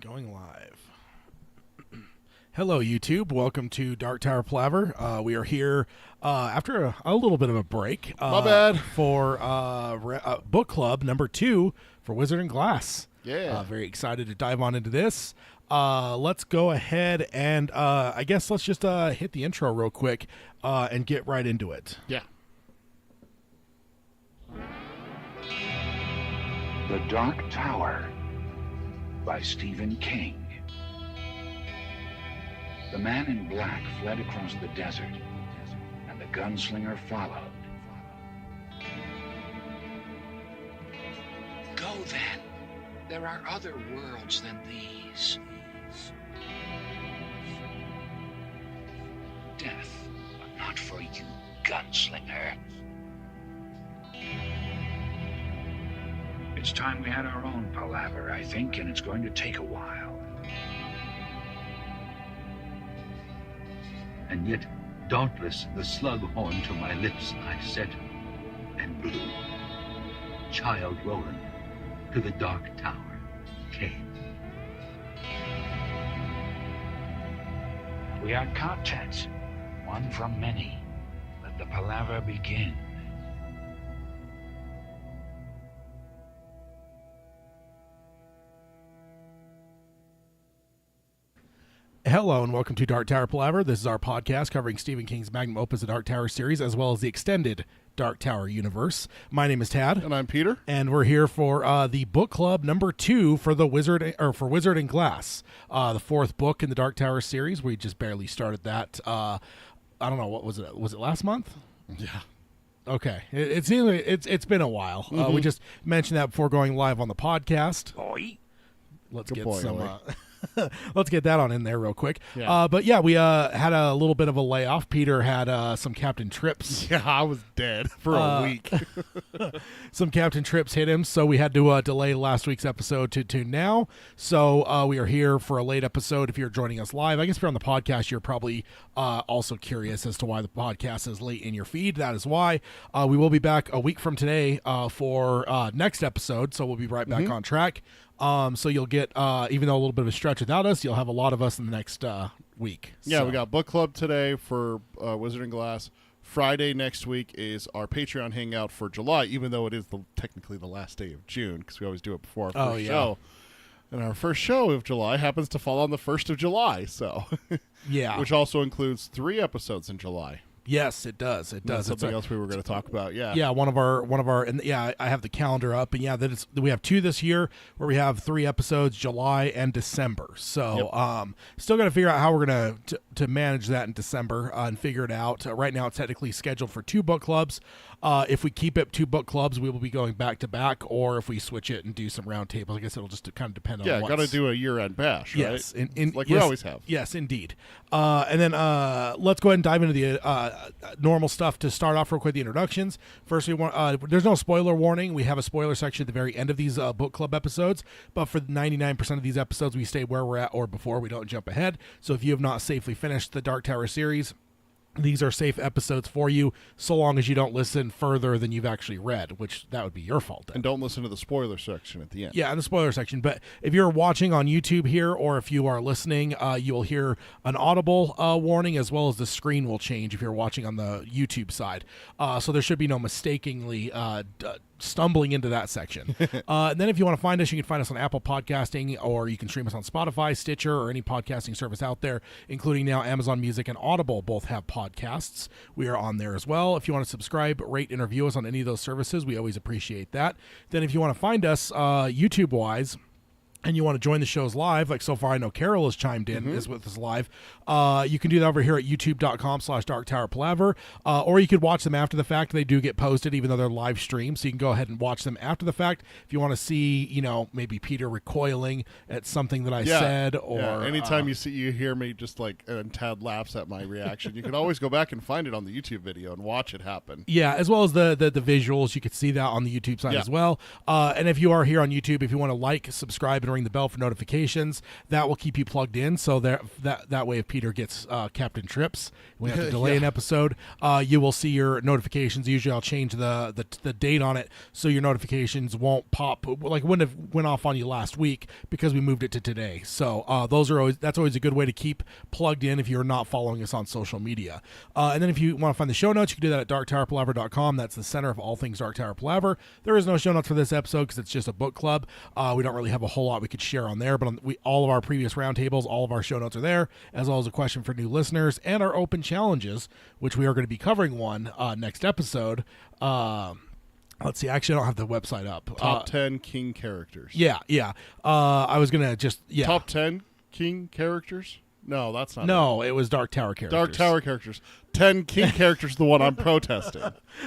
Going live. Hello, YouTube. Welcome to Dark Tower Palaver. We are here after a little bit of a break. My bad. For book club number 2 for Wizard and Glass. Yeah. Very excited to dive on into this. Let's go ahead and I guess let's just hit the intro real quick and get right into it. Yeah. The Dark Tower by Stephen King. The man in black fled across the desert, and the gunslinger followed. Go then. There are other worlds than these. Death, but not for you, gunslinger. It's time we had our own palaver, I think, and it's going to take a while. And yet, dauntless, the slug horn to my lips I set, and blew. Child Roland to the Dark Tower came. We are content, one from many. Let the palaver begin. Hello and welcome to Dark Tower Palaver. This is our podcast covering Stephen King's magnum opus, the Dark Tower series, as well as the extended Dark Tower universe. My name is Tad, And I'm Peter. and we're here for the book club number 2 for the Wizard and Glass, the 4th book in the Dark Tower series. We just barely started that. I don't know, what was it? Was it last month? Yeah. Okay, it seems like it's been a while. We just mentioned that before going live on the podcast. Boy. Let's Good get boy, some. Ollie. Let's get that on in there real quick. Yeah. But yeah, we had a little bit of a layoff. Peter had some Captain Trips. Yeah, I was dead for a week. Some Captain Trips hit him, so we had to delay last week's episode to now. So we are here for a late episode. If you're joining us live, I guess if you're on the podcast, you're probably also curious as to why the podcast is late in your feed. That is why. We will be back a week from today for next episode, so we'll be right back on track. So you'll get, even though a little bit of a stretch without us, you'll have a lot of us in the next week. Yeah, So- we got book club today for Wizard and Glass. Friday next week is our Patreon hangout for July, even though it is technically the last day of June, because we always do it before our first show. And our first show of July happens to fall on the 1st of July, so Yeah. which also includes 3 episodes in July. Yes, it does. It does. That's something else we were going to talk about. Yeah. One of our, and yeah, I have the calendar up, and yeah, we have 2 this year where we have 3 episodes, July and December. So, still got to figure out how we're going to manage that in December and figure it out. Right now, it's technically scheduled for 2 book clubs. If we keep it 2 book clubs, we will be going back to back, or if we switch it and do some round tables, I guess it'll just kind of depend on. Yeah, got to do a year-end bash, right? Yes, like we always have. Yes, indeed. And then let's go ahead and dive into the normal stuff to start off real quick. The introductions. First, we want. There's no spoiler warning. We have a spoiler section at the very end of these book club episodes, but for 99% of these episodes, we stay where we're at or before. We don't jump ahead. So if you have not safely finished the Dark Tower series, these are safe episodes for you, so long as you don't listen further than you've actually read, which that would be your fault then. And don't listen to the spoiler section at the end. Yeah, in the spoiler section. But if you're watching on YouTube here, or if you are listening, you will hear an audible warning, as well as the screen will change if you're watching on the YouTube side. So there should be no mistakenly stumbling into that section. And then if you want to find us, you can find us on Apple Podcasting, or you can stream us on Spotify, Stitcher, or any podcasting service out there, including now Amazon Music and Audible both have podcasts. We are on there as well. If you want to subscribe, rate, and review us on any of those services, we always appreciate that. Then if you want to find us YouTube-wise, and you want to join the shows live, like so far I know Carol has chimed in, is with us live, you can do that over here at youtube.com/darktowerpalaver, or you could watch them after the fact. They do get posted even though they're live streamed, so you can go ahead and watch them after the fact if you want to see, maybe Peter recoiling at something that I said, or anytime you hear me just like, and Tad laughs at my reaction, you can always go back and find it on the YouTube video and watch it happen. Yeah, as well as the visuals. You could see that on the YouTube side as well. And if you are here on YouTube, if you want to like, subscribe, and ring the bell for notifications. That will keep you plugged in, so that way if Peter gets Captain Trips, we have to delay an episode, you will see your notifications. Usually I'll change the date on it so your notifications won't pop, like it wouldn't have went off on you last week because we moved it to today. So that's always a good way to keep plugged in if you're not following us on social media. And then if you want to find the show notes, you can do that at darktowerpalaver.com. That's the center of all things Dark Tower Palaver. There is no show notes for this episode because it's just a book club. We don't really have a whole lot we could share on there, but all of our previous roundtables, all of our show notes are there, as well as a question for new listeners and our open challenges, which we are going to be covering one next episode. Let's see. Actually, I don't have the website up. Top 10 king characters. Yeah. I was going to just... Yeah. Top 10 king characters? No, that's not No, it was Dark Tower characters. Dark Tower characters. 10 king characters is the one I'm protesting.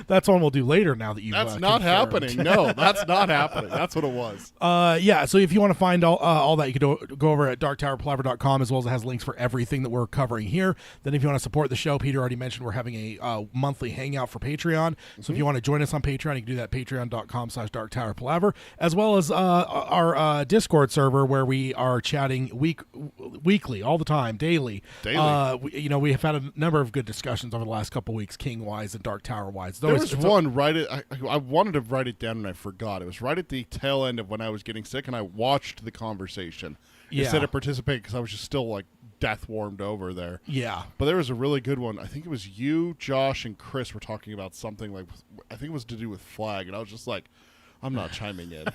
That's one we'll do later now that you've That's not happening. No, that's not happening. That's what it was. Yeah, so if you want to find all that, you can go over at darktowerpalaver.com, as well as it has links for everything that we're covering here. Then if you want to support the show, Peter already mentioned we're having a monthly hangout for Patreon. So if you want to join us on Patreon, you can do that at patreon.com/darktowerpalaver, as well as our Discord server where we are chatting weekly, all the time, daily. We have had a number of good discussions over the last couple weeks, King-wise and Dark Tower-wise. There was one I wanted to write it down and I forgot. It was right at the tail end of when I was getting sick, and I watched the conversation instead of participating because I was just still like death warmed over there. Yeah. But there was a really good one. I think it was you, Josh, and Chris were talking about something like, I think it was to do with Flag, and I was just like, I'm not chiming in.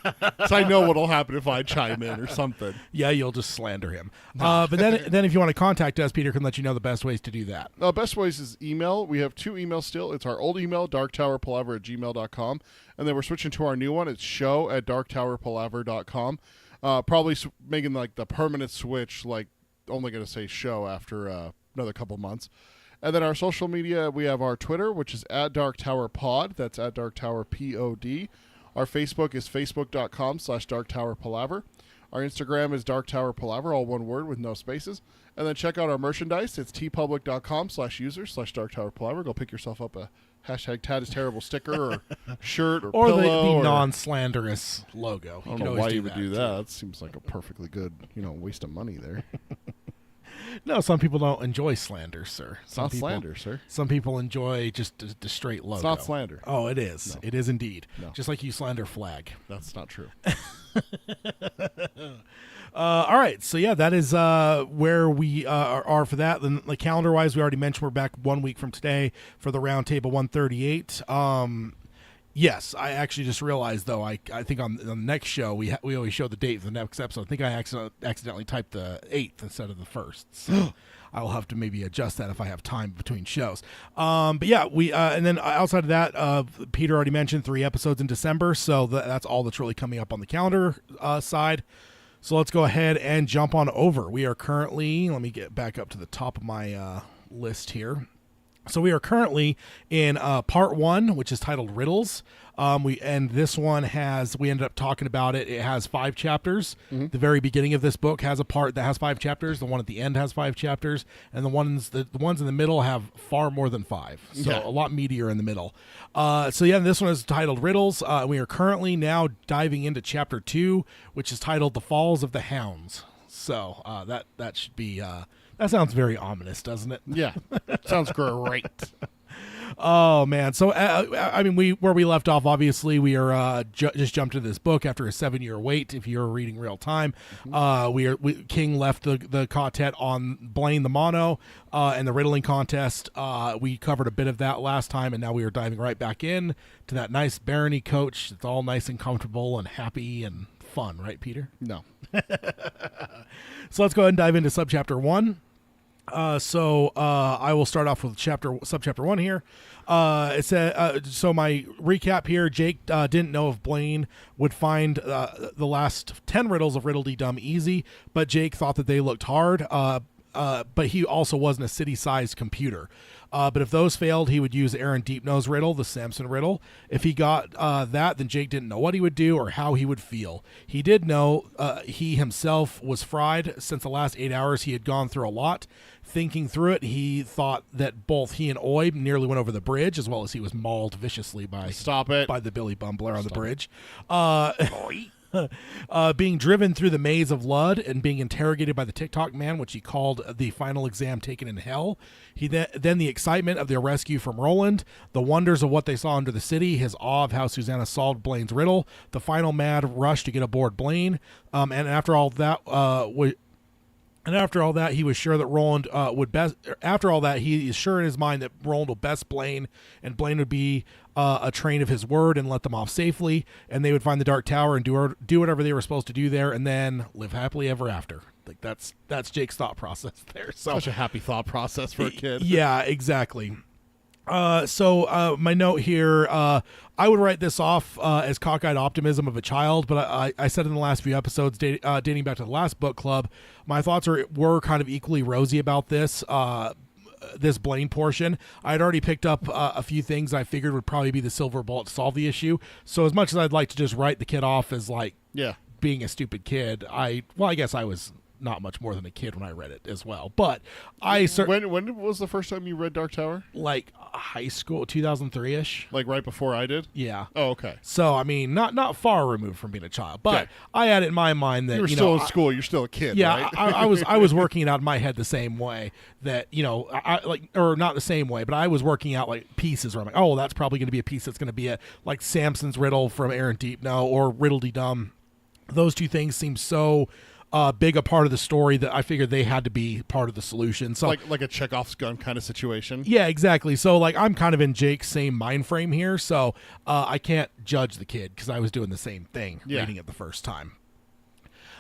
So I know what'll happen if I chime in or something. Yeah, you'll just slander him. But then if you want to contact us, Peter can let you know the best ways to do that. Best ways is email. We have 2 emails still. It's our old email, darktowerpalaver@gmail.com. And then we're switching to our new one. It's show@darktowerpalaver.com. Probably making like the permanent switch, like only going to say show after another couple months. And then our social media, we have our Twitter, which is @DarkTowerPod. That's @DarkTowerPod. Our Facebook is facebook.com/darktowerpalaver. Our Instagram is darktowerpalaver, all one word with no spaces. And then check out our merchandise. It's tpublic.com/users/darktowerpalaver. Go pick yourself up a #TadIsTerrible sticker or shirt or pillow. The non-slanderous logo. I don't know why you would do that. That seems like a perfectly good, waste of money there. No, some people don't enjoy slander, sir. It's not slander, sir. Some people enjoy just the straight logo. It's not slander. Oh, it is. No. It is indeed. No. Just like you slander Flag. That's not true. All right. So, yeah, that is where we are for that. Then, like, calendar-wise, we already mentioned we're back 1 week from today for the Roundtable 138. Yes, I actually just realized, though, I think on the next show, we always show the date for the next episode. I think I accidentally typed the 8th instead of the 1st. So I will have to maybe adjust that if I have time between shows. But yeah, we and then outside of that, Peter already mentioned 3 episodes in December, so that's all that's really coming up on the calendar side. So let's go ahead and jump on over. We are currently, let me get back up to the top of my list here. So we are currently in part 1, which is titled Riddles. This one we ended up talking about it. It has 5 chapters. Mm-hmm. The very beginning of this book has a part that has 5 chapters. The one at the end has 5 chapters, and the ones in the middle have far more than 5. So a lot meatier in the middle. This one is titled Riddles. We are currently now diving into chapter 2, which is titled The Falls of the Hounds. So that should be. That sounds very ominous, doesn't it? Yeah, sounds great. Oh man! So where we left off, obviously, we are just jumped into this book after a 7-year wait. If you're reading real time, King left the quartet on Blaine the Mono and the riddling contest. We covered a bit of that last time, and now we are diving right back in to that nice barony coach. It's all nice and comfortable and happy and fun, right, Peter? No. So let's go ahead and dive into subchapter 1. I will start off with subchapter 1 here. It said, so my recap here, Jake didn't know if Blaine would find the last 10 riddles of Riddle-Dee-Dum easy, but Jake thought that they looked hard, but he also wasn't a city-sized computer. But if those failed, he would use Aaron Deepno's riddle, the Samson riddle. If he got that, then Jake didn't know what he would do or how he would feel. He did know he himself was fried. Since the last 8 hours, he had gone through a lot. Thinking through it, he thought that both he and Oib nearly went over the bridge, as well as he was mauled viciously by the Billy Bumbler on the bridge. being driven through the maze of Lud and being interrogated by the TikTok man, which he called the final exam taken in hell. He then the excitement of their rescue from Roland, the wonders of what they saw under the city, his awe of how Susanna solved Blaine's riddle, the final mad rush to get aboard Blaine, and after all that, he was sure that Roland would best. After all that, he is sure in his mind that Roland will best Blaine, and Blaine would be a train of his word and let them off safely, and they would find the Dark Tower and do whatever they were supposed to do there, and then live happly ever after. Like that's Jake's thought process there. So Such a happy thought process for a kid. Yeah, exactly. So my note here, I would write this off as cockeyed optimism of a child, but I said in the last few episodes, dating back to the last book club, my thoughts were kind of equally rosy about this Blaine portion. I had already picked up a few things I figured would probably be the silver bullet to solve the issue. So as much as I'd like to just write the kid off as like being a stupid kid, I guess I was not much more than a kid when I read it as well. But when was the first time you read Dark Tower? Like high school, 2003-ish. Like right before I did? Yeah. Oh, okay. So I mean, not far removed from being a child, but I had it in my mind that you were still in school. You're still a kid. Yeah, right? I was working it out in my head the same way that or not the same way, but I was working out like pieces where I'm like, oh, that's probably going to be a piece that's going to be a like Samson's riddle from Aaron Deepno or Riddle-de-Dum. Those two things seem so big a part of the story that I figured they had to be part of the solution. So like a Chekhov's gun kind of situation. Yeah, exactly. So like I'm kind of in Jake's same mind frame here, so I can't judge the kid because I was doing the same thing reading it the first time.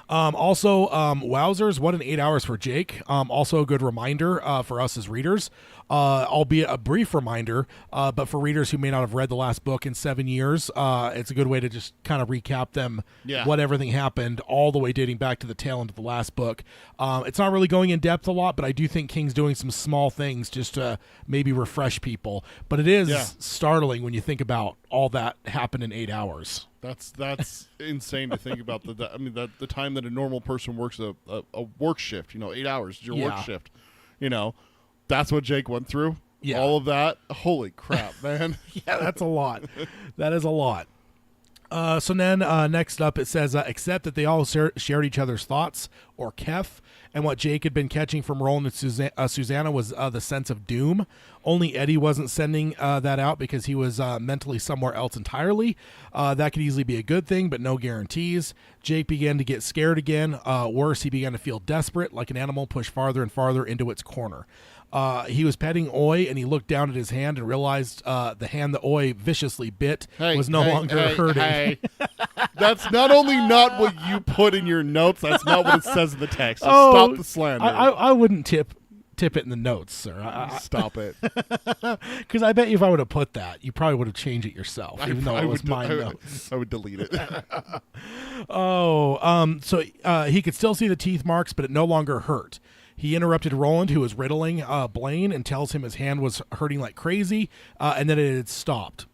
Also, wowzers, what an 8 hours for Jake. Also a good reminder for us as readers, albeit a brief reminder, but for readers who may not have read the last book in 7 years, it's a good way to just kind of recap them, what everything happened all the way dating back to the tail end of the last book. It's not really going in depth a lot, but I do think King's doing some small things just to maybe refresh people. But it is startling when you think about all that happened in 8 hours. That's insane to think about. The time that a normal person works a work shift, 8 hours is your work shift. That's what Jake went through. Yeah. All of that. Holy crap, man. Yeah, that's a lot. That is a lot. So then next up it says, except that they all shared each other's thoughts, or Kef, and what Jake had been catching from Roland and Susanna was the sense of doom. Only Eddie wasn't sending that out because he was mentally somewhere else entirely. That could easily be a good thing, but no guarantees. Jake began to get scared again. Worse, he began to feel desperate, like an animal pushed farther and farther into its corner. He was petting Oi, and he looked down at his hand and realized the hand that Oi viciously bit was no longer hurting. Hey. That's not only not what you put in your notes, that's not what it says in the text. So stop the slander. I wouldn't tip it in the notes, sir. Stop it. Because I bet you if I would have put that, you probably would have changed it yourself, even though it was my notes. I would delete it. So he could still see the teeth marks, but it no longer hurt. He interrupted Roland, who was riddling Blaine, and tells him his hand was hurting like crazy, and that it had stopped.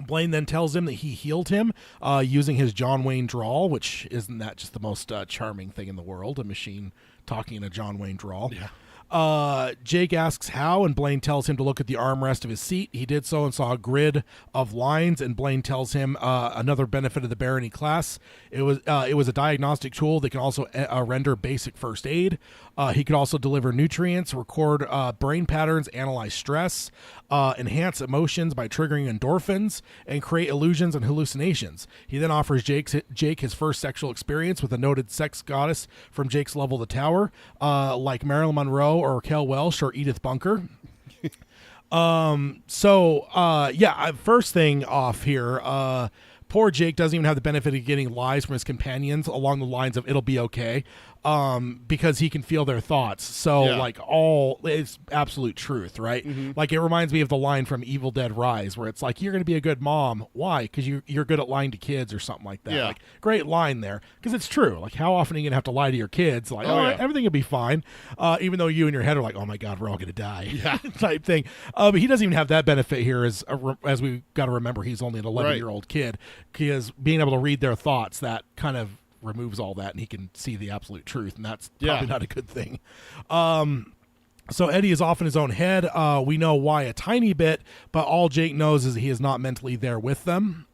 Blaine then tells him that he healed him using his John Wayne drawl, which isn't that just the most charming thing in the world, a machine talking in a John Wayne drawl. Yeah. Jake asks how, and Blaine tells him to look at the armrest of his seat. He did so and saw a grid of lines, and Blaine tells him another benefit of the Barony class. It was a diagnostic tool that can also render basic first aid. He could also deliver nutrients, record brain patterns, analyze stress, enhance emotions by triggering endorphins, and create illusions and hallucinations. He then offers Jake his first sexual experience with a noted sex goddess from Jake's level of the tower, like Marilyn Monroe or Raquel Welch or Edith Bunker. First thing off here, poor Jake doesn't even have the benefit of getting lies from his companions along the lines of "it'll be okay," because he can feel their thoughts. So it's absolute truth, right? Mm-hmm. Like it reminds me of the line from Evil Dead Rise where it's like, you're going to be a good mom. Why? Because you're good at lying to kids or something like that. Yeah. Like, great line there, because it's true. Like, how often are you going to have to lie to your kids? Like, everything will be fine, even though you in your head are like, oh my God, we're all going to die, type thing. But he doesn't even have that benefit here, as we got to remember, he's only an 11-year-old kid, because being able to read their thoughts, that kind of removes all that, and he can see the absolute truth, and that's probably not a good thing. So Eddie is off in his own head. We know why a tiny bit, but all Jake knows is he is not mentally there with them.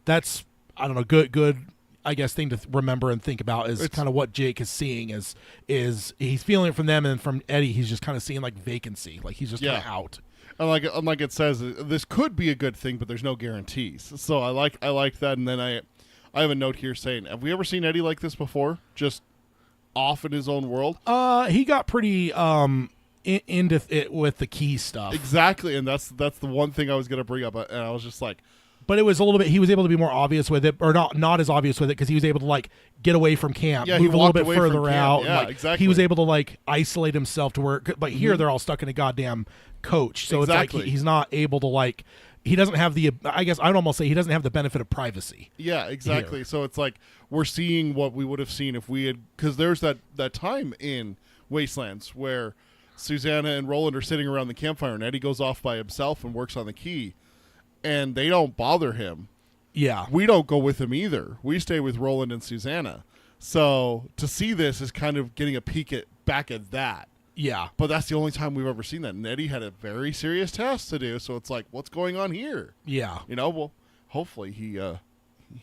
That's I don't know, good I guess thing to remember and think about is kind of what Jake is seeing is he's feeling it from them, and from Eddie he's just kind of seeing like vacancy, like he's just kind of out. And like it says, this could be a good thing, but there's no guarantees. So I like that. And then I have a note here saying, have we ever seen Eddie like this before? Just off in his own world. He got pretty into it with the key stuff. Exactly, and that's the one thing I was going to bring up, and I was just like. But it was a little bit. He was able to be more obvious with it, or not as obvious with it, because he was able to like get away from camp, move a little bit further out. Yeah, like, exactly. He was able to like isolate himself to where. But here they're all stuck in a goddamn coach, so it's like he's not able to like. He doesn't have the. I guess I'd almost say he doesn't have the benefit of privacy. Yeah, exactly. Here. So it's like we're seeing what we would have seen if we had, because there's that time in Wastelands where Susanna and Roland are sitting around the campfire, and Eddie goes off by himself and works on the key. And they don't bother him. Yeah. We don't go with him either. We stay with Roland and Susanna. So to see this is kind of getting a peek back at that. Yeah. But that's the only time we've ever seen that. And Eddie had a very serious task to do. So it's like, what's going on here? Yeah. Well, hopefully he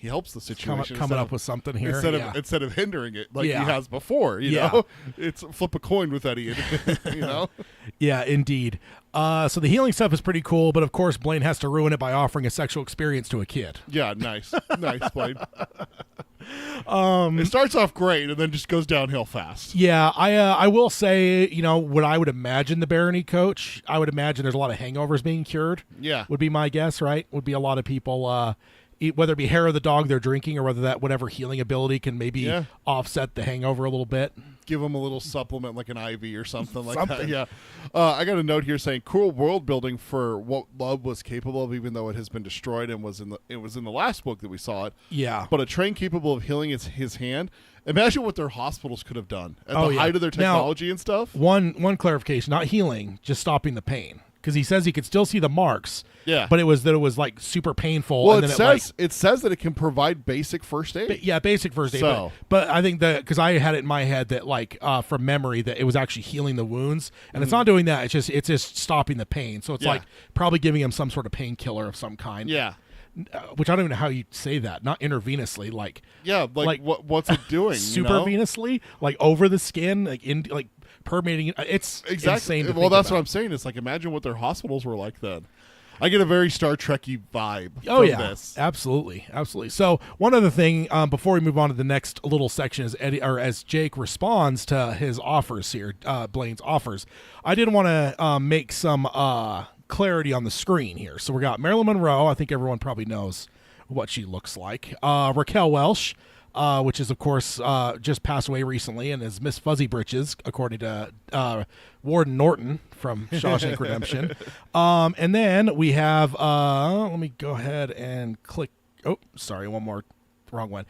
helps the situation. Coming up with something here. Instead of hindering it like he has before. You know? It's flip a coin with Eddie, you know? Yeah, indeed. So the healing stuff is pretty cool, but of course Blaine has to ruin it by offering a sexual experience to a kid. Yeah, nice. Nice, Blaine. It starts off great and then just goes downhill fast. Yeah, I will say, what I would imagine the Barony coach, I would imagine there's a lot of hangovers being cured. Yeah. Would be my guess, right? Would be a lot of people, whether it be hair of the dog they're drinking or whether that whatever healing ability can maybe offset the hangover a little bit. Give them a little supplement like an IV or something like that. Yeah. I got a note here saying cool world building for what love was capable of, even though it has been destroyed and it was in the last book that we saw it. Yeah. But a train capable of healing his hand. Imagine what their hospitals could have done at the height of their technology and stuff. One clarification, not healing, just stopping the pain. Because he says he could still see the marks. Yeah. But it was like super painful. Well, and it says that it can provide basic first aid. Basic first aid. So. But I think that because I had it in my head that from memory that it was actually healing the wounds, and it's not doing that. It's just stopping the pain. So it's like probably giving him some sort of painkiller of some kind. Yeah. Which I don't even know how you say that. Not intravenously, like what's it doing? Supervenously, like over the skin, like permeating it. It's insane. Well, that's what I'm saying. It's like imagine what their hospitals were like then. I get a very Star Trek-y vibe from this. Absolutely. So one other thing before we move on to the next little section is as Jake responds to his offers here, Blaine's offers, I did want to make some clarity on the screen here. So we got Marilyn Monroe. I think everyone probably knows what she looks like. Raquel Welch, which is, of course, just passed away recently and is Miss Fuzzy Britches, according to Warden Norton from Shawshank Redemption. And then we have, let me go ahead and click. Oh, sorry, one more. Wrong one.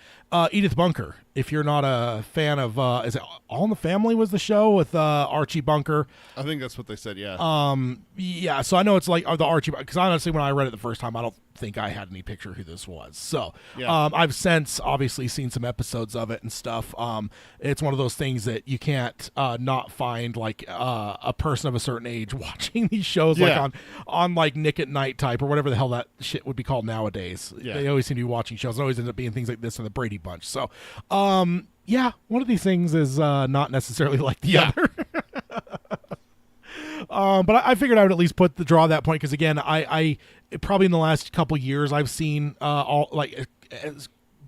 Edith Bunker. If you're not a fan of, is it All in the Family was the show with Archie Bunker? I think that's what they said, yeah. Yeah, so I know it's like the Archie, because honestly, when I read it the first time, I don't think I had any picture who this was. So I've since obviously seen some episodes of it and stuff. It's one of those things that you can't not find like a person of a certain age watching these shows like on like Nick at Night type or whatever the hell that shit would be called nowadays. Yeah. They always seem to be watching shows. It always ends up being things like this or the Brady Bunch. So one of these things is not necessarily like the other. But I figured I would at least draw that point because again, I probably in the last couple years I've seen all like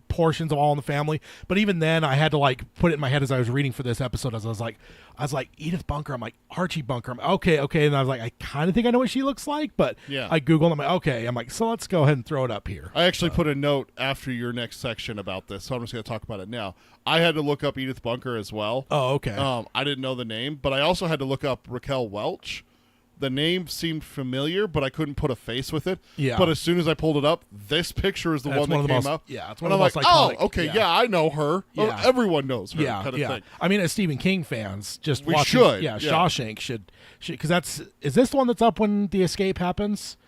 portions of All in the Family, but even then I had to like put it in my head as I was reading for this episode. As I was like Edith Bunker, I'm like Archie Bunker, I'm okay, and I was like I kind of think I know what she looks like, but I googled, I'm like okay, I'm like so let's go ahead and throw it up here. I actually put a note after your next section about this, so I'm just going to talk about it now. I had to look up Edith Bunker as well. Oh, okay. I didn't know the name, but I also had to look up Raquel Welch. The name seemed familiar, but I couldn't put a face with it. Yeah. But as soon as I pulled it up, this picture is the one that came up. Yeah, it's one of the most iconic. Oh, okay, I know her. Yeah. Everyone knows her. Yeah, kind of thing. I mean, as Stephen King fans, we should. Shawshank should because is this the one that's up when the escape happens?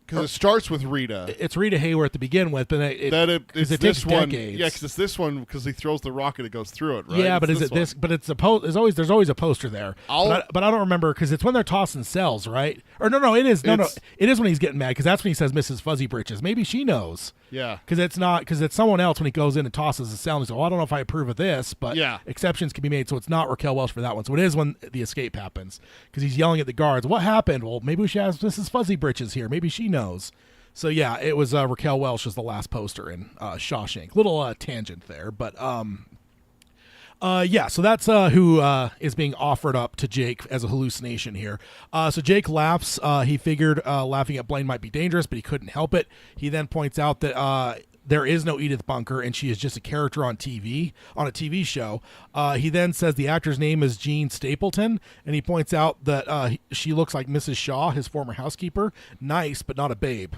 Because it starts with Rita. It's Rita Hayworth to begin with, but it takes this one. Decades. Yeah, because it's this one because he throws the rock and it goes through it, right? Yeah, but is it this? But it's there's always a poster there. But I don't remember because it's when they're tossing cells, right? Or no, it is it is when he's getting mad because that's when he says Mrs. Fuzzy Britches. Maybe she knows. Yeah. Because it's someone else when he goes in and tosses the cell and he's like, I don't know if I approve of this, but exceptions can be made. So it's not Raquel Welch for that one. So it is when the escape happens because he's yelling at the guards. What happened? Well, maybe we should ask Mrs. Fuzzy Britches here. Maybe she knows. So yeah, it was Raquel Welch as the last poster in Shawshank. Little tangent there, but yeah, so that's who is being offered up to Jake as a hallucination here. So Jake laughs. He figured laughing at Blaine might be dangerous, but he couldn't help it. He then points out that there is no Edith Bunker, and she is just a character on a TV show. He then says the actor's name is Jean Stapleton, and he points out that she looks like Mrs. Shaw, his former housekeeper. Nice, but not a babe.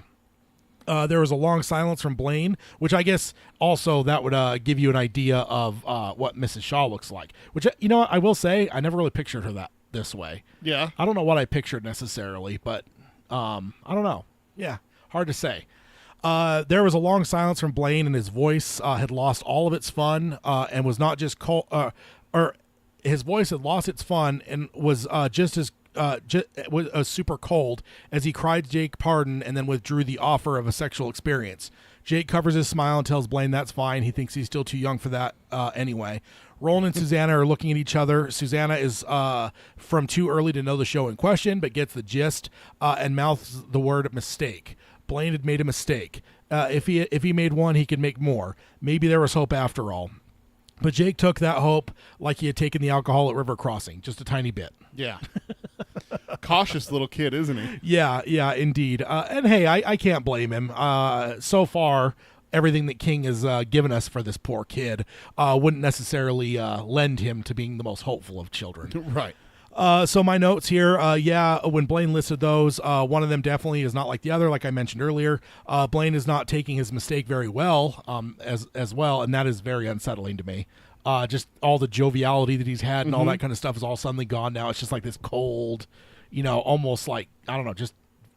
There was a long silence from Blaine, which I guess also that would give you an idea of what Mrs. Shaw looks like. Which, you know what, I will say, I never really pictured her this way. Yeah. I don't know what I pictured necessarily, but I don't know. Yeah, hard to say. There was a long silence from Blaine, and his voice had lost all of its fun and was not just cold, or his voice had lost its fun and was just as was super cold as he cried Jake pardon and then withdrew the offer of a sexual experience. Jake covers his smile and tells Blaine that's fine. He thinks he's still too young for that anyway. Roland and Susanna are looking at each other. Susanna is from too early to know the show in question, but gets the gist and mouths the word mistake. Blaine had made a mistake. If he made one, he could make more. Maybe there was hope after all. But Jake took that hope like he had taken the alcohol at River Crossing, just a tiny bit. Yeah. Cautious little kid, isn't he? Yeah, indeed. And hey, I can't blame him. So far, everything that King has given us for this poor kid wouldn't necessarily lend him to being the most hopeful of children. Right. So my notes here, when Blaine listed those, one of them definitely is not like the other, like I mentioned earlier. Blaine is not taking his mistake very well, as well, and that is very unsettling to me. Just all the joviality that he's had and all that kind of stuff is all suddenly gone now. It's just like this cold, almost like, I don't know, just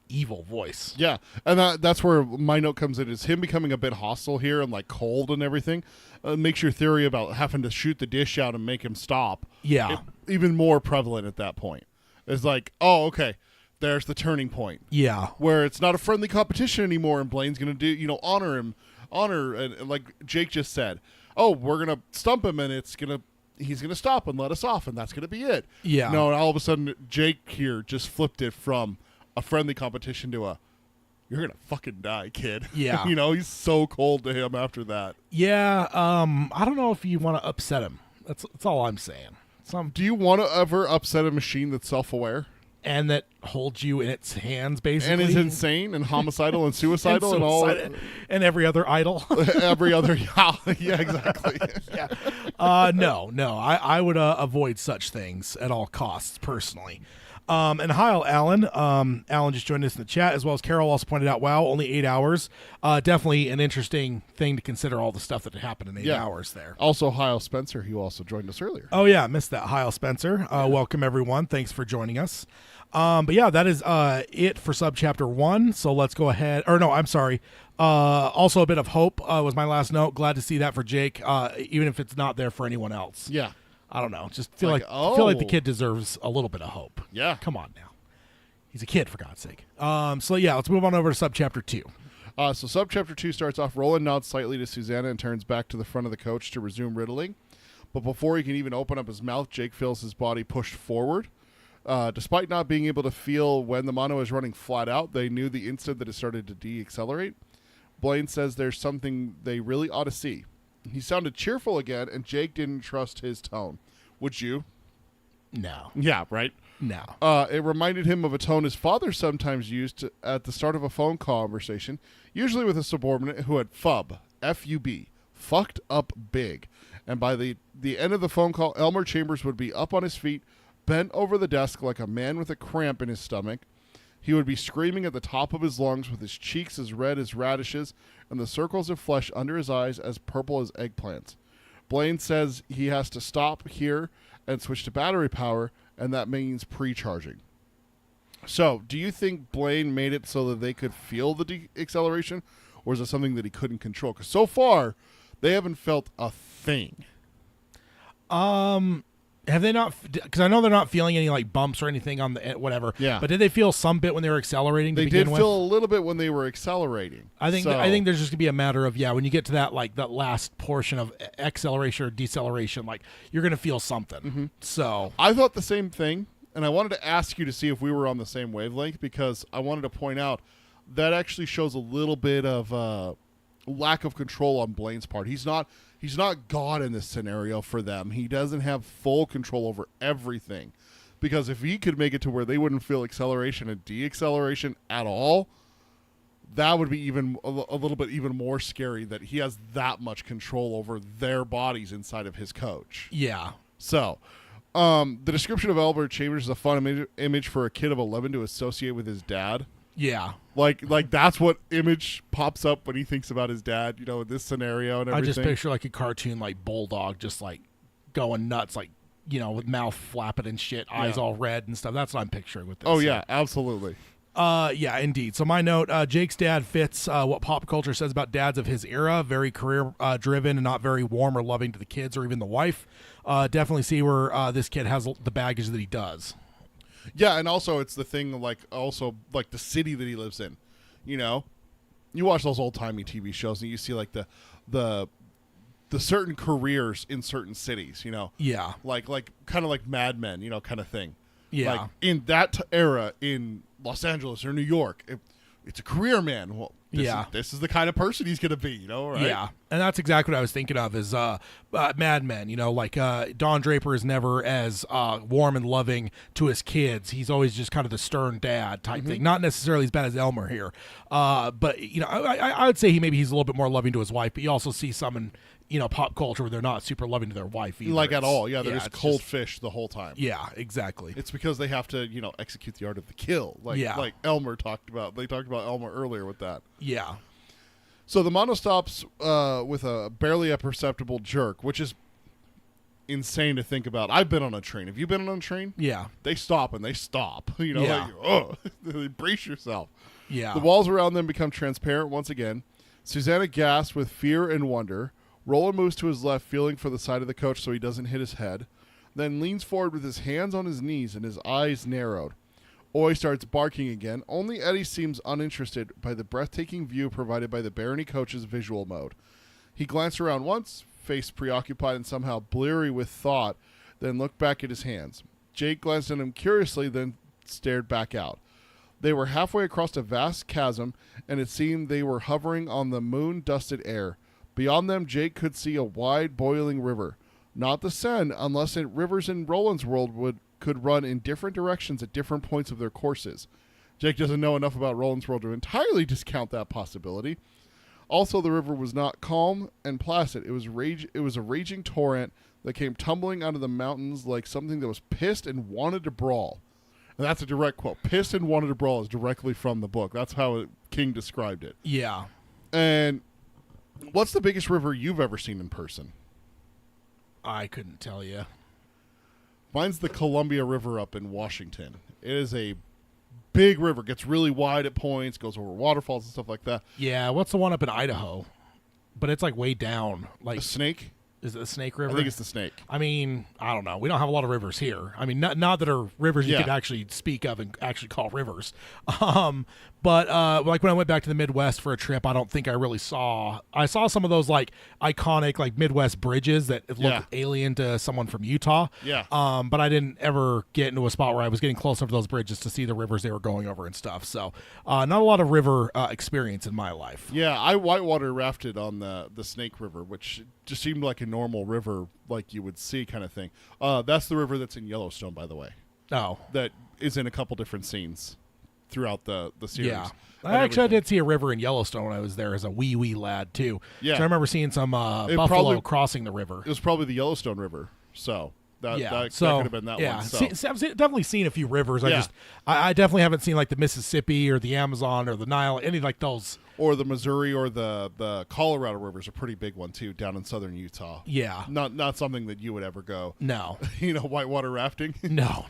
evil voice. Yeah, and that's where my note comes in, is him becoming a bit hostile here and like cold and everything. Makes your theory about having to shoot the dish out and make him stop even more prevalent at that point. It's like, oh, okay, there's the turning point. Yeah. Where it's not a friendly competition anymore and Blaine's going to do, honor him, and like Jake just said, oh, we're going to stump him and he's going to stop and let us off and that's going to be it. Yeah. No, and all of a sudden Jake here just flipped it from a friendly competition to you're going to fucking die, kid. Yeah. He's so cold to him after that. Yeah. I don't know if you want to upset him. That's all I'm saying. Do you want to ever upset a machine that's self-aware? And that holds you in its hands, basically. And is insane and homicidal and suicidal and all. And every other idol. Every other, yeah, exactly. Yeah. No. I would avoid such things at all costs, personally. And hi, Alan. Alan just joined us in the chat, as well as Carol also pointed out, wow, only 8 hours. Definitely an interesting thing to consider, all the stuff that happened in 8 hours there. Also, Hyle Spencer, who also joined us earlier. Oh, yeah, missed that. Hyle Spencer. Welcome, everyone. Thanks for joining us. But yeah, that is it for Subchapter 1. So let's go ahead. Or no, I'm sorry. Also, a bit of hope was my last note. Glad to see that for Jake, even if it's not there for anyone else. Yeah. I don't know. Just feel like the kid deserves a little bit of hope. Yeah. Come on now. He's a kid, for God's sake. So yeah, let's move on over to Subchapter 2. So Subchapter 2 starts off, Roland nods slightly to Susanna and turns back to the front of the coach to resume riddling. But before he can even open up his mouth, Jake feels his body pushed forward. Despite not being able to feel when the mono is running flat out, they knew the instant that it started to de-accelerate. Blaine says there's something they really ought to see. He sounded cheerful again, and Jake didn't trust his tone. Would you? No. Yeah, right? No. It reminded him of a tone his father sometimes used at the start of a phone conversation, usually with a subordinate who had F-U-B, fucked up big. And by the end of the phone call, Elmer Chambers would be up on his feet, bent over the desk like a man with a cramp in his stomach. He would be screaming at the top of his lungs with his cheeks as red as radishes and the circles of flesh under his eyes as purple as eggplants. Blaine says he has to stop here and switch to battery power, and that means pre-charging. So, do you think Blaine made it so that they could feel the de-acceleration, or is it something that he couldn't control? Because so far, they haven't felt a thing. Have Have they not? Because I know they're not feeling any like bumps or anything on the whatever. Yeah. But did they feel some bit when they were accelerating? They did feel a little bit when they were accelerating. I think there's just gonna be a matter of when you get to that like that last portion of acceleration or deceleration, like you're gonna feel something. Mm-hmm. So I thought the same thing, and I wanted to ask you to see if we were on the same wavelength because I wanted to point out that actually shows a little bit of lack of control on Blaine's part. He's not God in this scenario for them. He doesn't have full control over everything. Because if he could make it to where they wouldn't feel acceleration and deacceleration at all, that would be even a little bit even more scary that he has that much control over their bodies inside of his coach. yeah. So, the description of Albert Chambers is a fun image for a kid of 11 to associate with his dad. Yeah. Like that's what image pops up when he thinks about his dad, in this scenario and everything. I just picture like a cartoon like bulldog just like going nuts, like with mouth flapping and shit, eyes all red and stuff. That's what I'm picturing with this. Oh yeah, absolutely. Yeah, indeed. So my note, Jake's dad fits what pop culture says about dads of his era. Very career driven and not very warm or loving to the kids or even the wife. Definitely see where this kid has the baggage that he does. Yeah, and also it's the thing like the city that he lives in. You watch those old timey TV shows and you see like the certain careers in certain cities. Yeah. Like kind of like Mad Men, kind of thing. Yeah. Like in that era in Los Angeles or New York, it's a career man. Well, this is the kind of person he's going to be, right? Yeah, and that's exactly what I was thinking of is Mad Men, like Don Draper is never as warm and loving to his kids. He's always just kind of the stern dad type thing. Not necessarily as bad as Elmer here. But, I would say he's a little bit more loving to his wife, but you also see some in, pop culture where they're not super loving to their wife either. Like at all. Yeah, they're just cold fish the whole time. Yeah, exactly. It's because they have to, execute the art of the kill. Like Elmer talked about. They talked about Elmer earlier with that. Yeah. So the mono stops with a barely perceptible jerk, which is insane to think about. I've been on a train. Have you been on a train? Yeah. They stop and they stop. Brace yourself. Yeah. The walls around them become transparent once again. Susanna gasps with fear and wonder. Roland moves to his left, feeling for the side of the coach so he doesn't hit his head, then leans forward with his hands on his knees and his eyes narrowed. Oi starts barking again. Only Eddie seems uninterested by the breathtaking view provided by the Barony coach's visual mode. He glanced around once, face preoccupied and somehow bleary with thought, then looked back at his hands. Jake glanced at him curiously, then stared back out. They were halfway across a vast chasm, and it seemed they were hovering on the moon-dusted air. Beyond them, Jake could see a wide, boiling river. Not the Seine, unless rivers in Roland's world could run in different directions at different points of their courses. Jake doesn't know enough about Roland's world to entirely discount that possibility. Also, the river was not calm and placid. It was a raging torrent that came tumbling out of the mountains like something that was pissed and wanted to brawl. And that's a direct quote. Pissed and wanted to brawl is directly from the book. That's how King described it. Yeah. And what's the biggest river you've ever seen in person? I couldn't tell you. Mine's the Columbia River up in Washington. It is a big river. Gets really wide at points, goes over waterfalls and stuff like that. Yeah, what's the one up in Idaho? But it's like way down. Like the Snake? Is it the Snake River? I think it's the Snake. I mean, I don't know. We don't have a lot of rivers here. I mean, not that are rivers you could actually speak of and actually call rivers. But like when I went back to the Midwest for a trip, I don't think I really saw. I saw some of those like iconic like Midwest bridges that look alien to someone from Utah. Yeah. But I didn't ever get into a spot where I was getting close enough to those bridges to see the rivers they were going over and stuff. So not a lot of river experience in my life. Yeah, I whitewater rafted on the Snake River, which just seemed like a normal river like you would see kind of thing. That's the river that's in Yellowstone, by the way. Oh. That is in a couple different scenes throughout the series. Yeah. I did see a river in Yellowstone when I was there as a wee lad, too. Yeah. So I remember seeing some buffalo crossing the river. It was probably the Yellowstone River, so that could have been that one. So. I've definitely seen a few rivers. I definitely haven't seen like the Mississippi or the Amazon or the Nile, any like those. Or the Missouri or the Colorado rivers are a pretty big one too, down in southern Utah. Yeah. Not something that you would ever go. No. Whitewater rafting? No.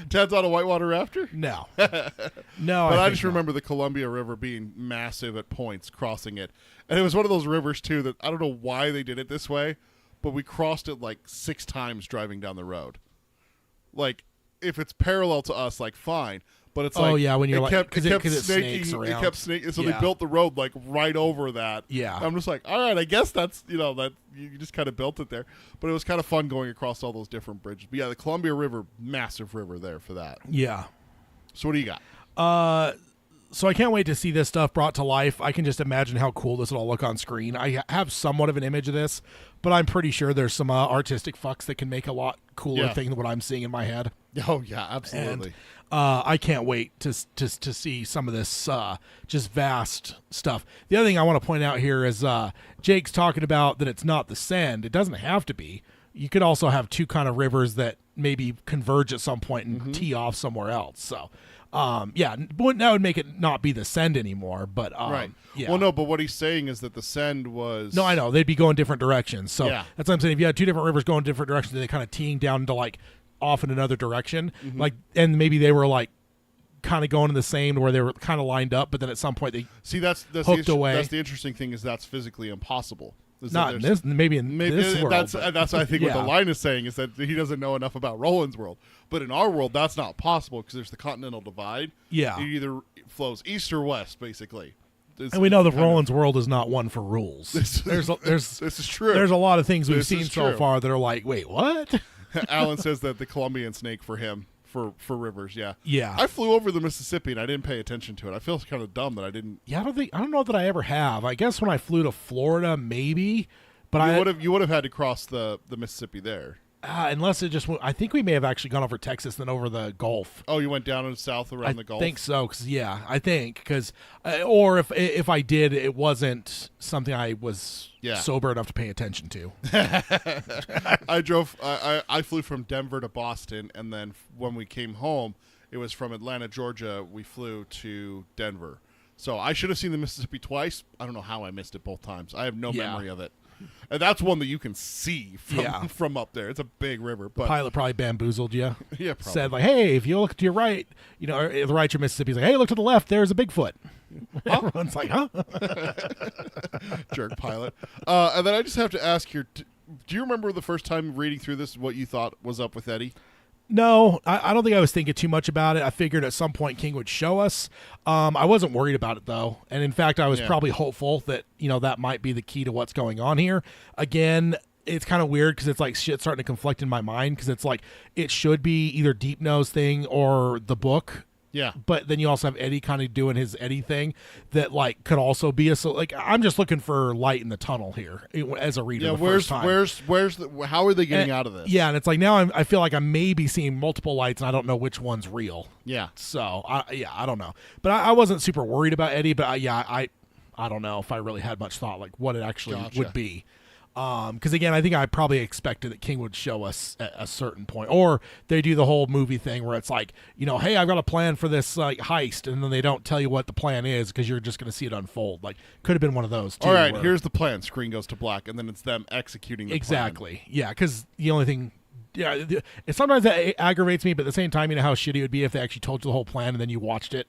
Ted's on a whitewater rafter? No. No. But I just remember the Columbia River being massive at points, crossing it. And it was one of those rivers too that I don't know why they did it this way, but we crossed it like 6 times driving down the road. Like, if it's parallel to us, like, fine. But it's when you're because it snakes around. It kept snaking, so Yeah. they built the road like right over that. Yeah. I'm just like, all right, I guess that's that you just kind of built it there. But it was kind of fun going across all those different bridges. But yeah, the Columbia River, massive river there for that. Yeah. So what do you got? So I can't wait to see this stuff brought to life. I can just imagine how cool this will all look on screen. I have somewhat of an image of this, but I'm pretty sure there's some artistic fucks that can make a lot cooler thing than what I'm seeing in my head. Oh yeah, absolutely. And, I can't wait to see some of this just vast stuff. The other thing I want to point out here is Jake's talking about that it's not the Send. It doesn't have to be. You could also have two kind of rivers that maybe converge at some point and tee off somewhere else. So, that would make it not be the Send anymore. But right. Yeah. Well, no, but what he's saying is that the Send was. No, I know they'd be going different directions. So that's what I'm saying. If you had two different rivers going different directions, they kind of teeing down to like off in another direction, like, and maybe they were like kind of going in the same where they were kind of lined up, but then at some point they that's hooked away. That's the interesting thing is that's physically impossible. Not in this, maybe this world. That's I think what the line is saying is that he doesn't know enough about Roland's world, but in our world that's not possible because there's the continental divide. Yeah, it either flows east or west, basically. And we know that Roland's world is not one for rules. This is true. There's a lot of things we've seen so far that are like, wait, what? Alan says that the Columbian snake for him for rivers, yeah. I flew over the Mississippi and I didn't pay attention to it. I feel kind of dumb that I didn't. Yeah, I don't know that I ever have. I guess when I flew to Florida, maybe, but you would have had to cross the Mississippi there. Unless it just went, I think we may have actually gone over Texas then over the Gulf. Oh, you went down and south around the Gulf? I think so, because or if I did, it wasn't something I was sober enough to pay attention to. I flew from Denver to Boston, and then when we came home, it was from Atlanta, Georgia, we flew to Denver. So I should have seen the Mississippi twice. I don't know how I missed it both times. I have no memory of it. And that's one that you can see from up there. It's a big river. But the pilot probably bamboozled you. Yeah, probably. Said like, "Hey, if you look to your right, or the right, your Mississippi." He's like, "Hey, look to the left. There's a Bigfoot." Huh? Everyone's like, "Huh?" Jerk pilot. And then I just have to ask here: do you remember the first time reading through this? What you thought was up with Eddie? No, I don't think I was thinking too much about it. I figured at some point King would show us. I wasn't worried about it, though. And in fact, I was probably hopeful that, that might be the key to what's going on here. Again, it's kind of weird because it's like shit starting to conflict in my mind because it's like it should be either Deep Nose thing or the book. Yeah. But then you also have Eddie kind of doing his Eddie thing that like could also be I'm just looking for light in the tunnel here as a reader. Yeah, how are they getting out of this? Yeah, and it's like now I feel like I'm maybe seeing multiple lights and I don't know which one's real. Yeah. So I don't know. But I wasn't super worried about Eddie, but I don't know if I really had much thought like what it actually would be. Because again, I think I probably expected that King would show us at a certain point, or they do the whole movie thing where it's like, hey, I've got a plan for this like heist, and then they don't tell you what the plan is because you're just going to see it unfold. Like, could have been one of those too. All right, here's the plan. Screen goes to black, and then it's them executing the plan. Yeah, Yeah, because the only thing. Yeah, sometimes that aggravates me, but at the same time, how shitty it would be if they actually told you the whole plan and then you watched it.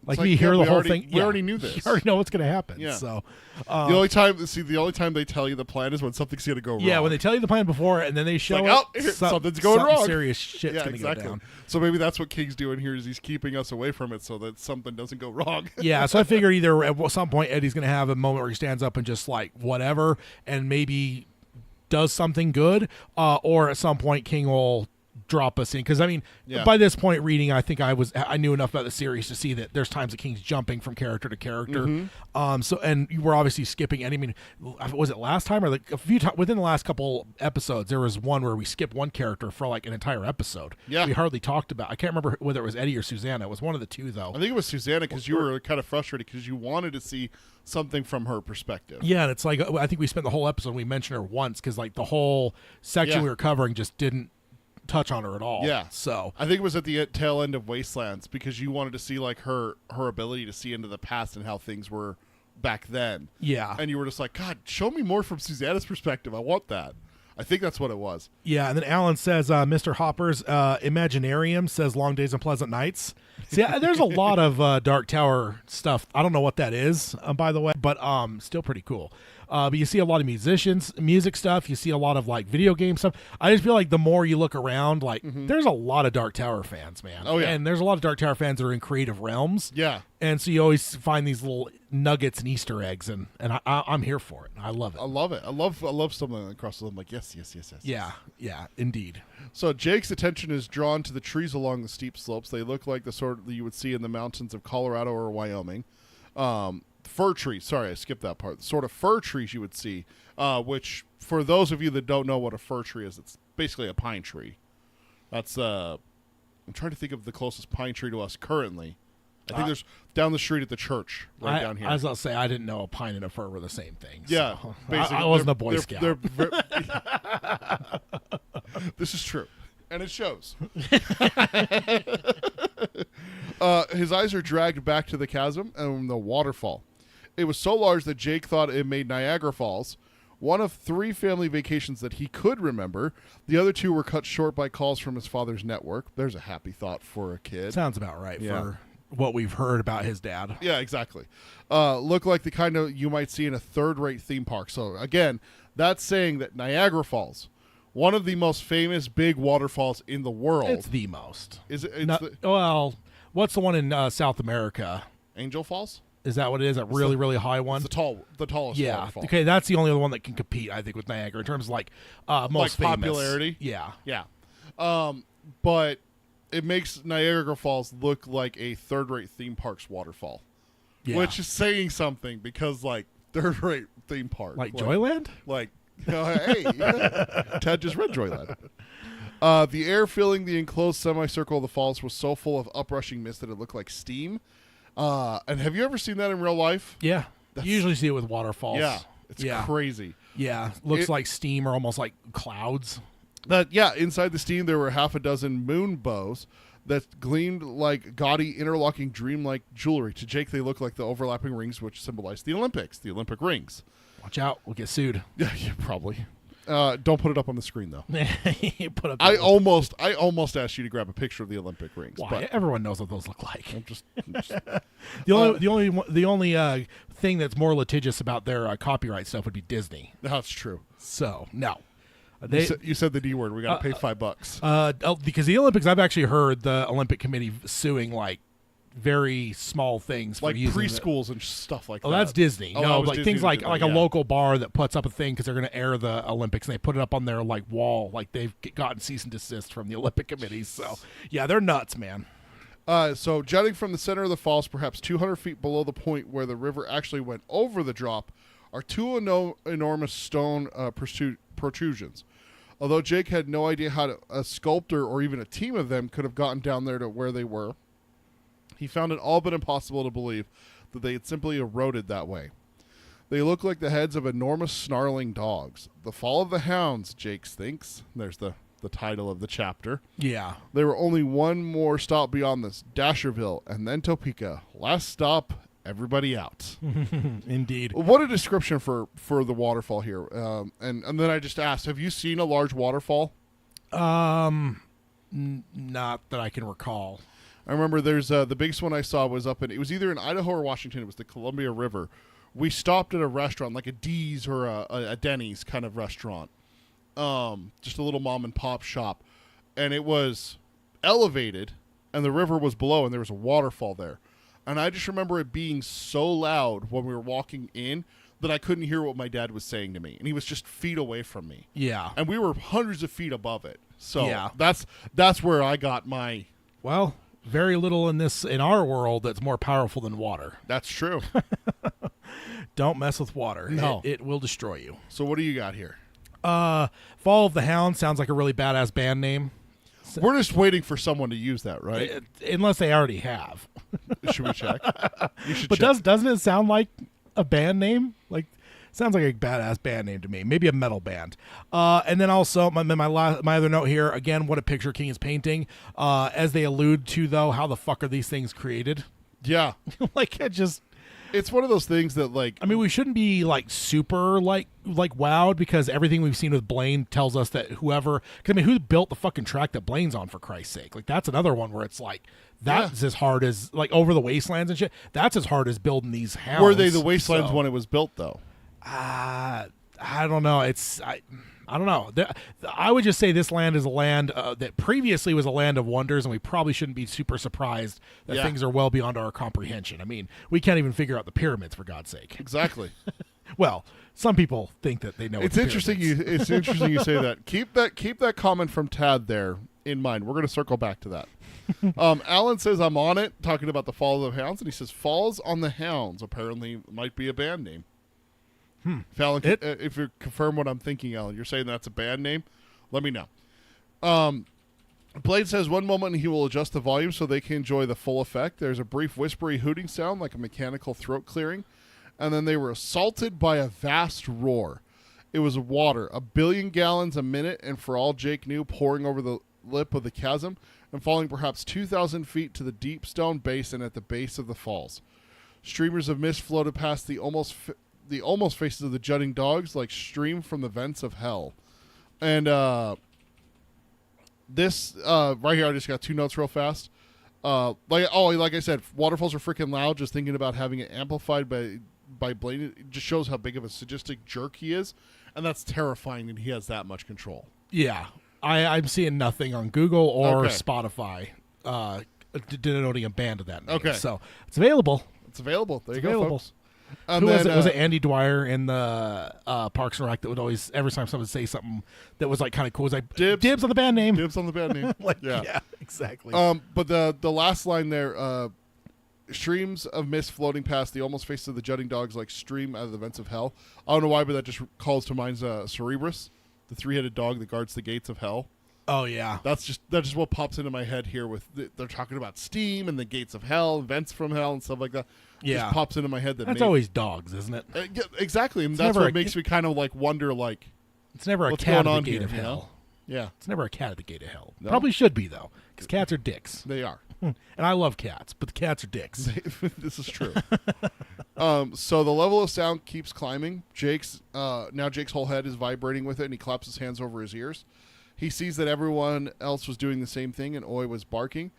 Like you hear the whole thing. We already knew this. You already know what's going to happen. Yeah. So the only time they tell you the plan is when something's going to go wrong. Yeah, when they tell you the plan before and then they show something's going wrong. Serious shit's going to go down. So maybe that's what King's doing here is he's keeping us away from it so that something doesn't go wrong. Yeah, so I figured either at some point Eddie's going to have a moment where he stands up and just like whatever and maybe does something good, or at some point King will drop us in because by this point reading I think I knew enough about the series to see that there's times that King's jumping from character to character. So and you were obviously skipping and was it last time or like a few times within the last couple episodes there was one where we skipped one character for like an entire episode. We hardly talked about. I can't remember whether it was Eddie or Susanna. It was one of the two though. I think it was Susanna because you were kind of frustrated because you wanted to see something from her perspective. Yeah, and it's like I think we spent the whole episode we mentioned her once because like the whole section we were covering just didn't touch on her at all. Yeah. So I think it was at the tail end of Wastelands because you wanted to see like her ability to see into the past and how things were back then. Yeah. And you were just like, God, show me more from Susanna's perspective. I want that. I think that's what it was. Yeah, and then Alan says, Mr. Hopper's Imaginarium says long days and pleasant nights. See, there's a lot of Dark Tower stuff. I don't know what that is, by the way, but still pretty cool. But you see a lot of music stuff. You see a lot of like video game stuff. I just feel like the more you look around, like there's a lot of Dark Tower fans, man. Oh, yeah. And there's a lot of Dark Tower fans that are in creative realms. Yeah. And so you always find these little nuggets and Easter eggs, and I'm here for it. I love it. I love it. I love something that crosses. I'm like, yes. Yeah, indeed. So Jake's attention is drawn to the trees along the steep slopes. They look like the sort that you would see in the mountains of Colorado or Wyoming. Fir trees. Sorry, I skipped that part. The sort of fir trees you would see, which for those of you that don't know what a fir tree is, it's basically a pine tree. That's I'm trying to think of the closest pine tree to us currently. I think there's down the street at the church, down here. I was going to say, I didn't know a pine and a fir were the same thing. Yeah, so. basically, I wasn't a Boy Scout. This is true, and it shows. His eyes are dragged back to the chasm and the waterfall. It was so large that Jake thought it made Niagara Falls. One of 3 family vacations that he could remember. The other 2 were cut short by calls from his father's network. There's a happy thought for a kid. Sounds about right for what we've heard about his dad. Yeah, exactly. Look like the kind of you might see in a third-rate theme park. So, again, that's saying that Niagara Falls, one of the most famous big waterfalls in the world. It's the most. Is it? Well, what's the one in South America? Angel Falls? Is that what it is? A really high one? It's the tallest waterfall. Okay, that's the only other one that can compete, I think, with Niagara in terms of like most famous. Popularity. Yeah. But it makes Niagara Falls look like a third-rate theme park's waterfall, which is saying something because like third-rate theme park, like Joyland. Like, hey, Ted just read Joyland. The air filling the enclosed semicircle of the falls was so full of uprushing mist that it looked like steam. And have you ever seen that in real life? Yeah. You usually see it with waterfalls. Yeah. It's crazy. Yeah. Looks like steam or almost like clouds. Inside the steam there were half a dozen moon bows that gleamed like gaudy, interlocking, dreamlike jewelry. To Jake, they look like the overlapping rings which symbolize the Olympics, the Olympic rings. Watch out. We'll get sued. Yeah, probably. Don't put it up on the screen though. Put up I almost asked you to grab a picture of the Olympic rings. Why? But everyone knows what those look like. I'm just the only thing that's more litigious about their copyright stuff would be Disney. That's true. So no, you said the D word. We got to pay $5. Because the Olympics, I've actually heard the Olympic Committee suing like very small things for like using preschools and stuff like that. Oh, that's Disney. Oh, no, was like Disney things like that, a local bar that puts up a thing because they're going to air the Olympics and they put it up on their like wall, like they've gotten cease and desist from the Olympic Committee. So yeah, they're nuts, man. So jutting from the center of the falls, perhaps 200 feet below the point where the river actually went over the drop, are 2 enormous stone protrusions. Although Jake had no idea how a sculptor or even a team of them could have gotten down there to where they were, he found it all but impossible to believe that they had simply eroded that way. They look like the heads of enormous snarling dogs. The Fall of the Hounds, Jake thinks. There's the title of the chapter. Yeah. There were only one more stop beyond this, Dasherville, and then Topeka. Last stop, everybody out. Indeed. What a description for the waterfall here. And then I just asked, have you seen a large waterfall? Not that I can recall. I remember there's the biggest one I saw was it was either in Idaho or Washington. It was the Columbia River. We stopped at a restaurant, like a D's or a Denny's kind of restaurant. Just a little mom and pop shop. And it was elevated and the river was below and there was a waterfall there. And I just remember it being so loud when we were walking in that I couldn't hear what my dad was saying to me. And he was just feet away from me. Yeah. And we were hundreds of feet above it. So yeah. That's where I got my... Well... Very little in our world that's more powerful than water. That's true. Don't mess with water. No. It will destroy you. So what do you got here? Fall of the Hound sounds like a really badass band name. We're just waiting for someone to use that, right? Unless they already have. Should we check? You should but check. Doesn't it sound like a band name? Like, sounds like a badass band name to me. Maybe a metal band. And then also, my other note here, again, what a picture King is painting. As they allude to, though, how the fuck are these things created? Yeah. It's one of those things that, like... I mean, we shouldn't be, like, super, like wowed because everything we've seen with Blaine tells us that whoever... Because, I mean, who built the fucking track that Blaine's on, for Christ's sake? Like, that's another one where it's like... That's as hard as... Like, Over the Wastelands and shit. That's as hard as building these hounds. Were they the Wastelands when it was built, though? I don't know. I don't know. I would just say this land is a land that previously was a land of wonders, and we probably shouldn't be super surprised that things are well beyond our comprehension. I mean, we can't even figure out the pyramids, for God's sake. Exactly. Well, some people think that they know. It's interesting. It's interesting you say that. Keep that comment from Tad there in mind. We're going to circle back to that. Alan says, I'm on it, talking about the Falls of the Hounds, and he says, Falls on the Hounds apparently might be a band name. Fallon, if you confirm what I'm thinking, Alan, you're saying that's a band name? Let me know. Blade says, one moment he will adjust the volume so they can enjoy the full effect. There's a brief whispery hooting sound like a mechanical throat clearing, and then they were assaulted by a vast roar. It was water, 1 billion gallons a minute, and for all Jake knew, pouring over the lip of the chasm and falling perhaps 2,000 feet to the deep stone basin at the base of the falls. Streamers of mist floated past the almost faces of the jutting dogs like stream from the vents of hell. And this right here, I just got 2 notes real fast. Like I said, waterfalls are freaking loud. Just thinking about having it amplified by Blaine, it just shows how big of a sadistic jerk he is, and that's terrifying that he has that much control. Yeah, I'm seeing nothing on Google or Okay. Spotify denoting a band of that name. Okay. So it's available. It's available. There It's you available. go, folks. And Who was then, it? Was it Andy Dwyer in the Parks and Rec that would always, every time someone would say something that was like kind of cool, was like dibs on the band name. Dibs on the band name. Yeah, exactly. But the last line there, streams of mist floating past the almost faces of the jutting dogs like stream out of the vents of hell. I don't know why, but that just calls to mind Cerebrus, the 3-headed dog that guards the gates of hell. Oh yeah, That's just what pops into my head here. They're talking about steam and the gates of hell, vents from hell, and stuff like that. It just pops into my head that that's always dogs, isn't it? yeah, exactly. And It's that's never what makes me kind of like wonder, like, It's never a what's cat going at on the gate here, of you know? hell. Yeah, It's never a cat at the gate of hell. No? Probably should be though, because cats are dicks. they are. And I love cats, but the cats are dicks. This is true. So the level of sound keeps climbing. Jake's whole head is vibrating with it, and he claps his hands over his ears. He sees that everyone else was doing the same thing, and Oi was barking.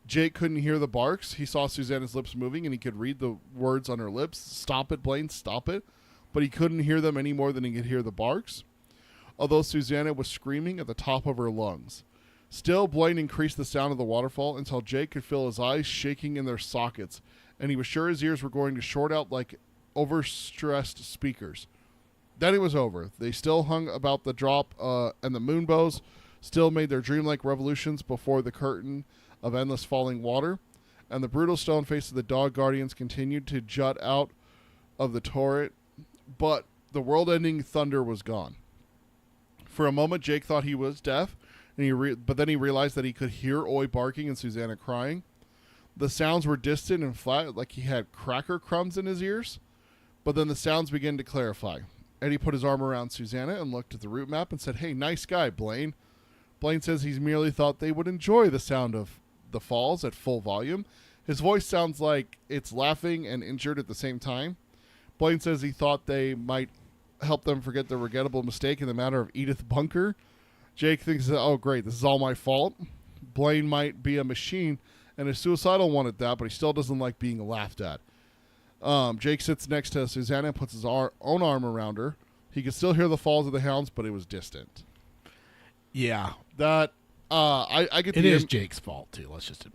Jake couldn't hear the barks. He saw Susanna's lips moving, and he could read the words on her lips. Stop it, Blaine, stop it. But he couldn't hear them any more than he could hear the barks, although Susanna was screaming at the top of her lungs. Still, Blaine increased the sound of the waterfall until Jake could feel his eyes shaking in their sockets, and he was sure his ears were going to short out like overstressed speakers. Then it was over. They still hung about the drop, and the moonbows still made their dreamlike revolutions before the curtain of endless falling water, and the brutal stone face of the dog guardians continued to jut out of the torrent, but the world-ending thunder was gone. For a moment, Jake thought he was deaf, and but then he realized that he could hear Oi barking and Susanna crying. The sounds were distant and flat, like he had cracker crumbs in his ears, but then the sounds began to clarify. Eddie put his arm around Susanna and looked at the route map and said, "Hey, nice guy, Blaine." Blaine says he's merely thought they would enjoy the sound of the falls at full volume. His voice sounds like it's laughing and injured at the same time. Blaine says he thought they might help them forget the regrettable mistake in the matter of Edith Bunker. Jake thinks, oh, great, this is all my fault. Blaine might be a machine and is suicidal one at that, but he still doesn't like being laughed at. Jake sits next to Susanna and puts his own arm around her. He could still hear the falls of the hounds, but it was distant. Yeah, That I get it the is Jake's fault too. Let's just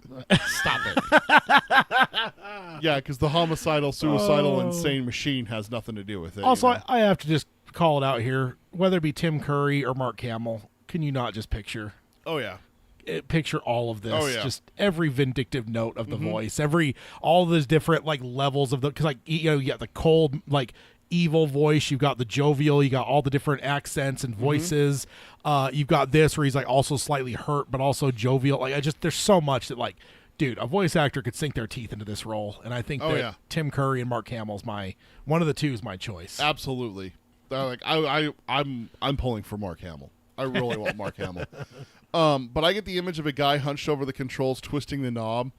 stop it. Yeah, because the homicidal, suicidal, Oh. insane machine has nothing to do with it. Also, you know? I have to just call it out here. Whether it be Tim Curry or Mark Hamill, can you not just picture all of this? Oh, yeah. Just every vindictive note of the voice, all those different like levels of the, because like you got the cold like evil voice, you've got the jovial, you got all the different accents and voices. You've got this where he's like also slightly hurt but also jovial. Like there's so much that like, dude, a voice actor could sink their teeth into this role, and I think that Tim Curry and Mark Hamill's one of the two is my choice. Absolutely. I'm pulling for Mark Hamill. I really want Mark Hamill. But I get the image of a guy hunched over the controls, twisting the knob,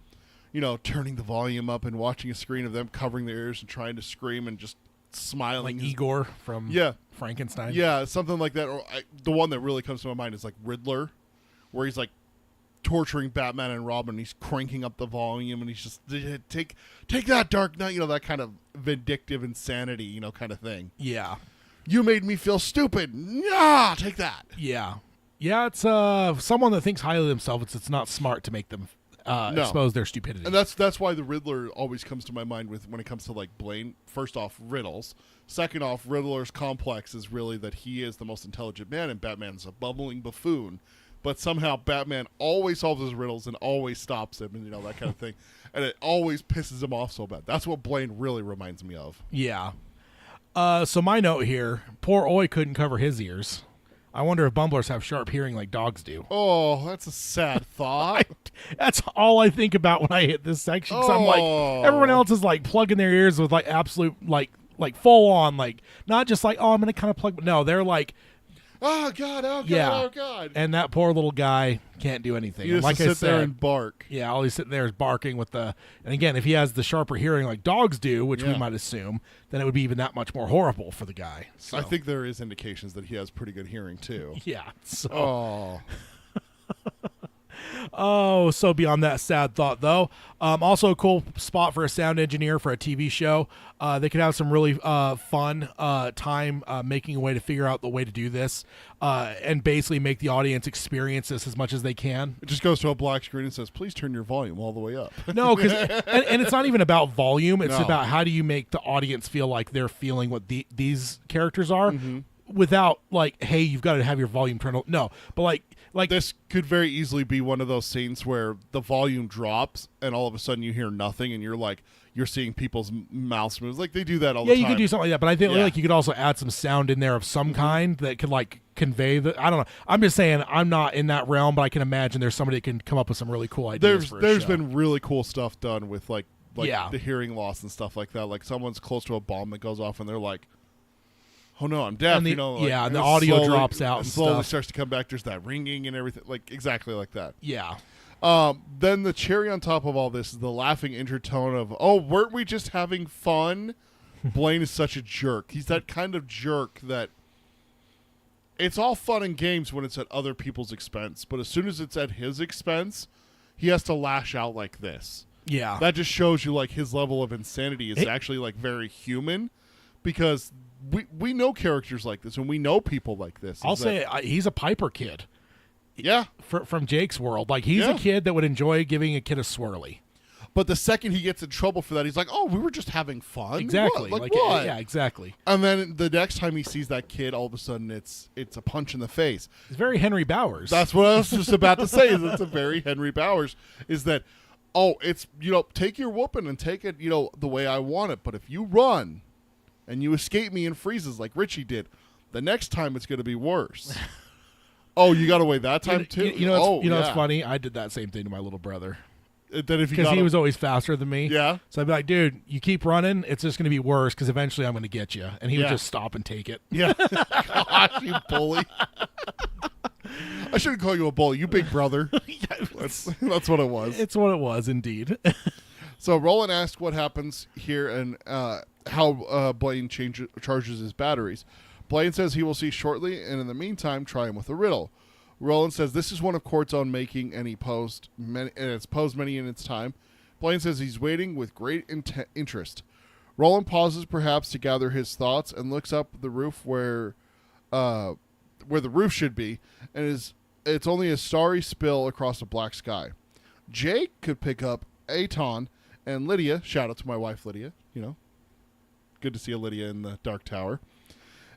turning the volume up and watching a screen of them covering their ears and trying to scream and just smiling. Like Igor from Frankenstein. Yeah, something like that. Or the one that really comes to my mind is like Riddler, where he's like torturing Batman and Robin. He's cranking up the volume, and he's just take that, Dark Knight. That kind of vindictive insanity, kind of thing. Yeah. You made me feel stupid. Yeah, take that. Yeah. Yeah, it's someone that thinks highly of themselves. It's not smart to make them expose their stupidity. And that's why the Riddler always comes to my mind when it comes to like Blaine. First off, riddles. Second off, Riddler's complex is really that he is the most intelligent man, and Batman's a bubbling buffoon. But somehow Batman always solves his riddles and always stops him, and that kind of thing. And it always pisses him off so bad. That's what Blaine really reminds me of. Yeah. So my note here: poor Oi couldn't cover his ears. I wonder if bumblers have sharp hearing like dogs do. Oh, that's a sad thought. That's all I think about when I hit this section. Because I'm like, everyone else is like plugging their ears with like absolute like full on, like not just like, oh, I'm gonna kind of plug. No, they're like, oh God, oh God, yeah. Oh God. And that poor little guy can't do anything. He just like sit there and bark. Yeah, all he's sitting there is barking with the. And again, if he has the sharper hearing like dogs do, which we might assume, then it would be even that much more horrible for the guy. So. I think there is indications that he has pretty good hearing too. Yeah. So. Oh. Oh, so beyond that sad thought, though. Also a cool spot for a sound engineer for a TV show. They could have some really fun time making a way to figure out the way to do this and basically make the audience experience this as much as they can. It just goes to a black screen and says, please turn your volume all the way up. No, because and it's not even about volume. It's about how do you make the audience feel like they're feeling what these characters are without like, hey, you've got to have your volume turned on. No, but like this could very easily be one of those scenes where the volume drops and all of a sudden you hear nothing and you're seeing people's mouths move. Like they do that all the time. Yeah, you could do something like that, but I think like you could also add some sound in there of some kind that could like convey the. I don't know. I'm just saying I'm not in that realm, but I can imagine there's somebody that can come up with some really cool ideas. There's been really cool stuff done with like the hearing loss and stuff like that. Like someone's close to a bomb that goes off and they're like, oh no, I'm deaf. And and the audio slowly, drops out and slowly stuff. starts to come back. There's that ringing and everything, like exactly like that. Yeah. Then the cherry on top of all this is the laughing intertone of, oh, weren't we just having fun? Blaine is such a jerk. He's that kind of jerk that it's all fun and games when it's at other people's expense, but as soon as it's at his expense, he has to lash out like this. Yeah. That just shows you like his level of insanity is actually like very human, because we know characters like this and we know people like this. I'll say he's a Piper kid. Yeah. From Jake's world. Like he's a kid that would enjoy giving a kid a swirly. But the second he gets in trouble for that, he's like, oh, we were just having fun. Exactly. What? Like what? Yeah, exactly. And then the next time he sees that kid, all of a sudden it's a punch in the face. It's very Henry Bowers. That's what I was just about to say. It's a very Henry Bowers. Is that, oh, it's, take your whooping and take it, the way I want it. But if you run and you escape me in freezes like Richie did, the next time it's going to be worse. Oh, you got away that time too? It's funny? I did that same thing to my little brother. Because he was always faster than me. Yeah. So I'd be like, dude, you keep running, it's just going to be worse because eventually I'm going to get you. And he would just stop and take it. Yeah. Gosh, you bully. I shouldn't call you a bully. You big brother. That's what it was. It's what it was, indeed. So Roland asked what happens here and how Blaine charges his batteries. Blaine says he will see shortly, and in the meantime, try him with a riddle. Roland says this is one of Court's own making, and it's posed many in its time. Blaine says he's waiting with great interest. Roland pauses perhaps to gather his thoughts and looks up the roof where the roof should be, and it's only a starry spill across a black sky. Jake could pick up Aton and Lydia. Shout out to my wife Lydia. Good to see a Lydia in the Dark Tower.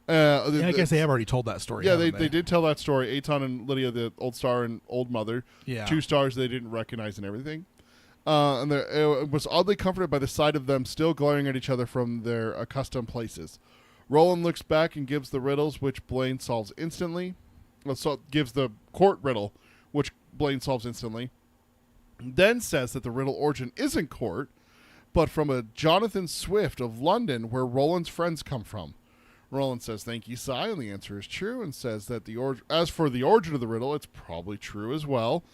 I guess they have already told that story. Yeah, they did tell that story. Aton and Lydia, the old star and old mother. Yeah. 2 stars they didn't recognize and everything. And it was oddly comforted by the sight of them still glaring at each other from their accustomed places. Roland looks back and gives the riddles, which Blaine solves instantly. Gives the Court riddle, which Blaine solves instantly. Then says that the riddle origin isn't Court, but from a Jonathan Swift of London, where Roland's friends come from. Roland says, thank you, Cy, and the answer is true, and says that as for the origin of the riddle, it's probably true as well.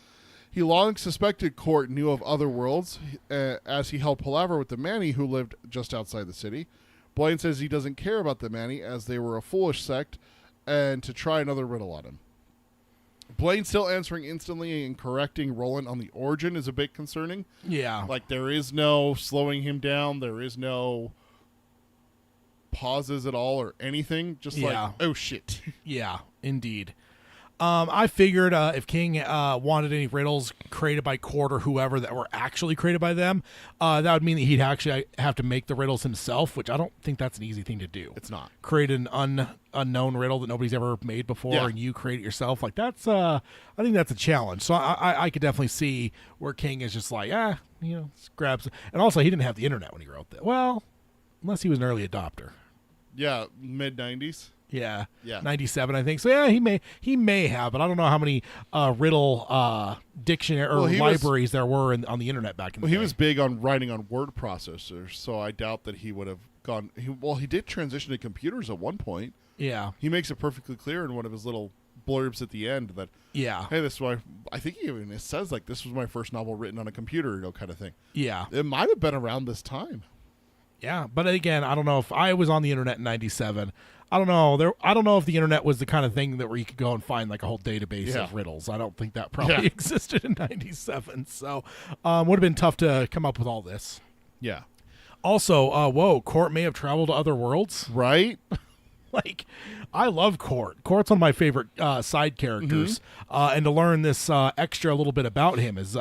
He long suspected Court knew of other worlds, as he held palaver with the Manny who lived just outside the city. Blaine says he doesn't care about the Manny, as they were a foolish sect, and to try another riddle on him. Blaine still answering instantly and correcting Roland on the origin is a bit concerning. Yeah. Like, there is no slowing him down. There is no pauses at all or anything. Just like, oh, shit. Yeah, indeed. I figured if King wanted any riddles created by Court or whoever that were actually created by them, that would mean that he'd actually have to make the riddles himself, which I don't think that's an easy thing to do. It's not. Create an unknown riddle that nobody's ever made before, and you create it yourself. Like, that's I think that's a challenge. So I could definitely see where King is just like, just grabs. And also, he didn't have the internet when he wrote that. Well, unless he was an early adopter. Yeah, mid-90s. Yeah, yeah, 97, I think. So yeah, he may have, but I don't know how many riddle dictionary or libraries there were on the internet back in the day. He was big on writing on word processors, so I doubt that he would have gone. He did transition to computers at one point. Yeah, he makes it perfectly clear in one of his little blurbs at the end that hey, this is why I think he even says like this was my first novel written on a computer, kind of thing. Yeah, it might have been around this time. Yeah, but again, I don't know if I was on the internet in 97. I don't know. I don't know if the internet was the kind of thing that where you could go and find like a whole database of riddles. I don't think that probably existed in 97. So would have been tough to come up with all this. Yeah. Also, Court may have traveled to other worlds. Right? Like, I love Court. Court's one of my favorite side characters. And to learn this extra little bit about him is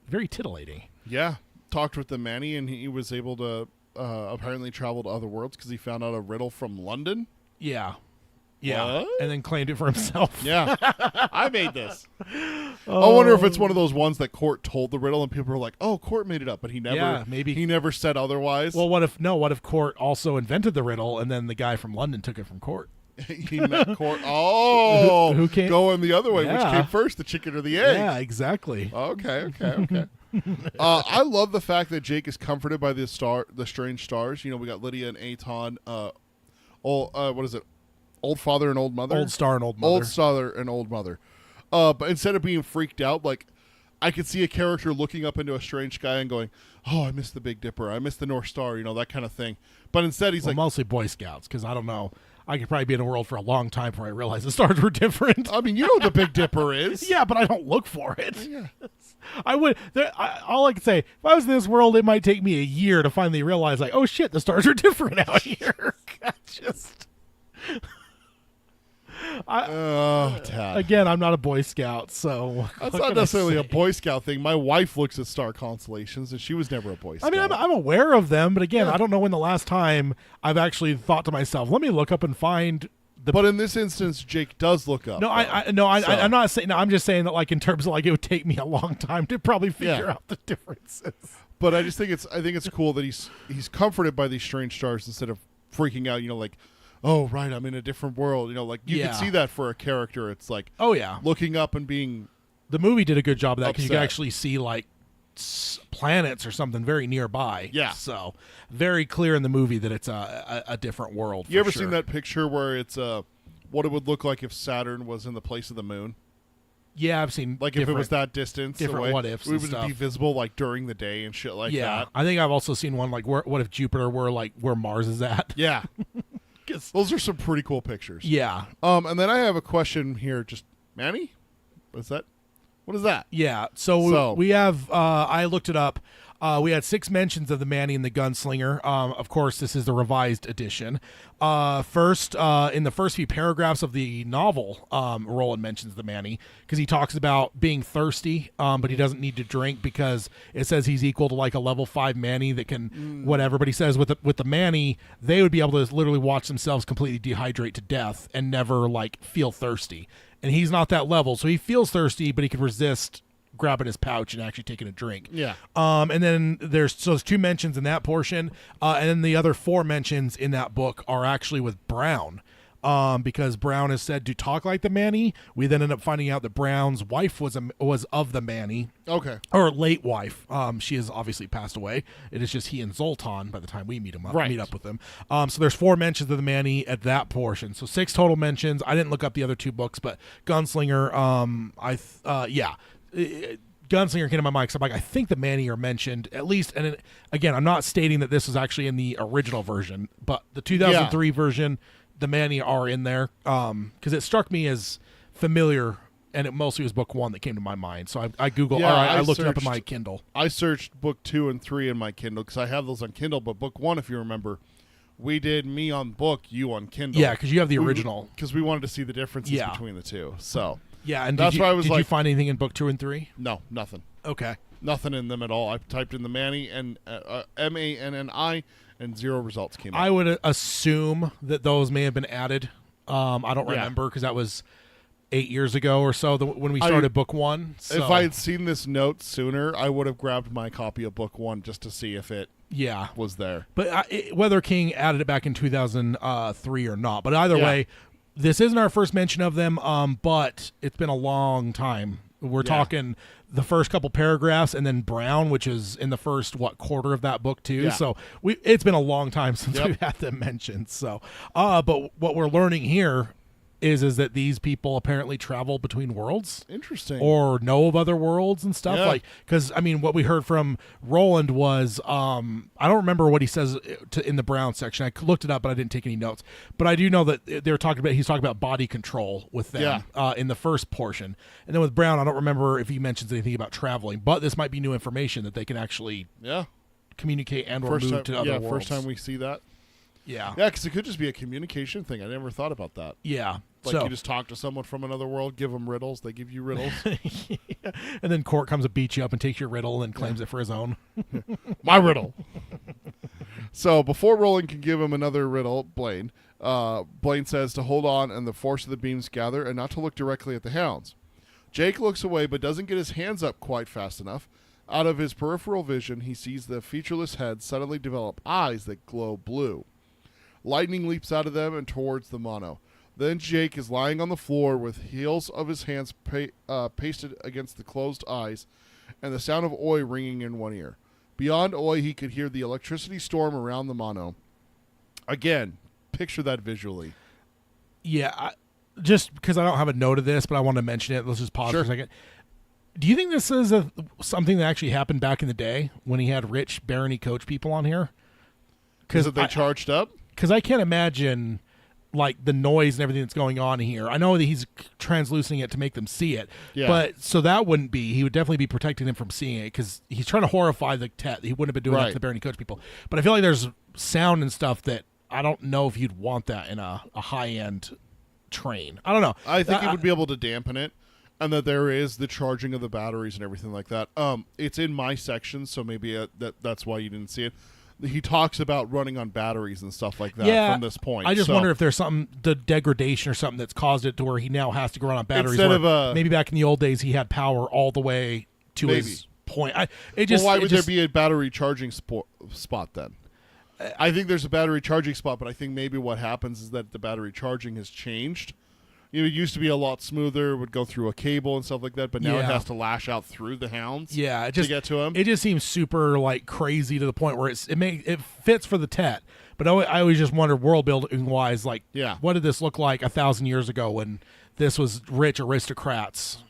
very titillating. Yeah. Talked with the Manny, and he was able to apparently travel to other worlds because he found out a riddle from London. Yeah. Yeah. What? And then claimed it for himself. Yeah. I made this. I wonder if it's one of those ones that Court told the riddle and people were like, oh, Court made it up, but he never said otherwise. Well, what if Court also invented the riddle and then the guy from London took it from Court? He met Court. Oh, who came going the other way? Which came first, the chicken or the egg? Yeah, exactly. Okay. I love the fact that Jake is comforted by the strange stars. We got Lydia and Aton. What is it? Old father and old mother. Old star and old mother. Old star and old mother. But instead of being freaked out, like I could see a character looking up into a strange sky and going, "Oh, I missed the Big Dipper. I missed the North Star." That kind of thing. But instead, he's like, mostly Boy Scouts, because I don't know. I could probably be in a world for a long time before I realize the stars were different. I mean, you know what the Big Dipper is. Yeah, but I don't look for it. Yeah. I would. All I could say, if I was in this world, it might take me a year to finally realize, like, oh shit, the stars are different out here. Again, I'm not a Boy Scout, so that's not necessarily a Boy Scout thing. My wife looks at star constellations, and she was never a Boy Scout. I mean, I'm aware of them, but again, I don't know when the last time I've actually thought to myself, let me look up and find. But in this instance, Jake does look up. No, I'm not saying. No, I'm just saying that, like, in terms of like, it would take me a long time to probably figure out the differences. But I just think it's cool that he's comforted by these strange stars instead of freaking out. Like, oh right, I'm in a different world. Like you could see that for a character. It's like, oh yeah, looking up and being. The movie did a good job of that because you could actually see like planets or something very nearby. Yeah. So very clear in the movie that it's a different world. You ever seen that picture where it's what it would look like if Saturn was in the place of the moon? Yeah, I've seen like if it was that distance different away, what ifs. It would be visible like during the day and shit like that. I think I've also seen one like what if Jupiter were like where Mars is at? Yeah. Those are some pretty cool pictures. Yeah. And then I have a question here. Just Manny, what is that? Yeah. So we have. I looked it up. We had 6 mentions of the Manny and the Gunslinger. Of course, this is the revised edition. First, in the first few paragraphs of the novel, Roland mentions the Manny because he talks about being thirsty, but he doesn't need to drink because it says he's equal to like a level 5 Manny that can whatever. But he says with the Manny, they would be able to literally watch themselves completely dehydrate to death and never like feel thirsty. And he's not that level, so he feels thirsty, but he can resist grabbing his pouch and actually taking a drink. Yeah. And then there's 2 mentions in that portion, and then the other 4 mentions in that book are actually with Brown, because Brown is said to talk like the Manny. We then end up finding out that Brown's wife was of the Manny. Okay. Or late wife. She has obviously passed away. It is just he and Zoltan by the time we meet up with him. So there's 4 mentions of the Manny at that portion. So 6 total mentions. I didn't look up the other 2 books, but Gunslinger, Gunslinger came to my mind because I'm like, I think the Manny are mentioned at least. And again, I'm not stating that this was actually in the original version, but the 2003 version, the Manny are in there because it struck me as familiar and it mostly was book 1 that came to my mind. So I Googled, Yeah, I looked it up in my Kindle. I searched book 2 and 3 in my Kindle because I have those on Kindle. But book 1, if you remember, we did me on book, you on Kindle. Yeah, because you have the original. Because we wanted to see the differences between the two. So yeah, and that's why I was did like, you find anything in book 2 and 3? No, nothing. Okay. Nothing in them at all. I typed in the Manny and Manni, and 0 results came up. I would assume that those may have been added. I don't remember because that was 8 years ago or so when we started book 1. So. If I had seen this note sooner, I would have grabbed my copy of book 1 just to see if it was there. But whether King added it back in 2003 or not. But either way, this isn't our first mention of them, but it's been a long time. We're talking the first couple paragraphs and then Brown, which is in the first, quarter of that book too. Yeah. So it's been a long time since we've had them mentioned. So, but what we're learning here is that these people apparently travel between worlds. Interesting. Or know of other worlds and stuff. Like, because I mean, what we heard from Roland was, I don't remember what he says in the Brown section. I looked it up, but I didn't take any notes. But I do know that he's talking about body control with them in the first portion. And then with Brown, I don't remember if he mentions anything about traveling, but this might be new information that they can actually communicate and or move to other worlds. First time we see that. Yeah. Yeah, because it could just be a communication thing. I never thought about that. Yeah. Like you just talk to someone from another world, give them riddles, they give you riddles. And then Court comes and beats you up and takes your riddle and claims it for his own. My riddle. So before Roland can give him another riddle, Blaine says to hold on and the force of the beams gather and not to look directly at the hounds. Jake looks away but doesn't get his hands up quite fast enough. Out of his peripheral vision, he sees the featureless head suddenly develop eyes that glow blue. Lightning leaps out of them and towards the mono. Then Jake is lying on the floor with heels of his hands pasted against the closed eyes and the sound of oi ringing in one ear. Beyond oi, he could hear the electricity storm around the mono. Again, picture that visually. Yeah, just because I don't have a note of this, but I want to mention it. Let's just pause for a second. Do you think this is something that actually happened back in the day when he had rich barony coach people on here? Because they charged up? Because I can't imagine like the noise and everything that's going on here. I know that he's translucing it to make them see it, but so that wouldn't be. He would definitely be protecting them from seeing it because he's trying to horrify the Tet. He wouldn't have been doing that to the barony coach people. But I feel like there's sound and stuff that I don't know if you'd want that in a high-end train. I don't know. I think he would be able to dampen it. And that there is the charging of the batteries and everything like that. It's in my section, so maybe that's why you didn't see it. He talks about running on batteries and stuff like that from this point. I just wonder if there's the degradation or something that's caused it to where he now has to run on batteries. Maybe back in the old days he had power all the way to his point. Why would there be a battery charging spot then? I think there's a battery charging spot, but I think maybe what happens is that the battery charging has changed. You know, it used to be a lot smoother, would go through a cable and stuff like that, but now it has to lash out through the hounds to get to him. It just seems super like crazy to the point where it fits for the Tet. But I always just wonder world building wise, like what did this look like 1,000 years ago when this was rich aristocrats,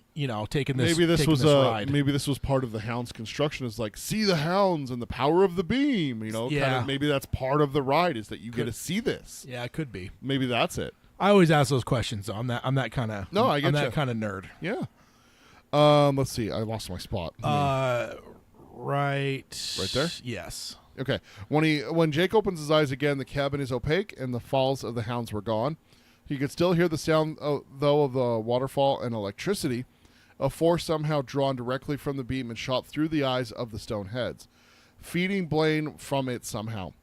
taking this ride. Maybe this was part of the hound's construction is like see the hounds and the power of the beam, kind of, maybe that's part of the ride is that you get to see this. Yeah, it could be. Maybe that's it. I always ask those questions, though. I'm that kind of nerd. Yeah. Let's see. I lost my spot. Right there? Yes. Okay. When Jake opens his eyes again, the cabin is opaque and the falls of the hounds were gone. He could still hear the sound, though, of the waterfall and electricity, a force somehow drawn directly from the beam and shot through the eyes of the stone heads, feeding Blaine from it somehow.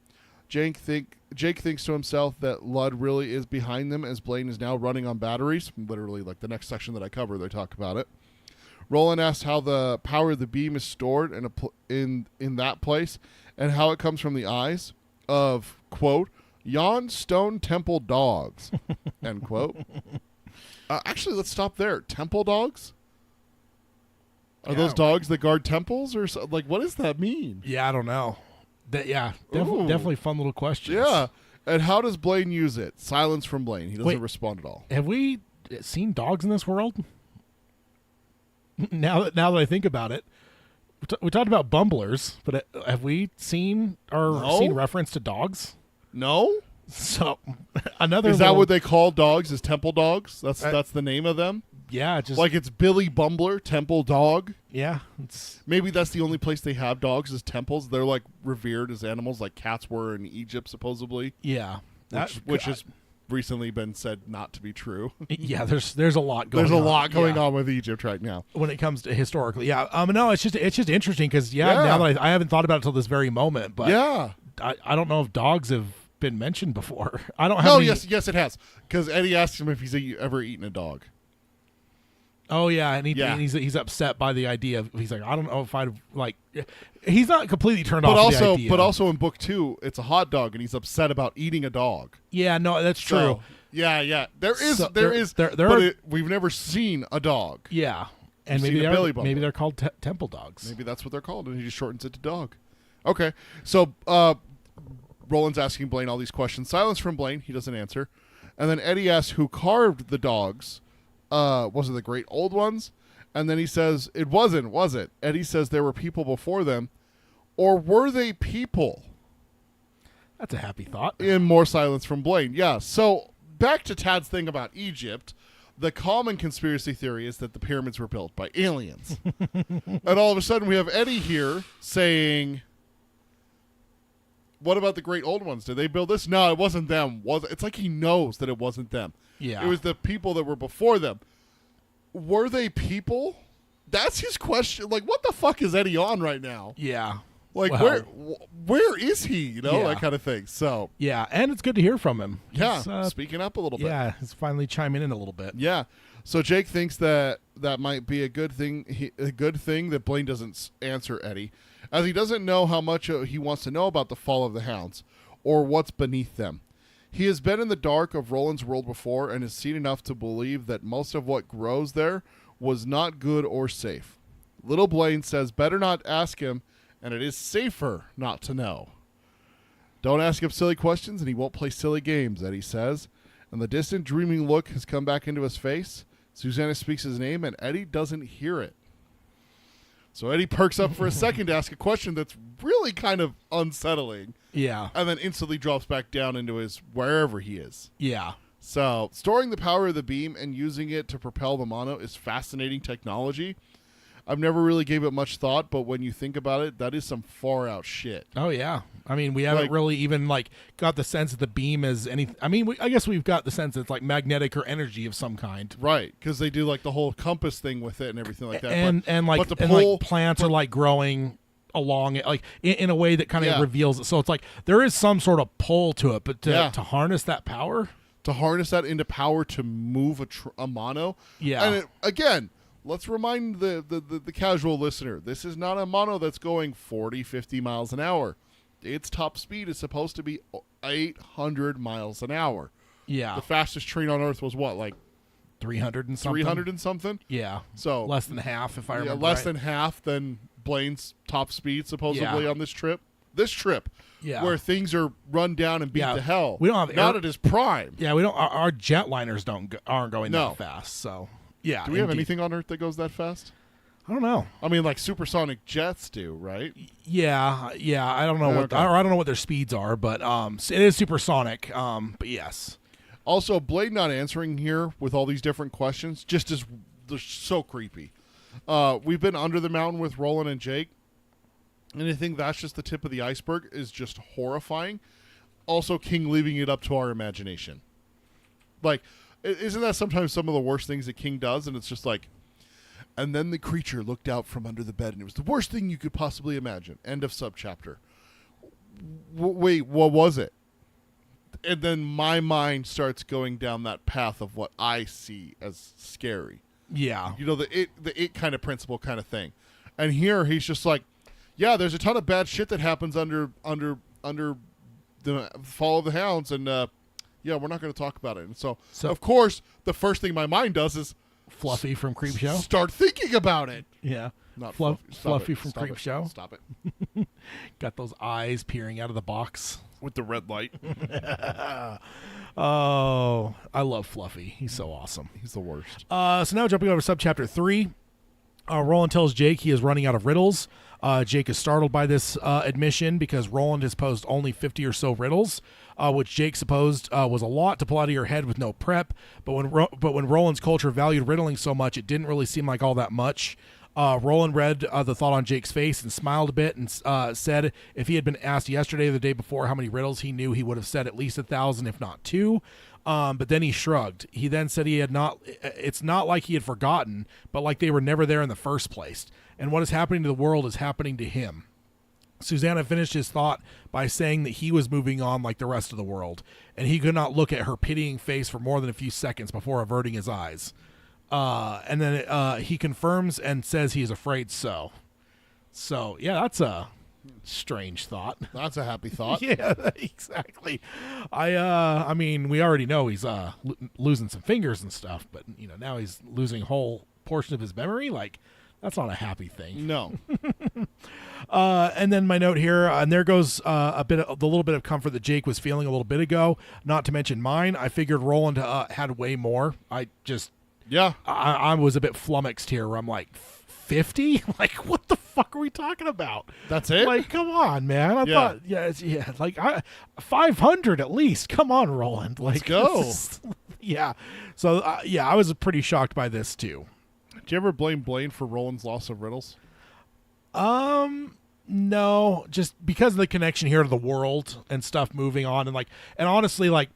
Jake thinks to himself that Ludd really is behind them as Blaine is now running on batteries. Literally, like the next section that I cover, they talk about it. Roland asks how the power of the beam is stored in that place and how it comes from the eyes of, quote, yon stone temple dogs, end quote. Actually, let's stop there. Temple dogs? Are those dogs that guard temples? Or like, what does that mean? Yeah, I don't know. Definitely fun little questions. Yeah. And how does Blaine use it? Silence from Blaine. He doesn't respond at all. Have we seen dogs in this world? Now that I think about it, we talked about bumblers, but have we seen reference to dogs? No. So another is that what they call dogs? Is temple dogs? That's the name of them. Yeah, just Like it's Billy Bumbler, temple dog. yeah, it's Maybe that's the only place they have dogs is temples. They're like revered as animals, like cats were in Egypt, supposedly. yeah. Which has recently been said not to be true. Yeah, there's a lot going on. There's a lot going Yeah. on with Egypt right now. When it comes to historically. Yeah. No, it's just interesting because now that I haven't thought about it until this very moment, but Yeah. I don't know if dogs have been mentioned before. I don't have No, any, yes, it has. Because Eddie asked him if he's ever eaten a dog. Oh yeah, and he's upset by the idea of, he's like, I don't know if I'd like, he's not completely turned off the idea. But also in book 2, it's a hot dog, and he's upset about eating a dog. Yeah, no, that's true. So, yeah. There is. We've never seen a dog. Yeah. And You've maybe seen a Billy Bumble. maybe they're called temple dogs. Maybe that's what they're called, and he just shortens it to dog. Okay, so Roland's asking Blaine all these questions. Silence from Blaine. He doesn't answer. And then Eddie asks who carved the dogs. Was it the great old ones? And then he says, it wasn't, was it? Eddie says there were people before them. Or were they people? That's a happy thought. In more silence from Blaine. Yeah, so back to Tad's thing about Egypt. The common conspiracy theory is that the pyramids were built by aliens. And all of a sudden we have Eddie here saying, what about the great old ones? Did they build this? No, it wasn't them. It's like he knows that it wasn't them. Yeah. It was the people that were before them. Were they people? That's his question. Like, what the fuck is Eddie on right now? Yeah. Like, Well, where is he? You know, Yeah. that kind of thing. So, yeah, and it's good to hear from him. yeah, He's, speaking up a little bit. yeah, he's finally chiming in a little bit. Yeah. So Jake thinks that might be a good thing. A good thing that Blaine doesn't answer Eddie, as he doesn't know how much he wants to know about the fall of the hounds or what's beneath them. He has been in the dark of Roland's world before and has seen enough to believe that most of what grows there was not good or safe. Little Blaine says better not ask him, and it is safer not to know. Don't ask him silly questions and he won't play silly games, Eddie says. And the distant dreaming look has come back into his face. Susanna speaks his name and Eddie doesn't hear it. So Eddie perks up for a second to ask a question that's really kind of unsettling. Yeah. And then instantly drops back down into his wherever he is. Yeah. So storing the power of the beam and using it to propel the mono is fascinating technology. I've never really gave it much thought, but when you think about it, that is some far out shit. Oh yeah. I mean, we haven't really even got the sense that the beam is any. I mean, I guess we've got the sense it's like magnetic or energy of some kind. Right, because they do like the whole compass thing with it and everything like that. And plants are like growing along it, like in a way that kind of reveals it. So it's like there is some sort of pull to it, but to harness that power, to harness that into power to move a mono. Yeah, and again. Let's remind the casual listener, this is not a mono that's going 40, 50 miles an hour. Its top speed is supposed to be 800 miles an hour. Yeah. The fastest train on Earth was what, like 300 and something? 300 and something? Yeah. So less than half, if I remember less right. than half than Blaine's top speed, supposedly, on this trip. This trip, where things are run down and beat to hell. We don't have not at his prime. Yeah, we don't. Our jetliners aren't going that fast. So. Yeah. Do we have anything on Earth that goes that fast? I don't know. I mean, like supersonic jets do, right? Yeah. I don't know I don't know what their speeds are, but it is supersonic. But yes. Also, Blade not answering here with all these different questions just is so creepy. We've been under the mountain with Roland and Jake, and I think that's just the tip of the iceberg. Is just horrifying. Also, King leaving it up to our imagination, like. Isn't that sometimes some of the worst things that King does? And it's just like, and then the creature looked out from under the bed, and it was the worst thing you could possibly imagine. End of subchapter. Wait, what was it? And then my mind starts going down that path of what I see as scary. Yeah. You know, the it kind of principle kind of thing. And here he's just like, yeah, there's a ton of bad shit that happens under the fall of the hounds, and yeah, we're not going to talk about it. And so, of course, the first thing my mind does is Fluffy from Creepshow. Start thinking about it. Yeah. Not Fluffy from Creepshow. Stop it. Got those eyes peering out of the box. With the red light. Oh, I love Fluffy. He's so awesome. He's the worst. So now jumping over to subchapter 3. Roland tells Jake he is running out of riddles. Jake is startled by this admission because Roland has posed only 50 or so riddles, which Jake supposed was a lot to pull out of your head with no prep. But when Roland's culture valued riddling so much, it didn't really seem like all that much. Roland read the thought on Jake's face and smiled a bit and said if he had been asked yesterday or the day before how many riddles he knew, he would have said at least 1,000, if not 2. But then he shrugged. He then said he had not. It's not like he had forgotten, but like they were never there in the first place. And what is happening to the world is happening to him. Susanna finished his thought by saying that he was moving on like the rest of the world, and he could not look at her pitying face for more than a few seconds before averting his eyes. And then he confirms and says he is afraid so. So, yeah, that's a strange thought. That's a happy thought. Yeah, exactly. I mean, we already know he's losing some fingers and stuff, but now he's losing a whole portion of his memory. Like, that's not a happy thing. No. And then my note here, and there goes the little bit of comfort that Jake was feeling a little bit ago. Not to mention mine. I figured Roland had way more. I was a bit flummoxed here, where I'm like, 50? Like, what the fuck are we talking about? That's it? Like, come on, man. I thought, like, 500 at least. Come on, Roland. Like, let's go. Yeah. So, I was pretty shocked by this, too. Did you ever blame Blaine for Roland's loss of riddles? No, just because of the connection here to the world and stuff moving on. And honestly, like,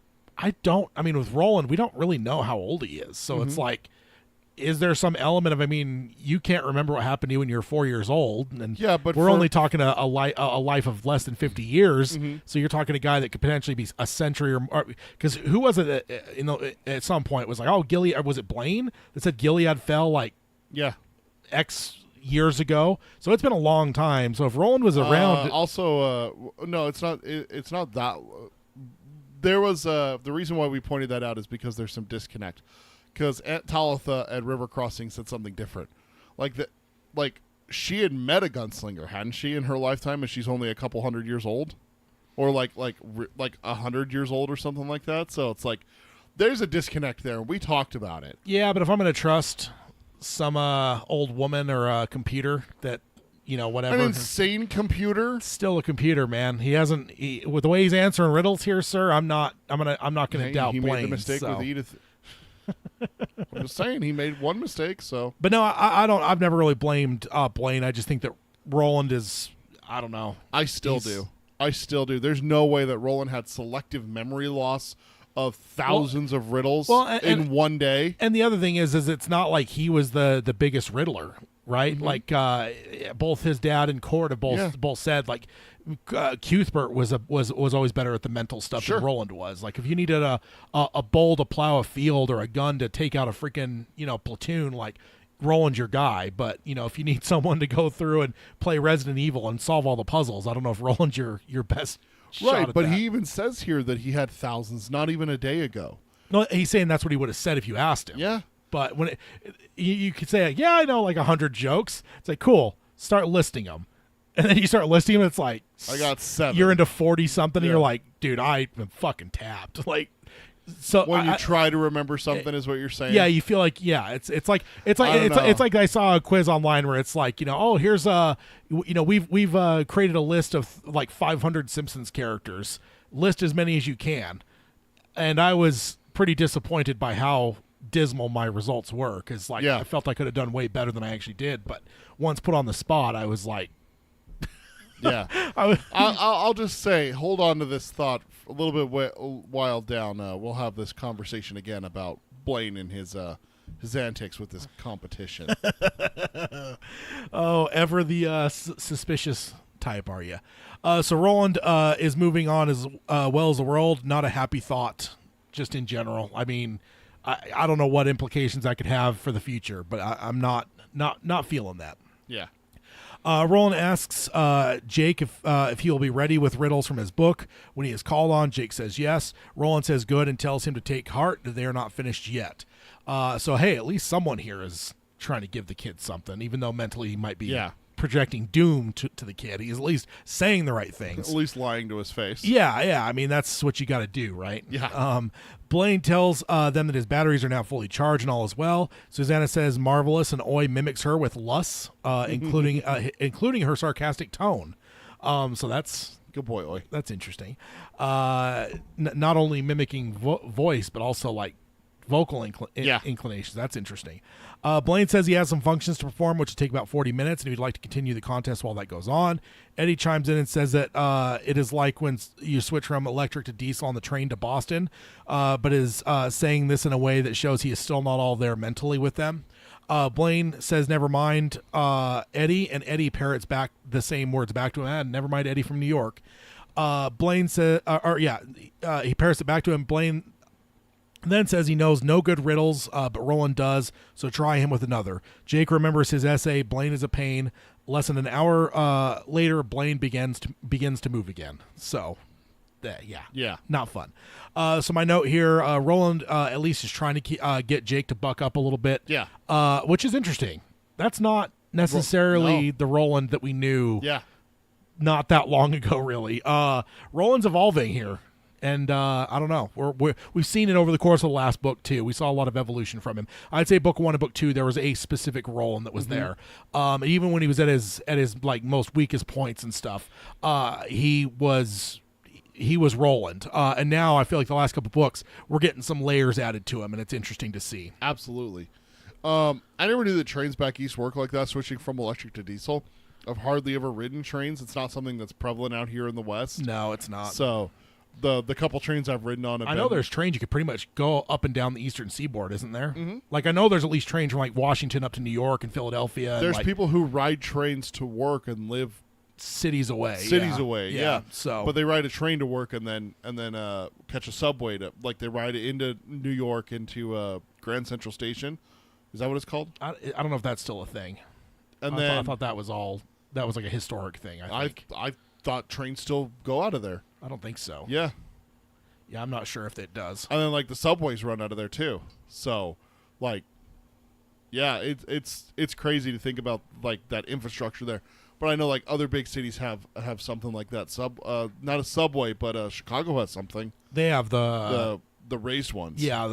with Roland, we don't really know how old he is. So it's like, is there some element of, you can't remember what happened to you when you were 4 years old, and but we're only talking a life of less than 50 years. So you're talking a guy that could potentially be a century or more. Because who was it that, at some point was like, oh, Gilead, was it Blaine that said Gilead fell like X years ago? So it's been a long time. So if Roland was around, no, it's not. It's not that. There was the reason why we pointed that out is because there's some disconnect. Because Aunt Talitha at River Crossing said something different. Like she had met a gunslinger, hadn't she, in her lifetime, and she's only a couple hundred years old, or like 100 years old or something like that. So it's like there's a disconnect there. We talked about it. Yeah, but if I'm going to trust some old woman or a computer that whatever, an insane computer, still a computer, man. With the way he's answering riddles here, sir. I'm not gonna doubt Blaine. He made the mistake with Edith. I'm just saying he made one mistake. So, but no, I don't. I've never really blamed Blaine. I just think that Roland is. I don't know. I still do. There's no way that Roland had selective memory loss of thousands of riddles in one day. And the other thing is it's not like he was the biggest riddler, right? Like both his dad and Cord have both said like Cuthbert was always better at the mental stuff than Roland was. Like if you needed a bull to plow a field or a gun to take out a freaking platoon, like Roland's your guy. But if you need someone to go through and play Resident Evil and solve all the puzzles, I don't know if Roland's your best. Right, but he even says here that he had thousands not even a day ago. No, he's saying that's what he would have said if you asked him. Yeah. But when you could say, yeah, I know like 100 jokes. It's like, cool, start listing them. And then you start listing them, it's like, I got 7. You're into 40-something, and you're like, dude, I've been fucking tapped. Like, so when you try to remember something is what you're saying. Yeah, you feel like it's like I saw a quiz online where it's like here's we've created a list of like 500 Simpsons characters. List as many as you can, and I was pretty disappointed by how dismal my results were because I felt I could have done way better than I actually did. But once put on the spot, I was like. Yeah, I'll just say, hold on to this thought a little bit while down. We'll have this conversation again about Blaine and his antics with this competition. Oh, ever the suspicious type, are you? So Roland is moving on as well as the world. Not a happy thought, just in general. I mean, I don't know what implications that could have for the future, but I'm not feeling that. Yeah. Roland asks Jake if he will be ready with riddles from his book when he is called on. Jake says yes. Roland says good and tells him to take heart that they are not finished yet. So, hey, at least someone here is trying to give the kid something, even though mentally he might be projecting doom to the kid. He's at least saying the right things. At least lying to his face. Yeah. I mean, that's what you got to do, right? Yeah. Blaine tells them that his batteries are now fully charged and all is well. Susanna says marvelous, and Oi mimics her with lust, including her sarcastic tone. So that's Good boy, Oi. that's interesting. Not only mimicking voice, but also like vocal inclinations. That's interesting. Blaine says he has some functions to perform, which will take about 40 minutes, and he'd like to continue the contest while that goes on. Eddie chimes in and says that it is like when you switch from electric to diesel on the train to Boston, but is saying this in a way that shows he is still not all there mentally with them. Blaine says, never mind Eddie, and Eddie parrots back the same words back to him. Never mind Eddie from New York. Blaine says, he parrots it back to him. Blaine then says he knows no good riddles, but Roland does, so try him with another. Jake remembers his essay, Blaine is a pain. Less than an hour later, Blaine begins to move again. So, Yeah. not fun. So my note here, Roland at least is trying to get Jake to buck up a little bit. Yeah. Which is interesting. That's not necessarily No. the Roland that we knew Yeah. not that long ago, really. Roland's evolving here. And I don't know. We've seen it over the course of the last book too. We saw a lot of evolution from him. I'd say book 1 and book 2, there was a specific Roland that was there. Even when he was at his like most weakest points and stuff, he was Roland. And now I feel like the last couple books we're getting some layers added to him, and it's interesting to see. Absolutely. I never knew that trains back east work like that, switching from electric to diesel. I've hardly ever ridden trains. It's not something that's prevalent out here in the West. No, it's not. So the couple trains I've ridden on have I know there's trains you could pretty much go up and down the eastern seaboard, isn't there? Mm-hmm. Like I know there's at least trains from like Washington up to New York and Philadelphia. There's and, like, people who ride trains to work and live cities away. Yeah. So, but they ride a train to work and then catch a subway to they ride it into New York into Grand Central Station. Is that what it's called? I don't know if that's still a thing. And I thought that was like a historic thing. I think. I thought trains still go out of there. I don't think so. Yeah. Yeah, I'm not sure if it does. And then like the subways run out of there too. So like yeah, it's crazy to think about like that infrastructure there. But I know like other big cities have something like that. Not a subway, but Chicago has something. They have the raised ones. Yeah,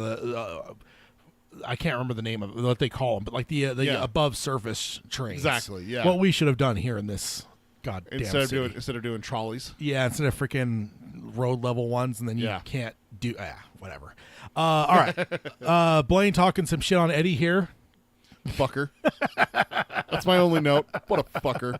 I can't remember the name of it, what they call them, but like the above surface trains. Exactly. Yeah. What we should have done here in this goddamn city. Instead of doing trolleys. Yeah, instead of freaking road level ones, and then you can't do whatever. All right. Blaine talking some shit on Eddie here. Fucker. That's my only note. What a fucker.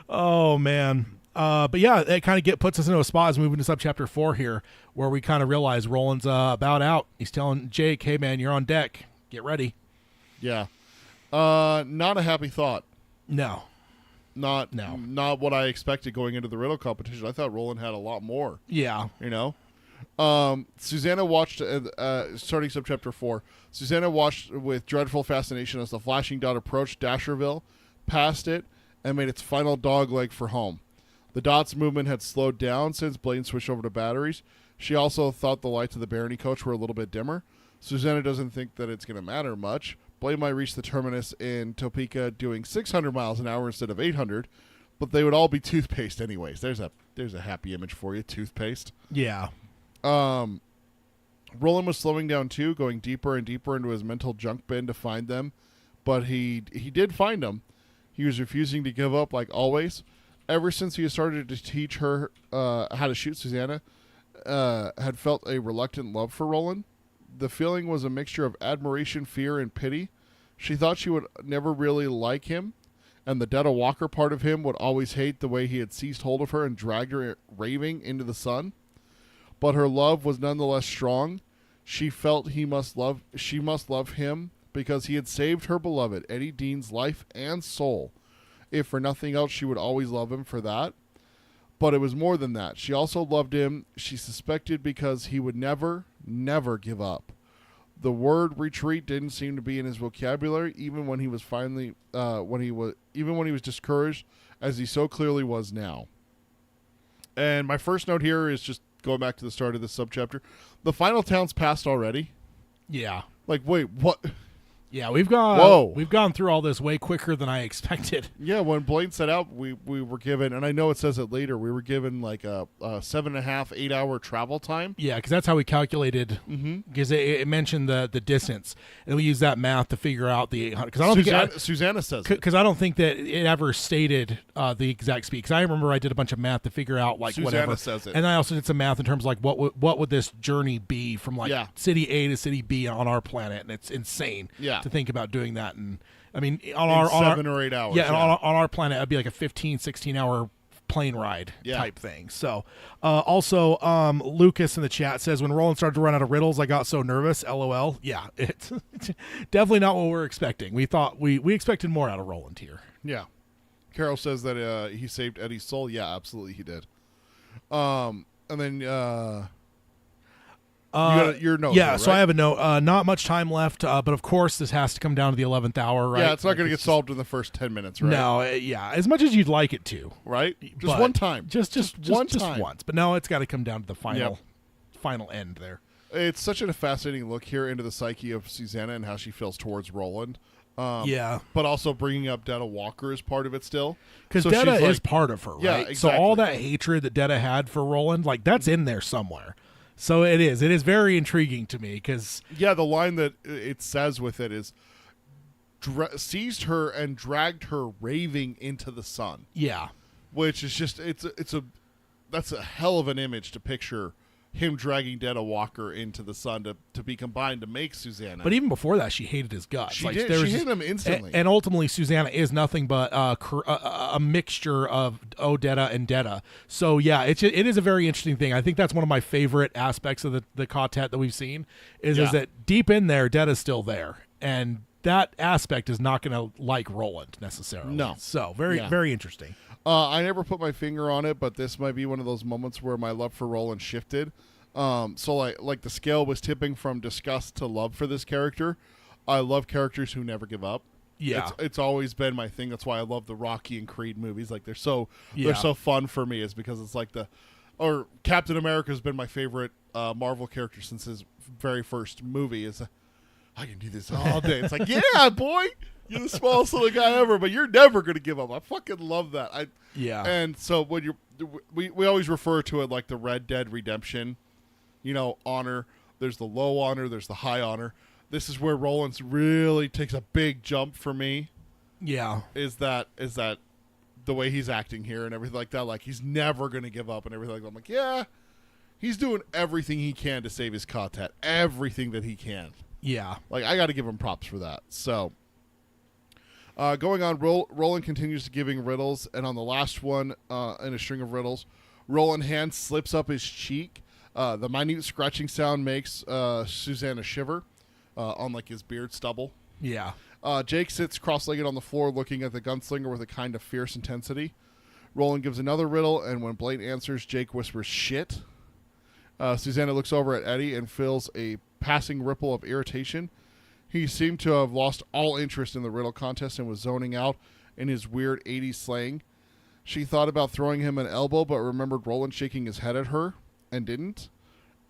Oh man. But yeah, it kind of puts us into a spot as we move into subchapter 4 here, where we kind of realize Roland's about out. He's telling Jake, "Hey man, you're on deck. Get ready." Yeah. Not a happy thought. No. Not what I expected going into the riddle competition. I thought Roland had a lot more. Yeah. You know? Susanna watched, starting subchapter 4, Susanna watched with dreadful fascination as the flashing dot approached Dasherville, passed it, and made its final dog leg for home. The dot's movement had slowed down since Blaine switched over to batteries. She also thought the lights of the Barony coach were a little bit dimmer. Susanna doesn't think that it's going to matter much. Blaine might reach the terminus in Topeka doing 600 miles an hour instead of 800, but they would all be toothpaste anyways. There's a happy image for you, toothpaste. Yeah. Roland was slowing down too, going deeper and deeper into his mental junk bin to find them, but he did find them. He was refusing to give up like always. Ever since he started to teach her how to shoot, Susanna had felt a reluctant love for Roland. The feeling was a mixture of admiration, fear, and pity. She thought she would never really like him, and the Detta Walker part of him would always hate the way he had seized hold of her and dragged her raving into the sun. But her love was nonetheless strong. She felt she must love him because he had saved her beloved, Eddie Dean's life and soul. If for nothing else, she would always love him for that. But it was more than that. She also loved him, she suspected, because he would never, never give up. The word retreat didn't seem to be in his vocabulary, even when he was discouraged, as he so clearly was now. And my first note here is just going back to the start of this subchapter. The final town's passed already. Yeah. Like, wait, what? Yeah, we've gone through all this way quicker than I expected. Yeah, when Blaine set out, we were given, and I know it says it later, we were given like a 7.5, 8 hour travel time. Yeah, because that's how we calculated. Because it mentioned the distance, and we used that math to figure out the 800. Because I don't think Susanna says because I don't think that it ever stated the exact speed. Because I remember I did a bunch of math to figure out like Susanna whatever. says it. And I also did some math in terms of like what would this journey be from like city A to city B on our planet, and it's insane. Yeah. To think about doing that. And I mean on our 7 or 8 hours. Yeah, and on our planet it'd be like a 15-16 hour plane ride type thing. So also Lucas in the chat says, when Roland started to run out of riddles, I got so nervous. LOL. Yeah, it's definitely not what we're expecting. We thought we expected more out of Roland here. Yeah. Carol says that he saved Eddie's soul. Yeah, absolutely he did. And then you got your note. Yeah, there, so right? I have a note. Not much time left, but of course this has to come down to the 11th hour, right? Yeah, it's not going to get solved in the first 10 minutes, right? No, yeah, as much as you'd like it to, right? Just but one time, just one time, once. But no, it's got to come down to the final end there. It's such a fascinating look here into the psyche of Susanna and how she feels towards Roland. But also bringing up Detta Walker as part of it still. Because so Detta is part of her, right? Yeah, exactly. So all that hatred that Detta had for Roland, like that's in there somewhere. So it is very intriguing to me because... Yeah, the line that it says with it is, seized her and dragged her raving into the sun. Yeah. Which is just, that's a hell of an image to picture him dragging Detta Walker into the sun to be combined to make Susanna. But even before that, she hated his guts. She did. She hated him instantly. And ultimately, Susanna is nothing but a mixture of Detta and Detta. So yeah, it is a very interesting thing. I think that's one of my favorite aspects of the quartet that we've seen is that deep in there, Detta's still there, and that aspect is not going to like Roland necessarily. No. So very interesting. I never put my finger on it, but this might be one of those moments where my love for Roland shifted. So like the scale was tipping from disgust to love for this character. I love characters who never give up. Yeah, it's always been my thing. That's why I love the Rocky and Creed movies. Like they're so fun for me. Is because it's like or Captain America has been my favorite Marvel character since his very first movie. I can do this all day. It's like, yeah, boy. You're the smallest little guy ever, but you're never going to give up. I fucking love that. And so when we always refer to it like the Red Dead Redemption, honor. There's the low honor. There's the high honor. This is where Roland's really takes a big jump for me. Yeah. Is that the way he's acting here and everything like that? Like he's never going to give up and everything like that. I'm like, yeah, he's doing everything he can to save his quartet. Everything that he can. Yeah. Like I got to give him props for that. So. Going on, Roland continues to giving riddles, and on the last one in a string of riddles, Roland's hand slips up his cheek. The minute scratching sound makes Susanna shiver on like his beard stubble. Yeah. Jake sits cross-legged on the floor looking at the gunslinger with a kind of fierce intensity. Roland gives another riddle, and when Blaine answers, Jake whispers, shit. Susanna looks over at Eddie and feels a passing ripple of irritation. He seemed to have lost all interest in the riddle contest and was zoning out in his weird 80s slang. She thought about throwing him an elbow, but remembered Roland shaking his head at her and didn't.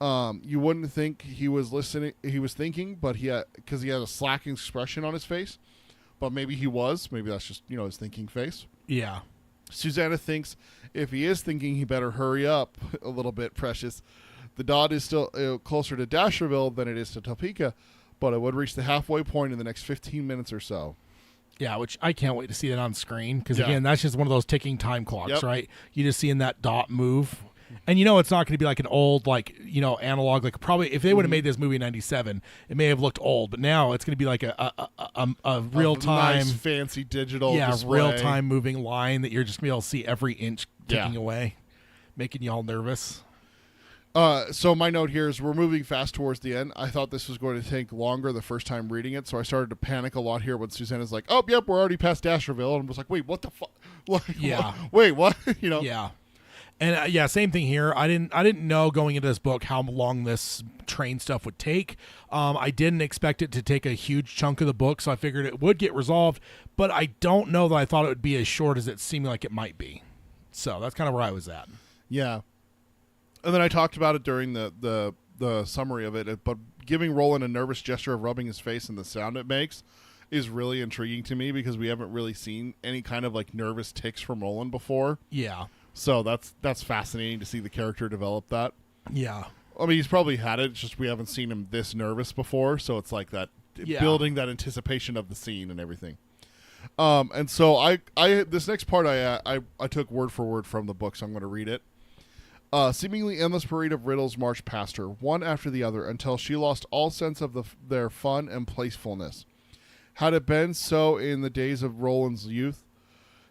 You wouldn't think he was listening. He was thinking, but because he had a slacking expression on his face. But maybe he was. Maybe that's just his thinking face. Yeah. Susanna thinks if he is thinking, he better hurry up a little bit. Precious. The dot is still closer to Dasherville than it is to Topeka. But it would reach the halfway point in the next 15 minutes or so. Yeah, which I can't wait to see that on screen. Because, again, that's just one of those ticking time clocks, right? You just seeing that dot move. And it's not going to be like an old, analog. Like probably if they would have made this movie in 97, it may have looked old. But now it's going to be like a real-time. Nice, fancy digital display. Real-time moving line that you're just going to be able to see every inch ticking away, making you all nervous. So my note here is we're moving fast towards the end. I thought this was going to take longer the first time reading it, so I started to panic a lot here when Susanna's like, "Oh, yep, we're already past Dasherville," and I was like, "Wait, what the fuck? Wait, what?" Yeah, and same thing here. I didn't know going into this book how long this train stuff would take. I didn't expect it to take a huge chunk of the book, so I figured it would get resolved. But I don't know that I thought it would be as short as it seemed like it might be. So that's kind of where I was at. Yeah. And then I talked about it during the summary of it, but giving Roland a nervous gesture of rubbing his face and the sound it makes is really intriguing to me because we haven't really seen any kind of like nervous tics from Roland before. Yeah. So that's fascinating to see the character develop that. Yeah. I mean, he's probably had it. It's just we haven't seen him this nervous before. So it's like that building that anticipation of the scene and everything. And so I this next part I took word for word from the book, so I'm going to read it. Seemingly endless parade of riddles marched past her, one after the other, until she lost all sense of their fun and playfulness. Had it been so in the days of Roland's youth?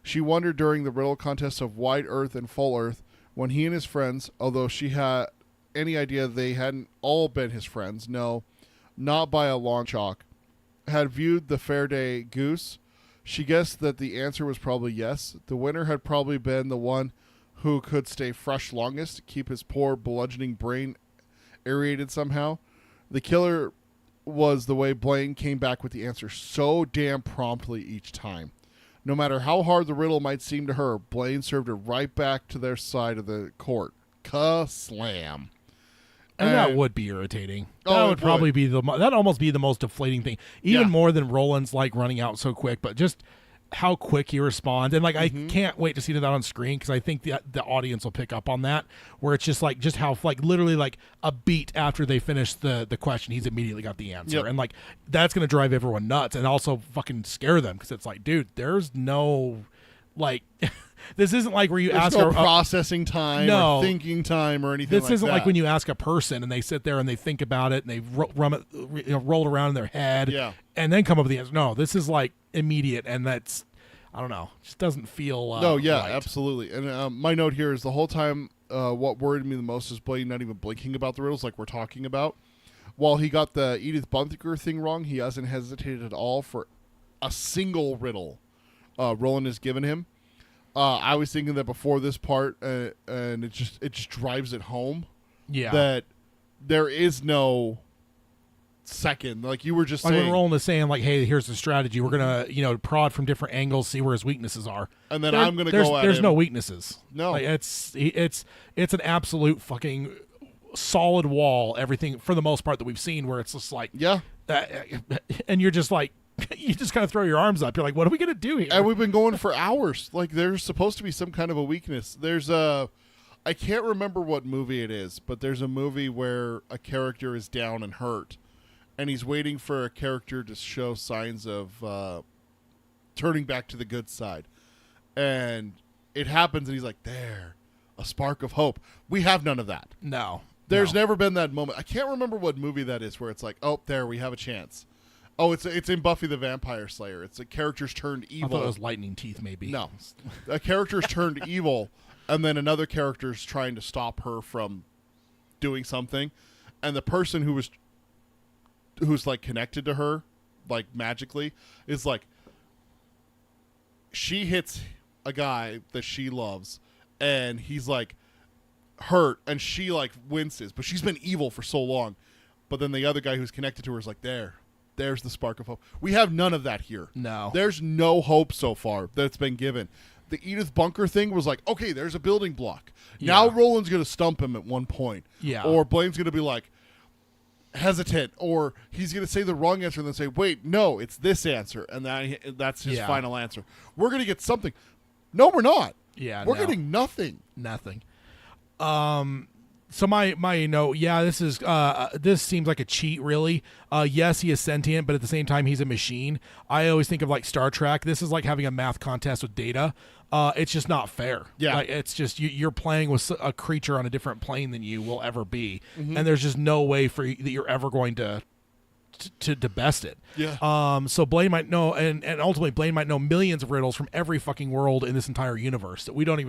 She wondered during the riddle contests of Wide Earth and Full Earth, when he and his friends, although she had any idea they hadn't all been his friends, no, not by a long chalk, had viewed the Faraday goose. She guessed that the answer was probably yes. The winner had probably been the one who could stay fresh longest, keep his poor bludgeoning brain aerated somehow. The killer was the way Blaine came back with the answer so damn promptly each time. No matter how hard the riddle might seem to her, Blaine served it right back to their side of the court. Ka-slam. And that would be irritating. That Oh, would probably be that'd almost be the most deflating thing. Even more than Roland's like running out so quick, but just how quick he responds. And like I can't wait to see that on screen because I think the audience will pick up on that, where it's just how like literally like a beat after they finish the question, he's immediately got the answer. Yep. And like that's gonna drive everyone nuts and also fucking scare them because it's like, dude, there's no like this isn't like where you There's ask no a processing time or thinking time or anything. This isn't like when you ask a person and they sit there and they think about it and they roll it around in their head and then come up with the answer. No, this is like immediate, and that's, I don't know, just doesn't feel right. Absolutely. And my note here is the whole time what worried me the most is Blaine not even blinking about the riddles like we're talking about. While he got the Edith Bunker thing wrong, he hasn't hesitated at all for a single riddle Roland has given him. I was thinking that before this part, and it just drives it home. Yeah, that there is no second. Like you were just saying, when Roland is saying, like, "Hey, here's the strategy. We're gonna, prod from different angles, see where his weaknesses are, and then I'm gonna go at There's him. no weaknesses. No, like, it's an absolute fucking solid wall. Everything for the most part that we've seen, where it's just like, and you're just like. You just kind of throw your arms up. You're like, what are we going to do here? And we've been going for hours. Like, there's supposed to be some kind of a weakness. I can't remember what movie it is, but there's a movie where a character is down and hurt, and he's waiting for a character to show signs of turning back to the good side. And it happens, and he's like, there, a spark of hope. We have none of that. No. There's never been that moment. I can't remember what movie that is where it's like, oh, there, we have a chance. Oh, it's in Buffy the Vampire Slayer. It's a character's turned evil. I thought it was Lightning Teeth, maybe. No. A character's turned evil, and then another character's trying to stop her from doing something. And the person who's like connected to her, like magically, is like, she hits a guy that she loves, and he's like hurt, and she like winces, but she's been evil for so long. But then the other guy who's connected to her is like, there's the spark of hope. We have none of that here. No. There's no hope so far that's been given. The Edith Bunker thing was like, okay, there's a building block. Yeah. Now Roland's going to stump him at one point. Yeah. Or Blaine's going to be like hesitant, or he's going to say the wrong answer and then say, wait, no, it's this answer. And that's his final answer. We're going to get something. No, we're not. Yeah. We're getting nothing. Nothing. So my note, this seems like a cheat, really. Yes, he is sentient, but at the same time, he's a machine. I always think of like Star Trek. This is like having a math contest with Data. It's just not fair. Yeah, like, it's just you're playing with a creature on a different plane than you will ever be, and there's just no way that you're ever going to best it. Yeah. So Blaine might know, and ultimately Blaine might know millions of riddles from every fucking world in this entire universe that we're not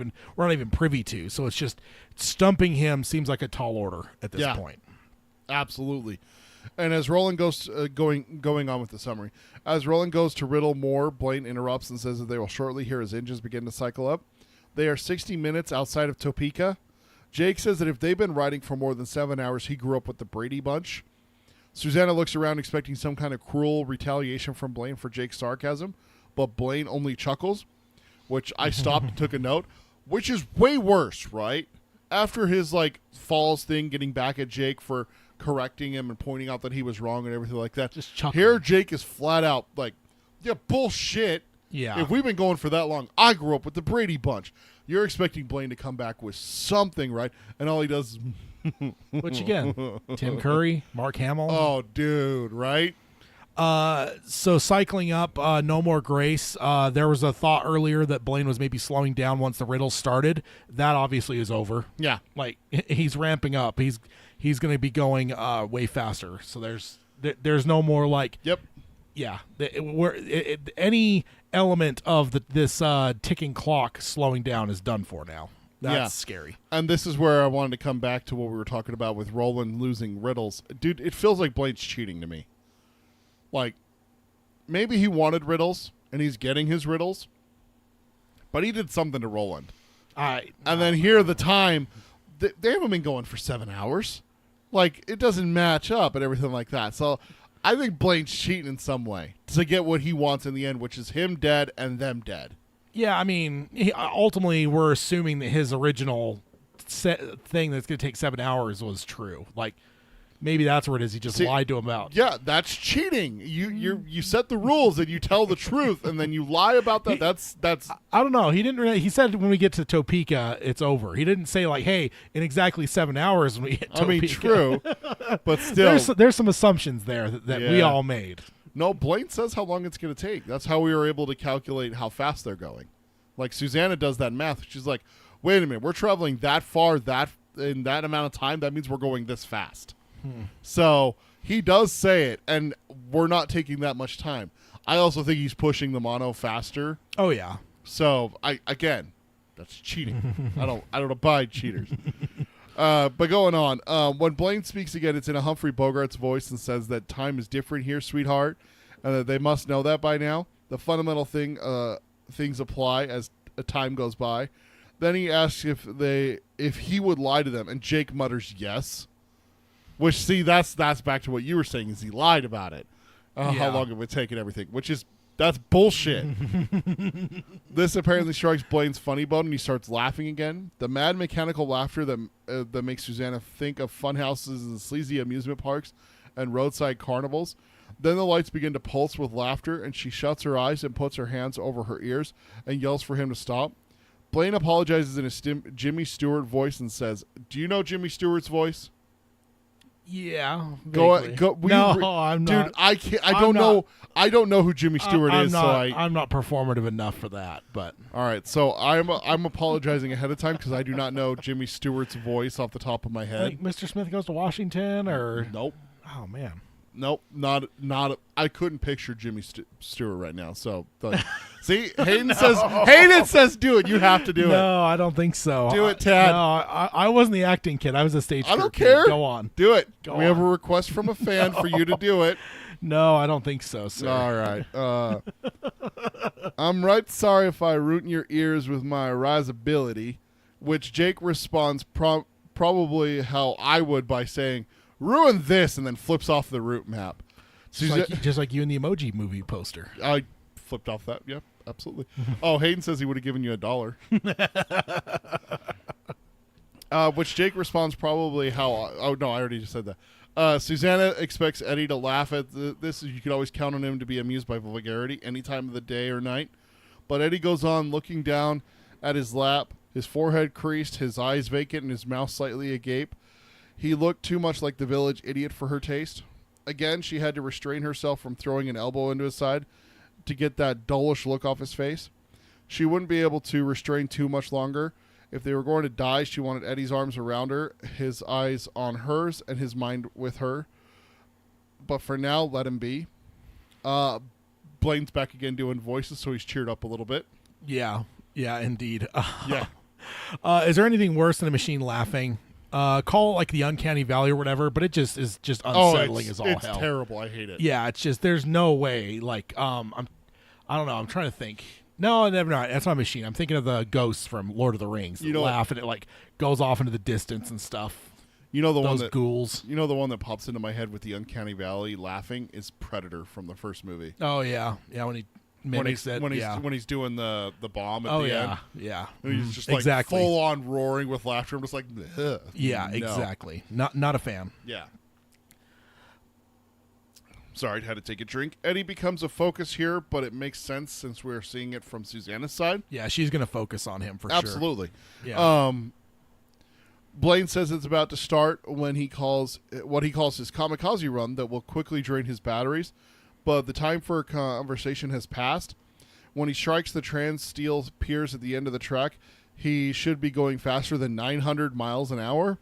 even privy to. So it's just stumping him seems like a tall order at this point. Absolutely. And as Roland goes going on with the summary, as Roland goes to riddle more, Blaine interrupts and says that they will shortly hear his engines begin to cycle up. They are 60 minutes outside of Topeka. Jake says that if they've been riding for more than 7 hours, he grew up with the Brady Bunch. Susanna looks around expecting some kind of cruel retaliation from Blaine for Jake's sarcasm, but Blaine only chuckles, which I stopped and took a note, which is way worse, right? After his like falls thing, getting back at Jake for correcting him and pointing out that he was wrong and everything like that. Just chuckling. Here, Jake is flat out like, yeah, bullshit. Yeah. If we've been going for that long, I grew up with the Brady Bunch. You're expecting Blaine to come back with something, right? And all he does is... Which, again, Tim Curry, Mark Hamill. Oh, dude, right? So cycling up, No More Grace. There was a thought earlier that Blaine was maybe slowing down once the riddle started. That obviously is over. Yeah. Like, he's ramping up. He's going to be going way faster. So there's no more like... Yep. Yeah. Any element of this ticking clock slowing down is done for now. That's scary. And this is where I wanted to come back to what we were talking about with Roland losing riddles. Dude, it feels like Blaine's cheating to me. Like, maybe he wanted riddles, and he's getting his riddles, but he did something to Roland. And then here, the time, they haven't been going for 7 hours. Like, it doesn't match up and everything like that. So I think Blaine's cheating in some way to get what he wants in the end, which is him dead and them dead. Yeah, I mean, ultimately, we're assuming that his original thing that's going to take 7 hours was true. Like, maybe that's what it is. He just lied to him about. Yeah, that's cheating. You set the rules and you tell the truth, and then you lie about that. That's. I don't know. He didn't. Really, he said when we get to Topeka, it's over. He didn't say like, "Hey, in exactly 7 hours when we hit Topeka." I mean, true, but still, there's some assumptions there that we all made. No, Blaine says how long it's going to take. That's how we were able to calculate how fast they're going. Like Susanna does that math. She's like, "Wait a minute, we're traveling that far, in that amount of time. That means we're going this fast." So he does say it, and we're not taking that much time. I also think he's pushing the mono faster. Oh yeah. So again, that's cheating. I don't abide cheaters. But going on, when Blaine speaks again, it's in a Humphrey Bogart's voice and says that time is different here, sweetheart, and that they must know that by now. The fundamental things apply as time goes by. Then he asks if he would lie to them, and Jake mutters yes. Which, see, that's back to what you were saying, is he lied about it. How long it would take and everything, that's bullshit. This apparently strikes Blaine's funny bone, and he starts laughing again. The mad mechanical laughter that makes Susanna think of fun houses and sleazy amusement parks and roadside carnivals. Then the lights begin to pulse with laughter, and she shuts her eyes and puts her hands over her ears and yells for him to stop. Blaine apologizes in a Jimmy Stewart voice and says, "Do you know Jimmy Stewart's voice?" Yeah. Go. I'm not. Dude, I can't. I don't know who Jimmy Stewart is. I'm not performative enough for that. But all right, so I'm apologizing ahead of time because I do not know Jimmy Stewart's voice off the top of my head. Like Mr. Smith Goes to Washington, or nope. Oh man. Nope, not. I couldn't picture Jimmy Stewart right now. So, see, Hayden says, do it. You have to do it. No, I don't think so. Do it, Tad. No, I wasn't the acting kid. I was a stage. I don't care. Kid. Go on. Do it. We have a request from a fan for you to do it. No, I don't think so, sir. All right. I'm right sorry if I root in your ears with my risibility, which Jake responds probably how I would by saying, "Ruin this," and then flips off the route map. Just like you in the Emoji Movie poster. I flipped off that. Yep, absolutely. Oh, Hayden says he would have given you $1. Which Jake responds probably how... Oh, no, I already just said that. Susanna expects Eddie to laugh at this. You can always count on him to be amused by vulgarity any time of the day or night. But Eddie goes on looking down at his lap, his forehead creased, his eyes vacant, and his mouth slightly agape. He looked too much like the village idiot for her taste. Again, she had to restrain herself from throwing an elbow into his side to get that dullish look off his face. She wouldn't be able to restrain too much longer. If they were going to die, she wanted Eddie's arms around her, his eyes on hers, and his mind with her. But for now, let him be. Blaine's back again doing voices, so he's cheered up a little bit. Yeah, indeed. Yeah. Is there anything worse than a machine laughing? Call it like the uncanny valley or whatever, but it just is just unsettling as all hell. It's terrible. I hate it. Yeah, it's just there's no way. Like I don't know. I'm trying to think. No, never mind. That's not a machine. I'm thinking of the ghosts from Lord of the Rings. That laugh and it like goes off into the distance and stuff. You know those ghouls. You know the one that pops into my head with the uncanny valley laughing is Predator from the first movie. Oh yeah, when he mimics when he's doing the bomb at the end. Yeah. And he's just like full on roaring with laughter. I'm just like, ugh, yeah, no. exactly. Not a fan. Yeah. Sorry, had to take a drink. Eddie becomes a focus here, but it makes sense since we're seeing it from Susanna's side. Yeah, she's going to focus on him for sure. Absolutely. Yeah. Blaine says it's about to start when he calls what he calls his kamikaze run that will quickly drain his batteries, but the time for conversation has passed. When he strikes the trans steel piers at the end of the track, he should be going faster than 900 miles an hour.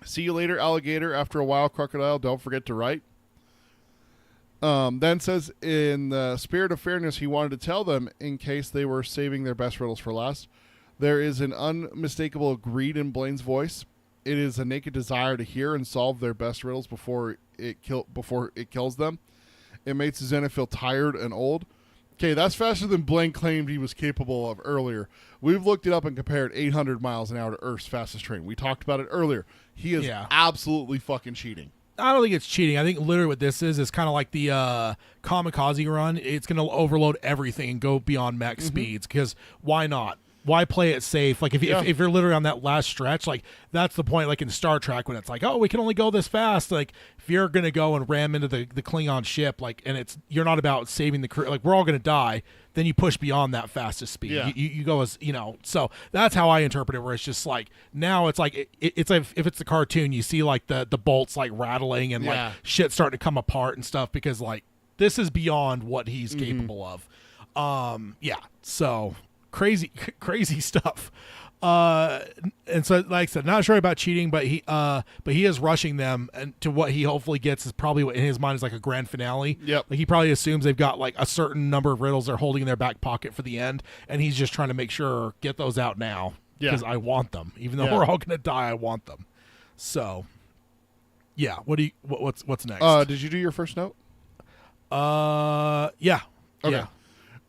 See you later, alligator. After a while, crocodile, don't forget to write. Then says, in the spirit of fairness, he wanted to tell them, in case they were saving their best riddles for last, there is an unmistakable greed in Blaine's voice. It is a naked desire to hear and solve their best riddles before it kills them. It made Susanna feel tired and old. Okay, that's faster than Blaine claimed he was capable of earlier. We've looked it up and compared 800 miles an hour to Earth's fastest train. We talked about it earlier. He is absolutely fucking cheating. I don't think it's cheating. I think literally what this is kind of like the kamikaze run. It's going to overload everything and go beyond max speeds, because why not? Why play it safe? Like if you're literally on that last stretch, like that's the point. Like in Star Trek, when it's like, oh, we can only go this fast. Like if you're gonna go and ram into the Klingon ship, like, and you're not about saving the crew. Like we're all gonna die. Then you push beyond that fastest speed. Yeah. You go as So that's how I interpret it. Where it's just like now it's like it's like if it's the cartoon, you see like the bolts like rattling and like shit starting to come apart and stuff, because like this is beyond what he's capable of. So. Crazy stuff. And so, like I said, not sure about cheating, but he is rushing them, and to what he hopefully gets is probably what in his mind is like a grand finale. Yep. Like he probably assumes they've got like a certain number of riddles they're holding in their back pocket for the end, and he's just trying to make sure get those out now because I want them, even though we're all gonna die. I want them. So, yeah. What's next? Did you do your first note? Yeah. Okay.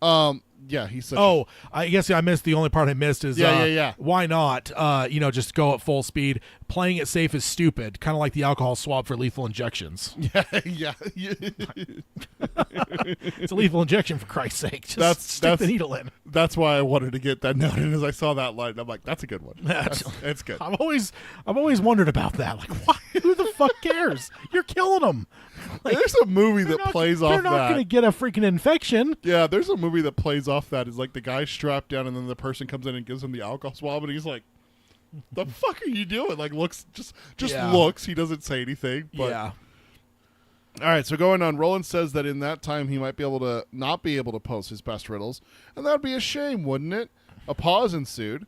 Yeah. Yeah, he said. Oh, I guess I missed the only part I missed is why not? Just go at full speed. Playing it safe is stupid. Kind of like the alcohol swab for lethal injections. Yeah. It's a lethal injection, for Christ's sake. Just stick the needle in. That's why I wanted to get that note in. As I saw that line, I'm like, that's a good one. It's good. I've always wondered about that. Like, why? Who the fuck cares? You're killing them. Like, there's a movie that plays off that. They're not going to get a freaking infection. Yeah, there's a movie that plays off that. Is like the guy's strapped down, and then the person comes in and gives him the alcohol swab, and he's like, "The fuck are you doing?" Like, looks just looks. He doesn't say anything. But. Yeah. All right, so going on, Roland says that in that time he might be able to not be able to post his best riddles, and that would be a shame, wouldn't it? A pause ensued,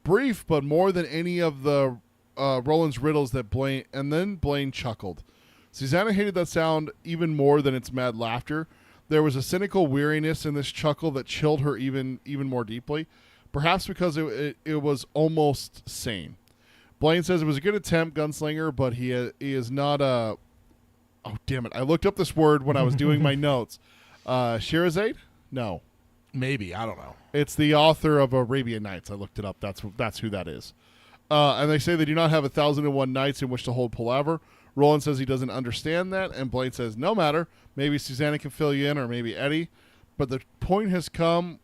brief, but more than any of the Roland's riddles that Blaine, and then Blaine chuckled. Susanna hated that sound even more than its mad laughter. There was a cynical weariness in this chuckle that chilled her even more deeply, perhaps because it was almost sane. Blaine says it was a good attempt, gunslinger, but he is not a... Oh, damn it. I looked up this word when I was doing my notes. Shirazade? No. Maybe. I don't know. It's the author of Arabian Nights. I looked it up. That's who that is. And they say they do not have 1,001 nights in which to hold palaver. Roland says he doesn't understand that, and Blaine says, no matter. Maybe Susanna can fill you in, or maybe Eddie. But the point has come.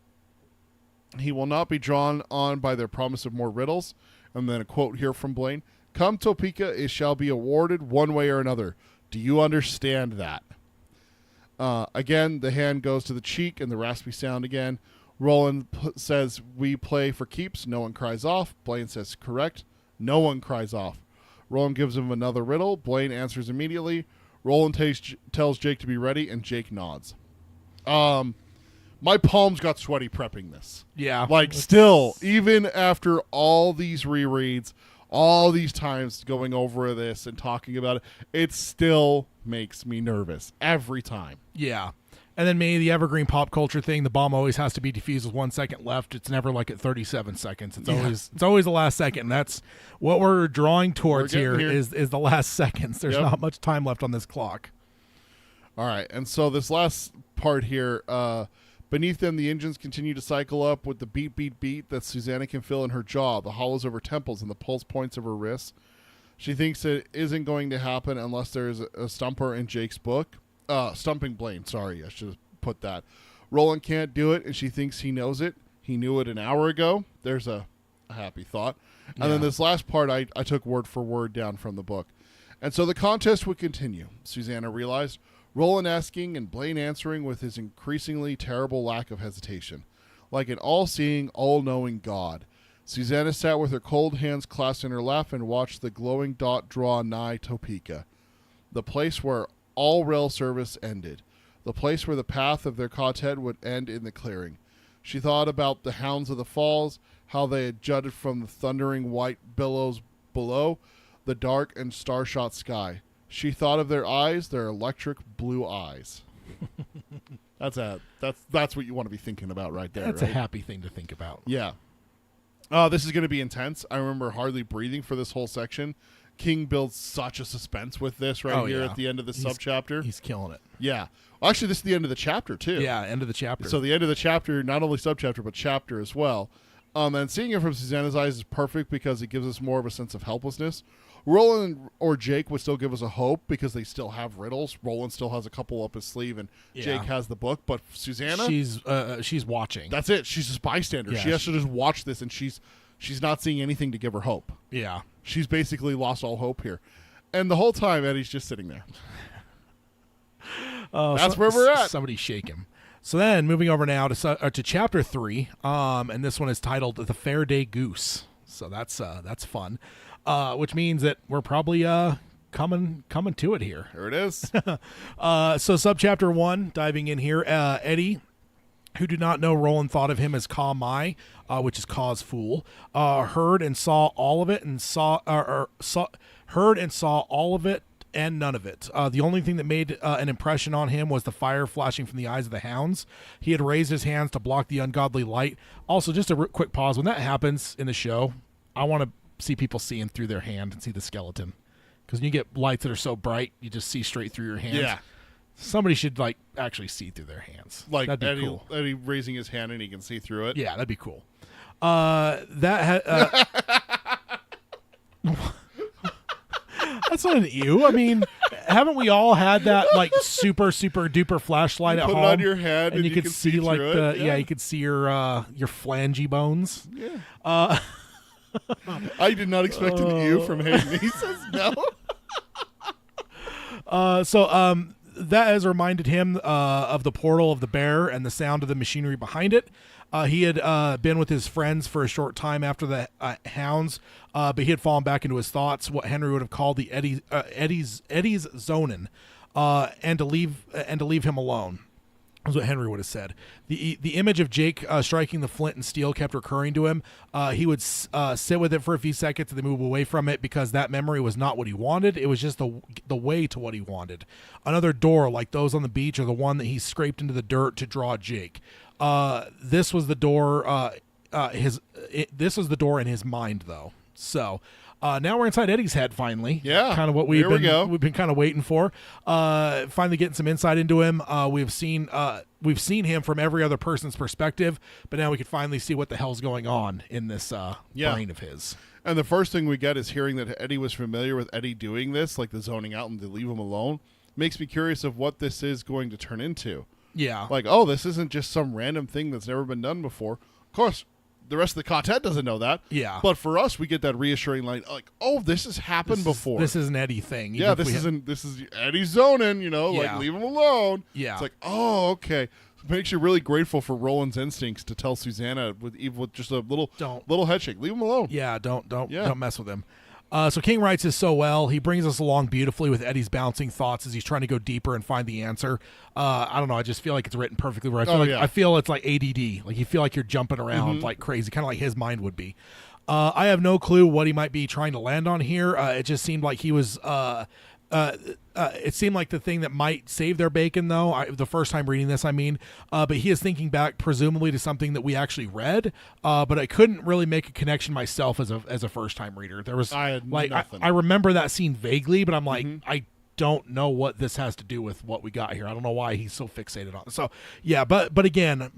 He will not be drawn on by their promise of more riddles. And then a quote here from Blaine. Come Topeka, it shall be awarded one way or another. Do you understand that? Again, the hand goes to the cheek and the raspy sound again. Roland says, we play for keeps. No one cries off. Blaine says, correct. No one cries off. Roland gives him another riddle. Blaine answers immediately. Roland tells Jake to be ready, and Jake nods. My palms got sweaty prepping this. Yeah. Like, still, even after all these rereads, all these times going over this and talking about it, it still makes me nervous every time. Yeah. And then maybe the evergreen pop culture thing, the bomb always has to be defused with 1 second left. It's never like at 37 seconds. It's always the last second. That's what we're drawing towards here. Is the last seconds. There's not much time left on this clock. All right. And so this last part here, beneath them, the engines continue to cycle up with the beat, beat, beat that Susanna can feel in her jaw, the hollows of her temples, and the pulse points of her wrists. She thinks it isn't going to happen unless there's a stumper in Jake's book. Stumping Blaine, sorry, I should have put that. Roland can't do it, and she thinks he knows it. He knew it an hour ago. There's a happy thought. And then this last part I took word for word down from the book. And so the contest would continue, Susanna realized. Roland asking and Blaine answering with his increasingly terrible lack of hesitation, like an all-seeing, all-knowing God. Susanna sat with her cold hands clasped in her lap and watched the glowing dot draw nigh Topeka, the place where all rail service ended, the place where the path of their quartet would end in the clearing. She thought about the hounds of the falls, how they had jutted from the thundering white billows below the dark and star-shot sky. She thought of their eyes, their electric blue eyes. That's what you want to be thinking about right there. That's right? a happy thing to think about. Yeah. This is going to be intense. I remember hardly breathing for this whole section. King builds such a suspense with this here at the end of the subchapter. He's killing it. Yeah. Well, actually, this is the end of the chapter, too. Yeah, end of the chapter. So the end of the chapter, not only subchapter, but chapter as well. And seeing it from Susanna's eyes is perfect because it gives us more of a sense of helplessness. Roland or Jake would still give us a hope because they still have riddles. Roland still has a couple up his sleeve, and Jake has the book. But Susanna, she's watching. That's it. She's a bystander. Yeah, she has to just watch this, and she's not seeing anything to give her hope. Yeah, she's basically lost all hope here, and the whole time Eddie's just sitting there. That's where we're at. Somebody shake him. So then, moving over now to chapter 3, and this one is titled "The Fair Day Goose." So that's fun. Which means that we're probably coming to it here. Here it is. So subchapter 1, diving in here, Eddie, who did not know Roland thought of him as Ka Mai, which is Ka's fool, heard and saw all of it and heard and saw all of it and none of it. The only thing that made an impression on him was the fire flashing from the eyes of the hounds. He had raised his hands to block the ungodly light. Also, just a quick pause. When that happens in the show, I want to see people seeing through their hand and see the skeleton, because when you get lights that are so bright you just see straight through your hands. Yeah, somebody should actually see through their hands. Like that'd be Eddie, cool. Eddie raising his hand and he can see through it. Yeah, that'd be cool. That's not an ew. I mean, haven't we all had that super duper flashlight at put home? it on your head and you you could see through it. yeah, you could see your flangy bones. Yeah. I did not expect an ew from Hayden. He says no. That has reminded him of the portal of the bear and the sound of the machinery behind it. He had been with his friends for a short time after the hounds, but he had fallen back into his thoughts, what Henry would have called the Eddie's zonin, and to leave him alone. Is what Henry would have said. The image of Jake striking the flint and steel kept recurring to him. He would sit with it for a few seconds and then move away from it because that memory was not what he wanted. It was just the way to what he wanted. Another door like those on the beach or the one that he scraped into the dirt to draw Jake. This was the door. This was the door in his mind, though. So. Now we're inside Eddie's head finally. Yeah, kind of what we've been kind of waiting for. Finally getting some insight into him. We've seen him from every other person's perspective, but now we can finally see what the hell's going on in this brain of his. And the first thing we get is hearing that Eddie was familiar with Eddie doing this, like the zoning out and to leave him alone. Makes me curious of what this is going to turn into. Yeah, This isn't just some random thing that's never been done before. Of course. The rest of the quartet doesn't know that. Yeah. But for us, we get that reassuring line, this has happened before. This is an Eddie thing. Yeah, this is Eddie zoning, leave him alone. Yeah. It's okay. It makes you really grateful for Roland's instincts to tell Susanna with just a little head shake. Leave him alone. Yeah, don't mess with him. So King writes this so well. He brings us along beautifully with Eddie's bouncing thoughts as he's trying to go deeper and find the answer. I don't know. I just feel like it's written perfectly. Where I feel it's like ADD. Like you feel like you're jumping around like crazy, kind of like his mind would be. I have no clue what he might be trying to land on here. It just seemed like he was. It seemed like the thing that might save their bacon, though. The first time reading this, but he is thinking back, presumably to something that we actually read. But I couldn't really make a connection myself as a first time reader. There was I remember that scene vaguely, but I'm like I don't know what this has to do with what we got here. I don't know why he's so fixated on it. So yeah, but again,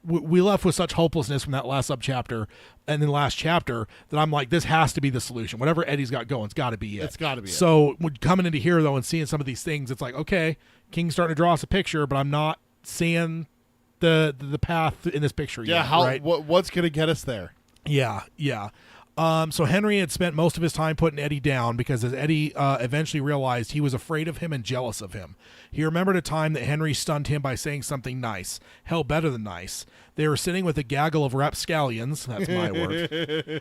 we left with such hopelessness from that last subchapter and then last chapter that I'm like, this has to be the solution. Whatever Eddie's got going, it's got to be it. It's got to be. So coming into here though and seeing some of these things, it's like, okay, King's starting to draw us a picture, but I'm not seeing the path in this picture yet. Yeah, what's gonna get us there? Yeah. So Henry had spent most of his time putting Eddie down because as Eddie eventually realized he was afraid of him and jealous of him. He remembered a time that Henry stunned him by saying something nice. Hell, better than nice. They were sitting with a gaggle of rapscallions, that's my word,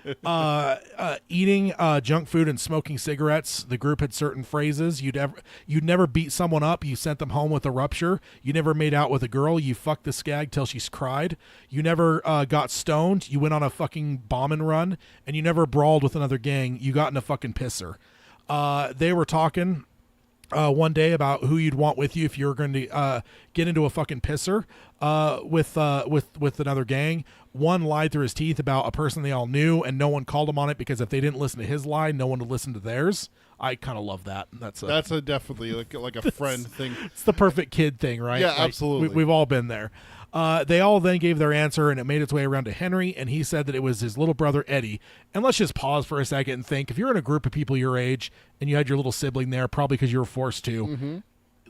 eating junk food and smoking cigarettes. The group had certain phrases. You'd never beat someone up. You sent them home with a rupture. You never made out with a girl. You fucked the skag till she's cried. You never got stoned. You went on a fucking bombing run. And you never brawled with another gang. You got in a fucking pisser. They were talking one day about who you'd want with you if you were going to get into a fucking pisser with another gang. One lied through his teeth about a person they all knew, and no one called him on it because if they didn't listen to his lie, no one would listen to theirs. I kind of love that. That's a definitely like a friend thing. It's the perfect kid thing, right? Yeah, like, absolutely. We've all been there. They all then gave their answer, and it made its way around to Henry, and he said that it was his little brother, Eddie. And let's just pause for a second and think, if you're in a group of people your age, and you had your little sibling there, probably because you were forced to,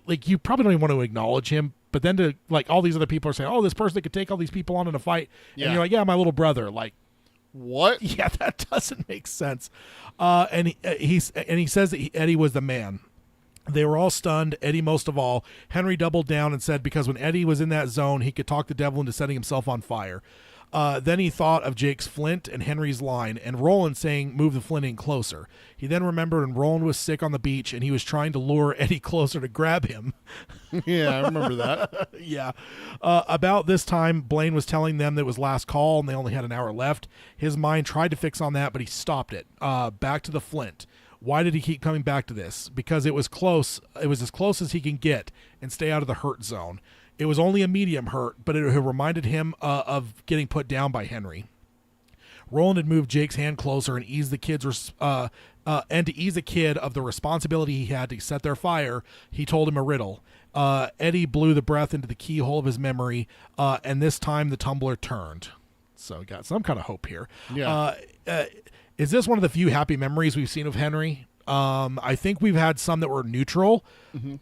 like, you probably don't even want to acknowledge him, but then to, like, all these other people are saying, oh, this person that could take all these people on in a fight, and you're like, yeah, my little brother, like, what? Yeah, that doesn't make sense. And he says that Eddie was the man. They were all stunned, Eddie most of all. Henry doubled down and said because when Eddie was in that zone, he could talk the devil into setting himself on fire. Then he thought of Jake's flint and Henry's line, and Roland saying, move the flint in closer. He then remembered when Roland was sick on the beach, and he was trying to lure Eddie closer to grab him. Yeah, I remember that. Yeah. About this time, Blaine was telling them that it was last call, and they only had an hour left. His mind tried to fix on that, but he stopped it. Back to the flint. Why did he keep coming back to this? Because it was close. It was as close as he can get and stay out of the hurt zone. It was only a medium hurt, but it reminded him of getting put down by Henry. Roland had moved Jake's hand closer and eased the kid's and to ease the kid of the responsibility he had to set their fire. He told him a riddle. Eddie blew the breath into the keyhole of his memory, and this time the tumbler turned. So we got some kind of hope here. Yeah. Is this one of the few happy memories we've seen of Henry? I think we've had some that were neutral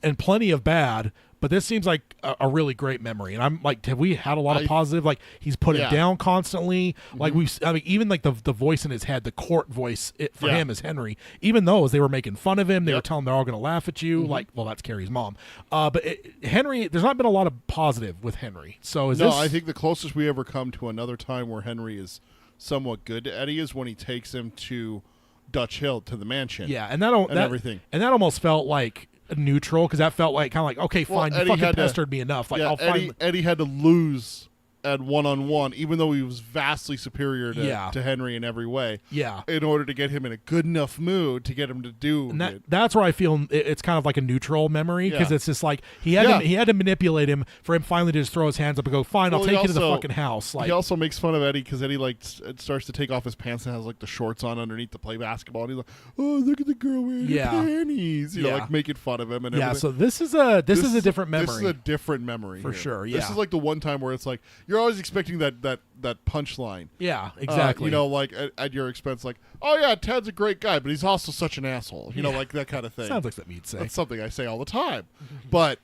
and plenty of bad, but this seems like a really great memory. And I'm like, have we had a lot of positive? Like he's put it down constantly. Like even like the voice in his head, the court voice for him is Henry. Even those, they were making fun of him. They were telling him they're all going to laugh at you. Like, well, that's Carrie's mom. But Henry, there's not been a lot of positive with Henry. So I think the closest we ever come to another time where Henry is somewhat good to Eddie is when he takes him to Dutch Hill to the mansion. Yeah, and everything. And that almost felt like neutral because that felt like kind of like, okay, fine, you fucking pestered me enough. Like, Eddie had to lose at one-on-one, even though he was vastly superior to Henry in every way. Yeah, in order to get him in a good enough mood to get him to do. And that's where I feel it's kind of like a neutral memory because it's just like he had to manipulate him for him finally to just throw his hands up and go, fine, I'll take you to the fucking house. Like, he also makes fun of Eddie because Eddie like starts to take off his pants and has like the shorts on underneath to play basketball, and he's like, oh, look at the girl wearing her panties, you know, like making fun of him and everything. So this is a different memory. This is a different memory for sure. Yeah, this is like the one time where it's like you're always expecting that punchline. Yeah, exactly. You know, like at your expense, like, oh yeah, Ted's a great guy, but he's also such an asshole. You know, like that kind of thing. Sounds like something you'd say. That's something I say all the time. But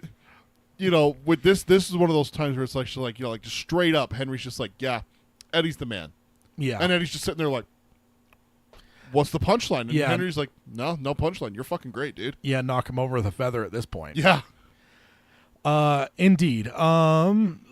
you know, with this is one of those times where it's like, you know, like just straight up, Henry's just like, yeah, Eddie's the man. Yeah, and Eddie's just sitting there like, what's the punchline? And Henry's like, no punchline. You're fucking great, dude. Yeah, knock him over with a feather at this point. Yeah. Indeed.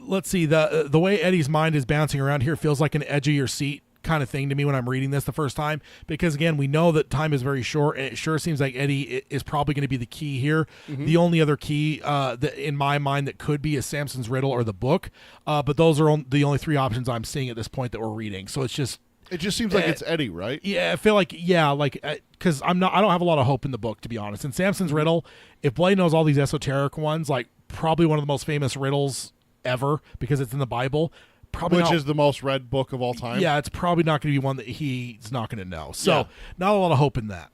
Let's see. The way Eddie's mind is bouncing around here feels like an edge of your seat kind of thing to me when I'm reading this the first time, because again, we know that time is very short, and it sure seems like Eddie is probably going to be the key here. The only other key that in my mind that could be is Samson's riddle or the book, but those are the only three options I'm seeing at this point that we're reading. So it just seems like it's Eddie, right? Yeah, I feel like because I don't have a lot of hope in the book, to be honest. And Samson's riddle, if Blaine knows all these esoteric ones, like probably one of the most famous riddles ever because it's in the Bible. Which is the most read book of all time. Yeah, it's probably not going to be one that he's not going to know. So not a lot of hope in that.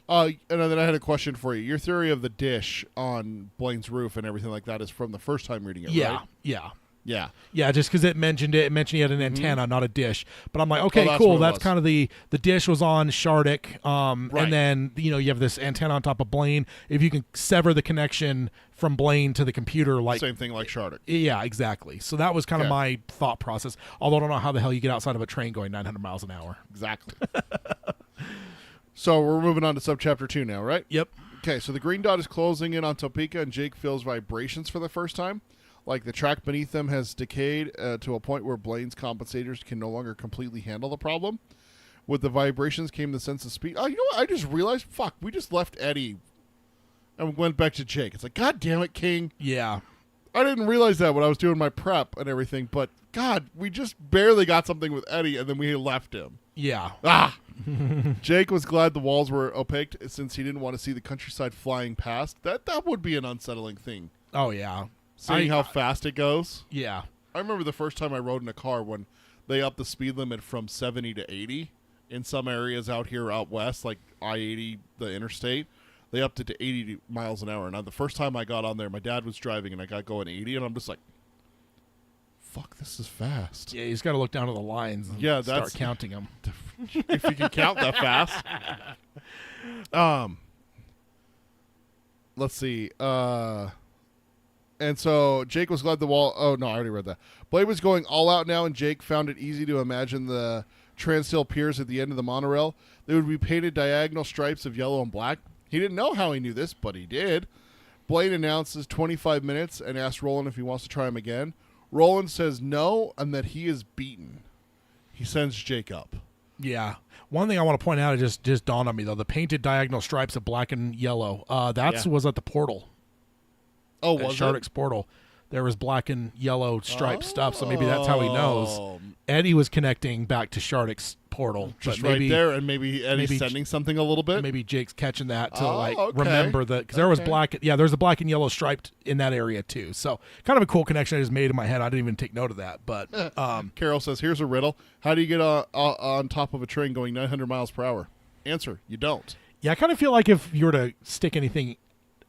And then I had a question for you. Your theory of the dish on Blaine's roof and everything like that is from the first time reading it, right? Yeah. Yeah. Yeah, just because it mentioned he had an antenna, not a dish. But I'm like, okay, that's cool. what it That's was. kind of the dish was on Shardik, Right. and then you have this antenna on top of Blaine. If you can sever the connection from Blaine to the computer, like Same thing like Shardik. yeah, exactly. So that was kind of Okay. my thought process. Although I don't know how the hell you get outside of a train going 900 miles an hour. Exactly. So we're moving on to subchapter 2 now, right? Yep. Okay, so the green dot is closing in on Topeka, and Jake feels vibrations for the first time. Like the track beneath them has decayed to a point where Blaine's compensators can no longer completely handle the problem. With the vibrations came the sense of speed. Oh, you know what? I just realized, fuck, we just left Eddie and went back to Jake. It's like, God damn it, King. Yeah. I didn't realize that when I was doing my prep and everything, but God, we just barely got something with Eddie, and then we left him. Yeah. Ah! Jake was glad the walls were opaque since he didn't want to see the countryside flying past. That would be an unsettling thing. Oh yeah. Seeing how fast it goes. Yeah. I remember the first time I rode in a car when they upped the speed limit from 70 to 80 in some areas out here out west, like I-80, the interstate. They upped it to 80 miles an hour. And the first time I got on there, my dad was driving and I got going 80, and I'm just like, fuck, this is fast. Yeah, he's got to look down to the lines and Yeah, start that's- counting them. If you can count that fast. Let's see. And so Jake was glad the wall. Oh no, I already read that. Blade was going all out now, and Jake found it easy to imagine the Transhill piers at the end of the monorail. They would be painted diagonal stripes of yellow and black. He didn't know how he knew this, but he did. Blade announces 25 minutes and asks Roland if he wants to try him again. Roland says no, and that he is beaten. He sends Jake up. Yeah. One thing I want to point out, it just dawned on me though, the painted diagonal stripes of black and yellow. Was at the portal. Oh, At was Shardik's it? portal. There was black and yellow striped stuff, so maybe that's how he knows. Oh. Eddie was connecting back to Shardik's portal. Just but maybe, right there, and maybe Eddie's maybe- sending something a little bit. Maybe Jake's catching that to Okay. remember that, because there was Okay. black. Yeah, there's a black and yellow striped in that area too. So kind of a cool connection I just made in my head. I didn't even take note of that, but Carol says, "Here's a riddle: how do you get on top of a train going 900 miles per hour?" Answer: you don't. yeah, I kind of feel like if you were to stick anything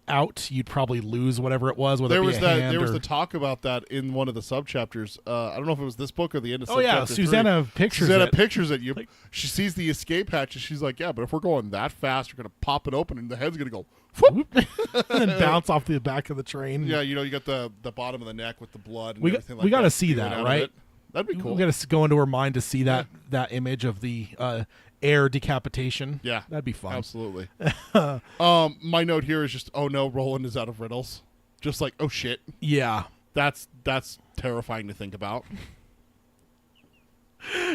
out, you'd probably lose whatever it was. Whether There it be was a that. hand There was or- the talk about that in one of the subchapters. I don't know if it was this book or the end of. Oh yeah, subchapter Susanna 3. pictures Susanna it. pictures it. She sees the escape hatch, and she's like, "Yeah, but if we're going that fast, we're gonna pop it open, and the head's gonna go whoop." and then bounce off the back of the train. Yeah, you got the bottom of the neck with the blood. And We got- everything like we gotta that see spewing that, out of right? it. That'd be cool. We got to go into her mind to see that image of the air decapitation. Yeah, that'd be fun. Absolutely. My note here is just, oh no, Roland is out of riddles. Just like, oh shit. Yeah, That's terrifying to think about.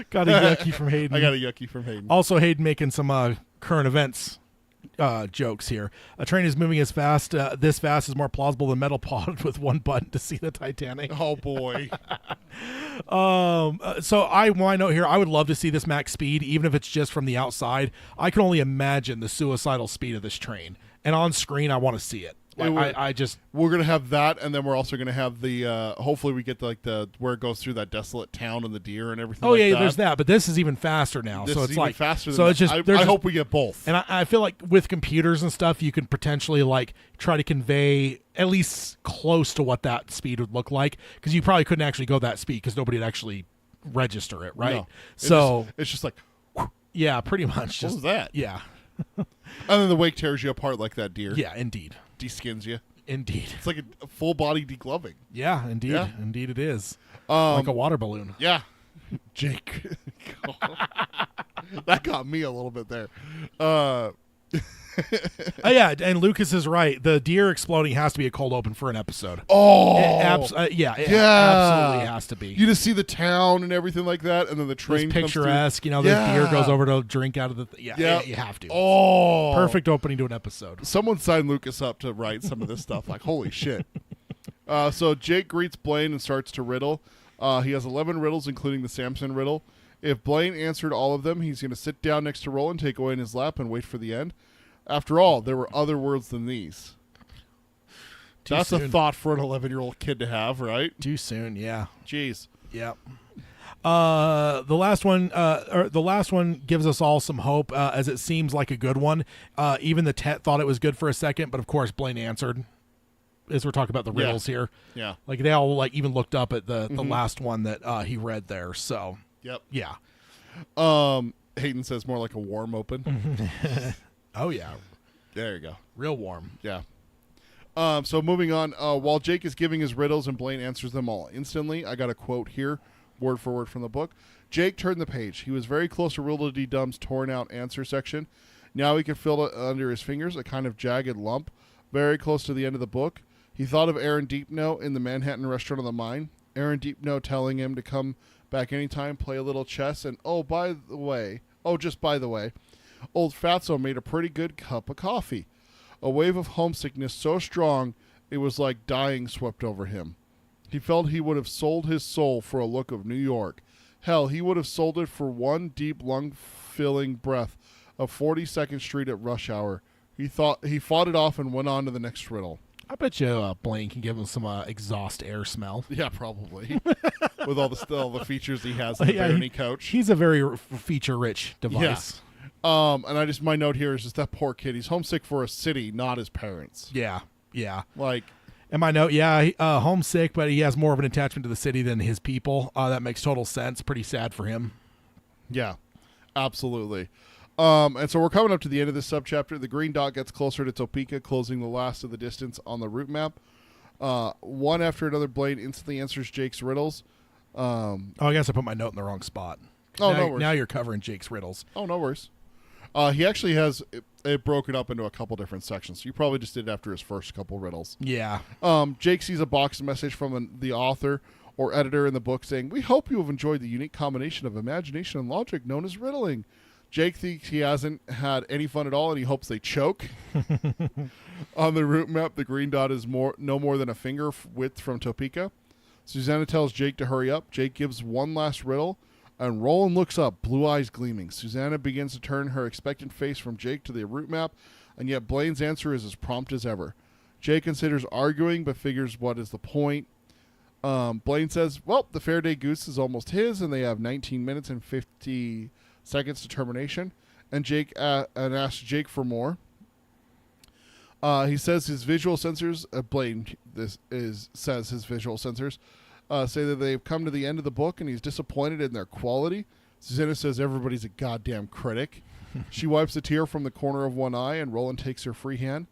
got a yucky from Hayden. I got a yucky from Hayden. Also, Hayden making some current events jokes here. A train is moving as fast. This fast is more plausible than metal pod with one button to see the Titanic. Oh boy. So my note here, I would love to see this max speed, even if it's just from the outside. I can only imagine the suicidal speed of this train, and on screen, I want to see it. I just We're gonna have that, and then we're also gonna have the. Hopefully, we get the where it goes through that desolate town and the deer and everything. oh like yeah, that. there's that, but this is even faster now. This so is it's even like faster. So than it's that. just I there's just- hope we get both. And I feel like with computers and stuff, you can potentially like try to convey at least close to what that speed would look like, because you probably couldn't actually go that speed because nobody would actually register it, right? No. So it's just like, yeah, pretty much. what Just was that? yeah, And then the wake tears you apart like that deer. yeah, indeed, De-skins you. indeed, It's like a full body degloving. yeah, indeed, Yeah. indeed, it is like a water balloon. Yeah. Jake. That got me a little bit there. Oh yeah, and Lucas is right. The deer exploding has to be a cold open for an episode. Oh. It Yeah. absolutely has to be. You just see the town and everything like that, and then the It's train comes through. picturesque, the Yeah. deer goes over to drink out of the Yeah. you have to. Oh. Perfect opening to an episode. Someone signed Lucas up to write some of this stuff. Like, holy shit. So Jake greets Blaine and starts to riddle. He has 11 riddles, including the Samson riddle. If Blaine answered all of them, he's going to sit down next to Roland, take away in his lap, and wait for the end. After all, there were other words than these. Too That's a soon. thought for an 11-year-old kid to have, right? Too soon, yeah. Jeez. Yeah. The last one gives us all some hope, as it seems like a good one. Even the Tet thought it was good for a second, but of course Blaine answered. as we're talking about the riddles here. Yeah. Like they all like even looked up at the last one that he read there. So Yep. yeah. Hayden says more like a warm open. Oh yeah, There you go. real warm. Yeah. So moving on, while Jake is giving his riddles and Blaine answers them all instantly, I got a quote here, word for word from the book. Jake turned the page. He was very close to Riddle-de-Dum's torn out answer section. Now he could feel it under his fingers, a kind of jagged lump, very close to the end of the book. He thought of Aaron Deepno in the Manhattan Restaurant on the Mine. Aaron Deepno telling him to come back anytime, play a little chess, and just by the way, old Fatso made a pretty good cup of coffee. A wave of homesickness so strong it was like dying swept over him. He felt he would have sold his soul for a look of New York. Hell, he would have sold it for one deep lung-filling breath of 42nd Street at rush hour. He fought it off and went on to the next riddle. I bet you Blaine can give him some exhaust air smell. Yeah, probably. With all the features he has in the Barony couch. He's a very feature-rich device. And my note here is just that poor kid. He's homesick for a city, not his parents. Yeah. Like, and my note, homesick, but he has more of an attachment to the city than his people. That makes total sense. Pretty sad for him. yeah, absolutely. And so we're coming up to the end of this subchapter. The green dot gets closer to Topeka, closing the last of the distance on the route map. One after another, Blaine instantly answers Jake's riddles. I guess I put my note in the wrong spot. No worries. Now you're covering Jake's riddles. Oh, no worries. He actually has it broken up into a couple different sections. So you probably just did it after his first couple riddles. Yeah. Jake sees a box message from the author or editor in the book saying, "We hope you have enjoyed the unique combination of imagination and logic known as riddling." Jake thinks he hasn't had any fun at all, and he hopes they choke. On the route map, the green dot is no more than a finger width from Topeka. Susanna tells Jake to hurry up. Jake gives one last riddle, and Roland looks up, blue eyes gleaming. Susanna begins to turn her expectant face from Jake to the route map, and yet Blaine's answer is as prompt as ever. Jake considers arguing, but figures what is the point. Blaine says, well, the Faraday goose is almost his, and they have 19 minutes and 50 seconds to termination. And Jake asks Jake for more. He says his visual sensors, says his visual sensors say that they've come to the end of the book, and he's disappointed in their quality. Susanna says everybody's a goddamn critic. She wipes a tear from the corner of one eye, and Roland takes her free hand.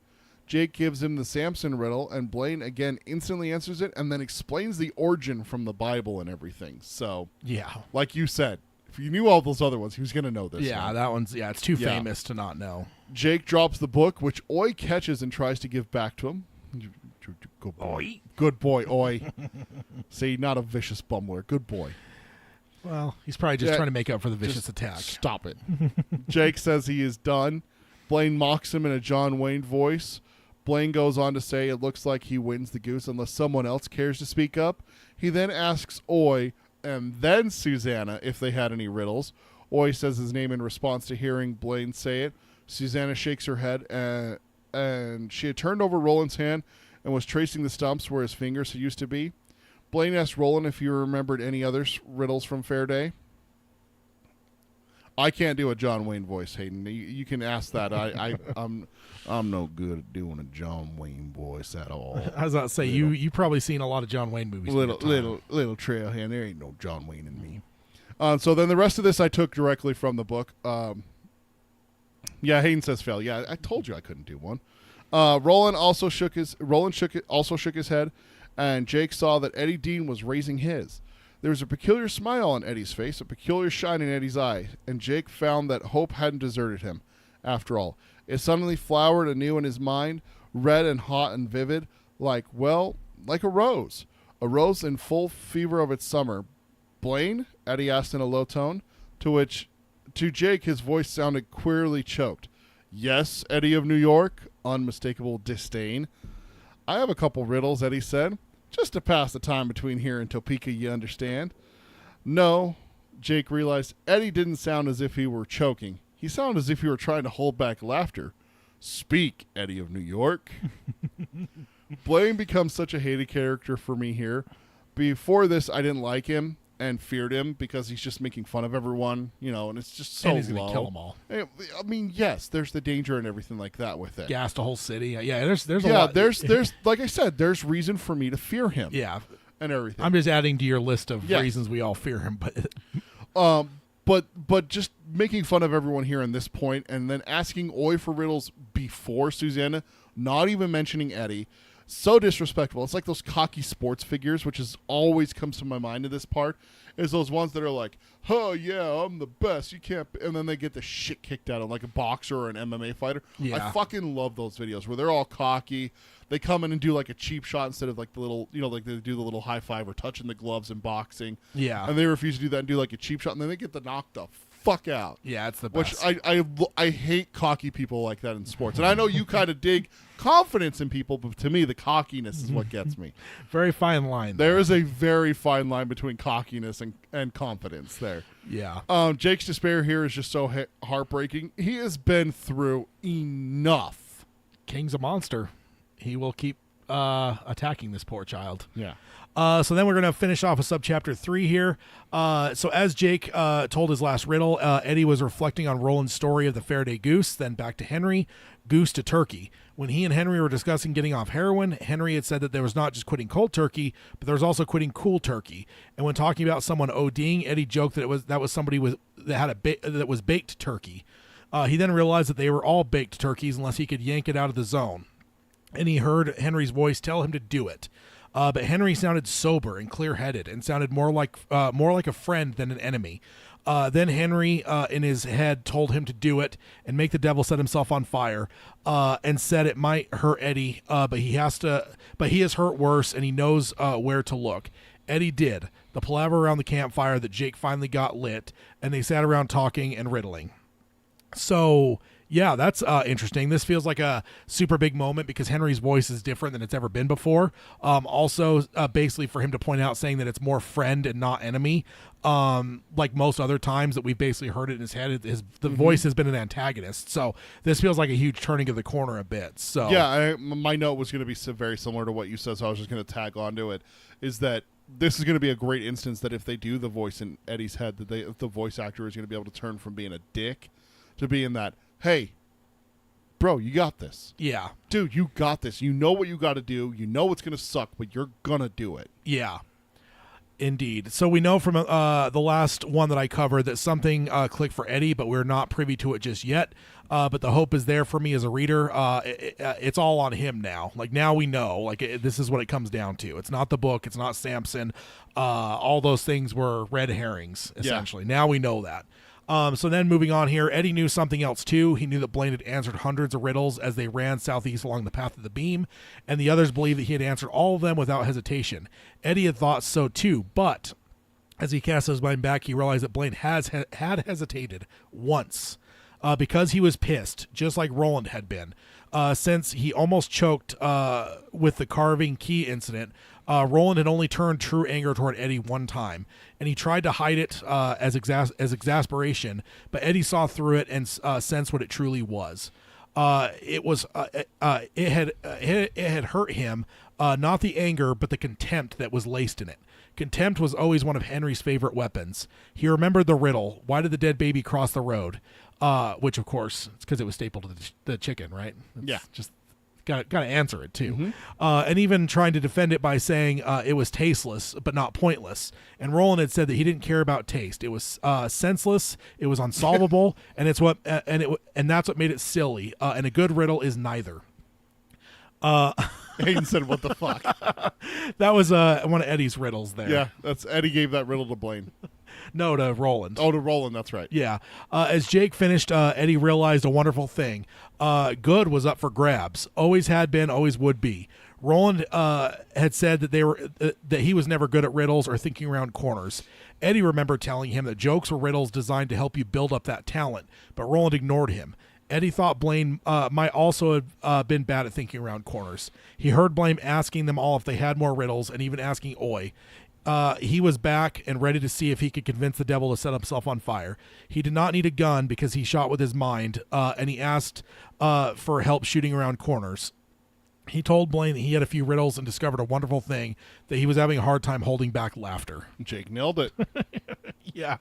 Jake gives him the Samson riddle, and Blaine again instantly answers it, and then explains the origin from the Bible and everything. So, yeah, like you said, if you knew all those other ones, he was going to know this. Yeah, one. that one's it's too famous to not know. Jake drops the book, which Oi catches and tries to give back to him. Good boy. Oi. Good boy, Oi. See, not a vicious bumbler. Good boy. Well, he's probably just trying to make up for the vicious attack. Stop it. Jake says he is done. Blaine mocks him in a John Wayne voice. Blaine goes on to say it looks like he wins the goose unless someone else cares to speak up. He then asks Oi and then Susanna if they had any riddles. Oi says his name in response to hearing Blaine say it. Susanna shakes her head, and she had turned over Roland's hand and was tracing the stumps where his fingers used to be. Blaine asked Roland if he remembered any other riddles from Faraday. I can't do a John Wayne voice, Hayden. You can ask that. I'm no good at doing a John Wayne voice at all. I was about to say you probably seen a lot of John Wayne movies. Little trailhand. There ain't no John Wayne in me. So then the rest of this I took directly from the book. Yeah, Hayden says fail. Yeah, I told you I couldn't do one. Roland shook his head, and Jake saw that Eddie Dean was raising his. There was a peculiar smile on Eddie's face, a peculiar shine in Eddie's eye, and Jake found that hope hadn't deserted him. After all, it suddenly flowered anew in his mind, red and hot and vivid, like a rose in full fever of its summer. Blaine? Eddie asked in a low tone, to Jake his voice sounded queerly choked. Yes, Eddie of New York, unmistakable disdain. I have a couple riddles, Eddie said. Just to pass the time between here and Topeka, you understand. No, Jake realized Eddie didn't sound as if he were choking. He sounded as if he were trying to hold back laughter. Speak, Eddie of New York. Blaine becomes such a hated character for me here. Before this, I didn't like him. and feared him because he's just making fun of everyone, and it's just so And he's low. going to kill them all. I mean, yes, there's the danger and everything like that with it. Gassed a whole city. Yeah, there's a lot. There's like I said, there's reason for me to fear him. Yeah. And everything. I'm just adding to your list of Yes. reasons we all fear him, but But just making fun of everyone here in this point, and then asking Oi for riddles before Susanna, not even mentioning Eddie, so disrespectful. It's like those cocky sports figures, which is always comes to my mind in this part, is those ones that are like, oh yeah, I'm the best, you can't, and then they get the shit kicked out of them, like a boxer or an MMA fighter. Yeah. I fucking love those videos where they're all cocky. They come in and do like a cheap shot instead of like the little, like they do the little high five or touching the gloves in boxing. Yeah. And they refuse to do that and do like a cheap shot, and then they get the knock the fuck out. yeah, it's the best. Which I hate cocky people like that in sports. And I know you kind of dig confidence in people, but to me, the cockiness is what gets me. Very fine line. There is a very fine line between cockiness and confidence there. Yeah. Jake's despair here is just so heartbreaking. He has been through enough. King's a monster. He will keep attacking this poor child. Yeah. So then we're going to finish off with subchapter 3 here. So as Jake told his last riddle, Eddie was reflecting on Roland's story of the Faraday goose, then back to Henry, goose to turkey. When he and Henry were discussing getting off heroin, Henry had said that there was not just quitting cold turkey, but there was also quitting cool turkey. And when talking about someone ODing, Eddie joked that was somebody that was baked turkey. He then realized that they were all baked turkeys unless he could yank it out of the zone. And he heard Henry's voice tell him to do it. But Henry sounded sober and clear-headed and sounded more like a friend than an enemy. Then Henry, in his head, told him to do it and make the devil set himself on fire, and said it might hurt Eddie, but he is hurt worse, and he knows where to look. Eddie did. The palaver around the campfire that Jake finally got lit, and they sat around talking and riddling. So, yeah, that's interesting. This feels like a super big moment because Henry's voice is different than it's ever been before. Also, basically for him to point out saying that it's more friend and not enemy. Like most other times that we've basically heard it in his head, the voice has been an antagonist. So this feels like a huge turning of the corner a bit. So yeah, my note was going to be very similar to what you said, so I was just going to tag onto it, is that this is going to be a great instance that if they do the voice in Eddie's head, that the voice actor is going to be able to turn from being a dick to being that, hey, bro, you got this. Yeah. Dude, you got this. You know what you got to do. You know it's going to suck, but you're going to do it. Yeah. Indeed. So we know from the last one that I covered that something clicked for Eddie, but we're not privy to it just yet. But the hope is there for me as a reader. It's all on him now. Like, now we know. Like, this is what it comes down to. It's not the book. It's not Samson. All those things were red herrings, essentially. Yeah. Now we know that. So then moving on here, Eddie knew something else too. He knew that Blaine had answered hundreds of riddles as they ran southeast along the path of the beam, and the others believed that he had answered all of them without hesitation. Eddie had thought so too, but as he cast his mind back, he realized that Blaine had hesitated once because he was pissed, just like Roland had been. Since he almost choked with the carving key incident, Roland had only turned true anger toward Eddie one time, and he tried to hide it as exasperation, but Eddie saw through it and sensed what it truly was. It had hurt him, not the anger, but the contempt that was laced in it. Contempt was always one of Henry's favorite weapons. He remembered the riddle, why did the dead baby cross the road? Which, of course, it's because it was stapled to the chicken, right? Yeah. Just got to answer it, too. And even trying to defend it by saying it was tasteless, but not pointless. And Roland had said that he didn't care about taste. It was senseless, it was unsolvable, and that's what made it silly. And a good riddle is neither. Hayden said, what the fuck? That was one of Eddie's riddles there. Yeah, that's Eddie gave that riddle to Blaine. No, to Roland. Oh, to Roland, that's right. Yeah. As Jake finished, Eddie realized a wonderful thing. Good was up for grabs. Always had been, always would be. Roland had said that that he was never good at riddles or thinking around corners. Eddie remembered telling him that jokes were riddles designed to help you build up that talent, but Roland ignored him. Eddie thought Blaine might also have been bad at thinking around corners. He heard Blaine asking them all if they had more riddles and even asking Oi. He was back and ready to see if he could convince the devil to set himself on fire. He did not need a gun because he shot with his mind, and he asked for help shooting around corners. He told Blaine that he had a few riddles and discovered a wonderful thing, that he was having a hard time holding back laughter. Jake nailed it. Yeah.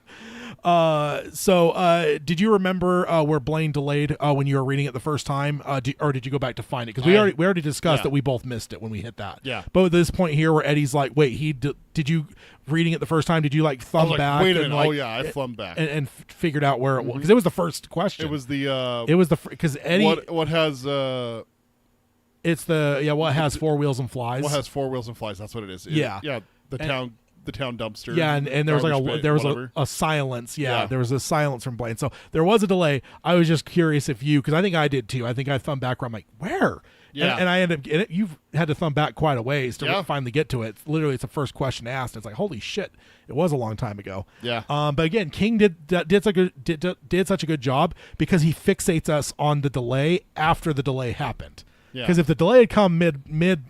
So did you remember where Blaine delayed when you were reading it the first time, or did you go back to find it? Because we already discussed that we both missed it when we hit that. Yeah. But at this point here, where Eddie's like, "Wait, did you reading it the first time? Did you like thumb back? Wait a minute. Like, oh yeah, I thumbed back and figured out where it was, because it was the first question. It was the. It was the because Eddie. What has It's the what has four wheels and flies. What has four wheels and flies? That's what it is. Yeah. The town dumpster. Yeah, and there was like a silence. Yeah, there was a silence from Blaine. So there was a delay. I was just curious if you, because I think I did too. I think I thumbed back where I'm like, where? Yeah. And I ended up getting it. You've had to thumb back quite a ways to finally get to it. Literally, it's the first question asked. It's like, holy shit, it was a long time ago. Yeah. But again, King did such a good job because he fixates us on the delay after the delay happened. Because if the delay had come mid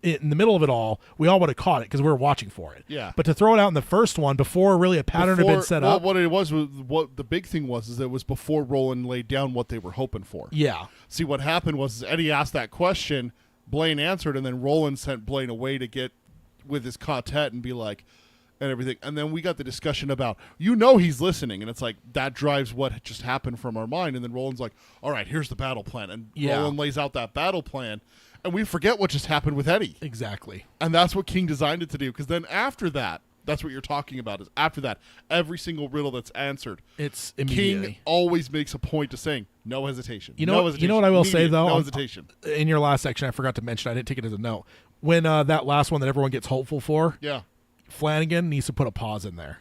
in the middle of it all, we all would have caught it because we were watching for it. Yeah. But to throw it out in the first one before really a pattern had been set up. What it was what the big thing was is that it was before Roland laid down what they were hoping for. Yeah. See, what happened was Eddie asked that question, Blaine answered, and then Roland sent Blaine away to get with his quartet and be like, and everything. And then we got the discussion about, he's listening. And it's like, that drives what just happened from our mind. And then Roland's like, all right, here's the battle plan. And Roland lays out that battle plan. And we forget what just happened with Eddie. Exactly. And that's what King designed it to do. Because then after that, that's what you're talking about, is after that, every single riddle that's answered, it's immediately. King always makes a point of saying, no hesitation. You know what I will say, though? No hesitation. In your last section, I forgot to mention, I didn't take it as a note. When that last one that everyone gets hopeful for, Flanagan needs to put a pause in there.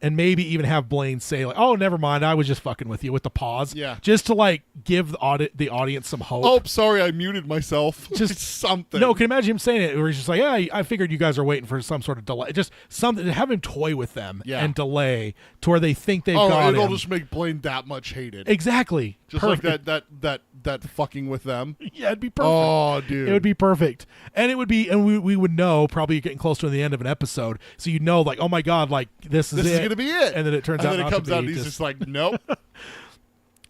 And maybe even have Blaine say, like, oh, never mind, I was just fucking with you, with the pause. Yeah. Just to, like, give the audience some hope. Oh, sorry, I muted myself. Just something. No, can you imagine him saying it where he's just like, yeah, I figured you guys are waiting for some sort of delay. Just something, have him toy with them and delay to where they think they've got it'll him. just make Blaine that much hated. Exactly. Just perfect. like that fucking with them. Yeah, it'd be perfect. Oh, dude. It would be perfect. And it would be, and we would know, probably getting close to the end of an episode, so you'd know, like, oh my God, like, this is going to be it. And then it turns out and then not it comes to be. out and he's just like, nope.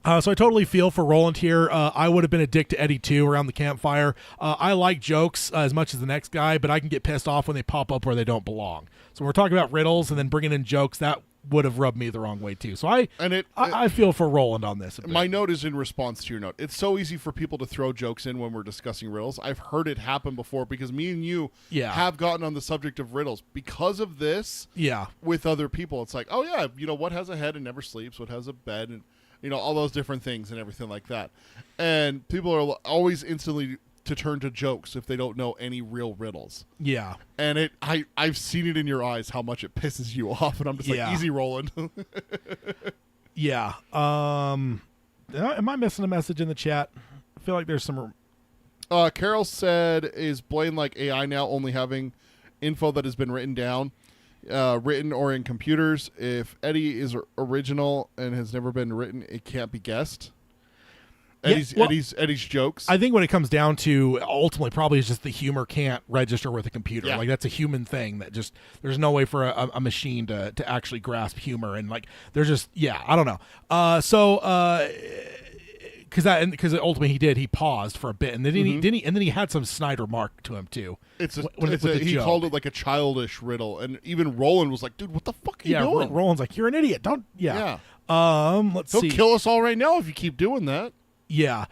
So I totally feel for Roland here. I would have been a dick to Eddie too around the campfire. I like jokes as much as the next guy, but I can get pissed off when they pop up where they don't belong. So when we're talking about riddles and then bringing in jokes, that would have rubbed me the wrong way too. So I feel for Roland on this. My note is in response to your note. It's so easy for people to throw jokes in when we're discussing riddles. I've heard it happen before because me and you have gotten on the subject of riddles because of this. Yeah. With other people, it's like, oh yeah, what has a head and never sleeps? What has a bed and all those different things and everything like that. And people are always instantly to turn to jokes if they don't know any real riddles. Yeah. And I've seen it in your eyes how much it pisses you off, and I'm just like, easy, Roland. Yeah. Am I missing a message in the chat? I feel like there's some... Carol said, is Blaine like AI now, only having info that has been written down? Written or in computers. If Eddie is original and has never been written, it can't be guessed. Eddie's jokes. I think when it comes down to ultimately probably is just the humor can't register with a computer. Yeah. Like that's a human thing that just there's no way for a machine to actually grasp humor, and like there's just I don't know. Because ultimately he paused for a bit, and then he had some snide remark to him too. He called it like a childish riddle, and even Roland was like, "Dude, what the fuck are you doing?" Roland's like, "You're an idiot." Don't. Yeah. Let's see. He'll kill us all right now if you keep doing that. Yeah.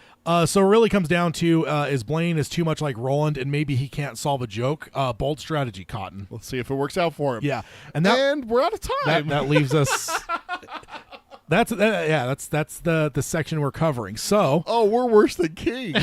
So it really comes down to is Blaine is too much like Roland, and maybe he can't solve a joke. Bold strategy, Cotton. Let's see if it works out for him. Yeah. And we're out of time. That leaves us. That's the section we're covering. So. Oh, we're worse than King.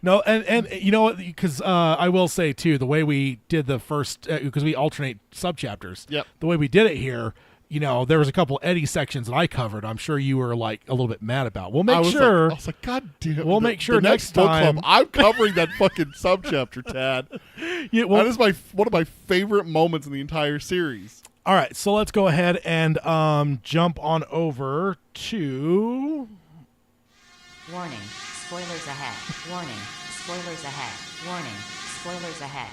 No, and you know what? Because I will say too, the way we did the first, because we alternate subchapters. Yep. The way we did it here. There was a couple Eddie sections that I covered. I'm sure you were like a little bit mad about. We'll make sure. I was like, God damn. We'll make sure next time. Club, I'm covering that fucking subchapter, Tad. That is one of my favorite moments in the entire series. All right, so let's go ahead and jump on over to. Warning, spoilers ahead. Warning, spoilers ahead. Warning, spoilers ahead.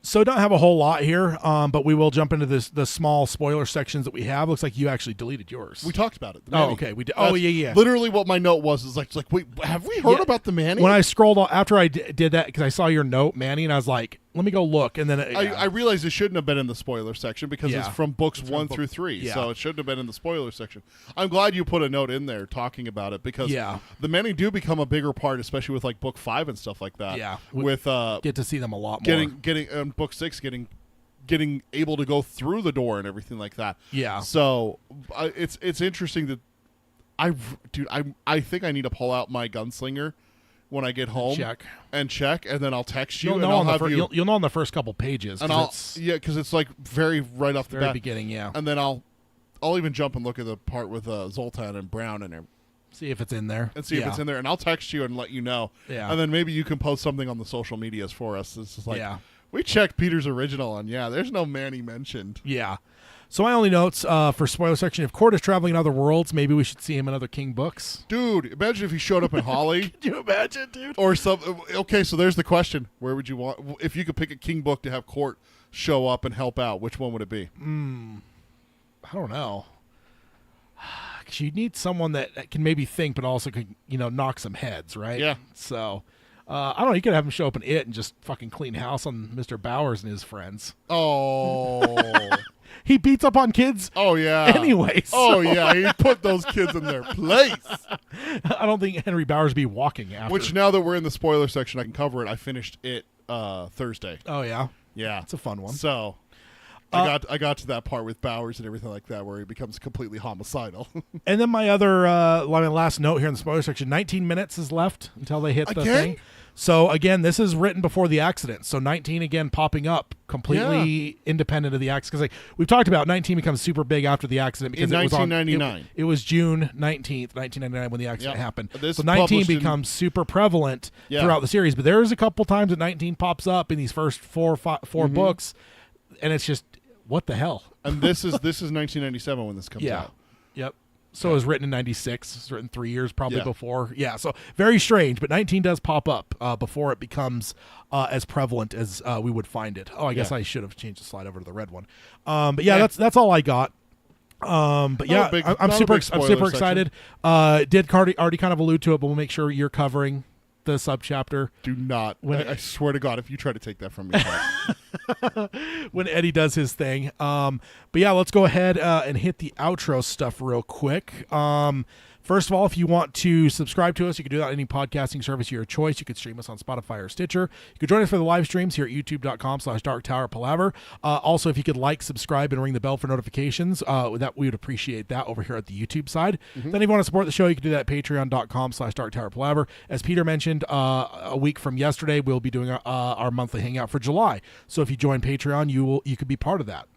So don't have a whole lot here, but we will jump into the small spoiler sections that we have. Looks like you actually deleted yours. We talked about it. The Oh, Manny. okay. We did. Oh, yeah. Literally, what my note was is like, wait, have we heard about the Manny? When I scrolled after I did that, because I saw your note, Manny, and I was like, let me go look, and then I realized it shouldn't have been in the spoiler section because it's from books 1 through 3, yeah. so it shouldn't have been in the spoiler section. I'm glad you put a note in there talking about it because the Manny do become a bigger part, especially with like book 5 and stuff like that. Yeah, with get to see them a lot more. Getting book 6 getting able to go through the door and everything like that. Yeah. So it's interesting that I think I need to pull out my gunslinger when I get home and check, and then I'll text you. You'll know you'll know on the first couple pages. And because it's like very right off the very bat. beginning, yeah. And then I'll even jump and look at the part with Zoltan and Brown in there. See if it's in there. And see if it's in there, and I'll text you and let you know. Yeah. And then maybe you can post something on the social medias for us. It's just like, we checked Peter's original, and there's no Manny mentioned. Yeah. So my only notes for spoiler section: if Cord is traveling in other worlds, maybe we should see him in other King books. Dude, imagine if he showed up in Holly. Could you imagine, dude? Or some. Okay, so there's the question: where would you want if you could pick a King book to have Court show up and help out? Which one would it be? I don't know. Because you need someone that can maybe think, but also can knock some heads, right? Yeah. So. I don't know. You could have him show up in it and just fucking clean house on Mr. Bowers and his friends. Oh. He beats up on kids. Oh, yeah. Anyway. Oh, yeah. He put those kids in their place. I don't think Henry Bowers be walking after. Which, now that we're in the spoiler section, I can cover it. I finished it Thursday. Oh, yeah? Yeah. It's a fun one. So, I got to that part with Bowers and everything like that where he becomes completely homicidal. And then my other, my last note here in the spoiler section, 19 minutes is left until they hit the thing. So, again, this is written before the accident. So, 19, again, popping up completely independent of the accident. Because we've talked about 19 becomes super big after the accident. Because in 1999. It was June 19th, 1999 when the accident happened. This so, 19 becomes super prevalent throughout the series. But there is a couple times that 19 pops up in these first four books. And it's just, what the hell? And this is 1997 when this comes out. Yep. So it was written in 96. It's written 3 years probably before. Yeah, so very strange. But 19 does pop up before it becomes as prevalent as we would find it. Oh, I guess I should have changed the slide over to the red one. But that's all I got. But I'm super excited. Did already kind of allude to it, but we'll make sure you're covering the subchapter. Do not. I swear to God, if you try to take that from me. When Eddie does his thing. But yeah, let's go ahead and hit the outro stuff real quick. First of all, if you want to subscribe to us, you can do that on any podcasting service of your choice. You could stream us on Spotify or Stitcher. You could join us for the live streams here at youtube.com/darktowerpalaver. Also, if you could like, subscribe, and ring the bell for notifications, that we would appreciate that over here at the YouTube side. Then if you want to support the show, you can do that at patreon.com/darktowerpalaver. As Peter mentioned, a week from yesterday, we'll be doing our monthly hangout for July. So if you join Patreon, you could be part of that.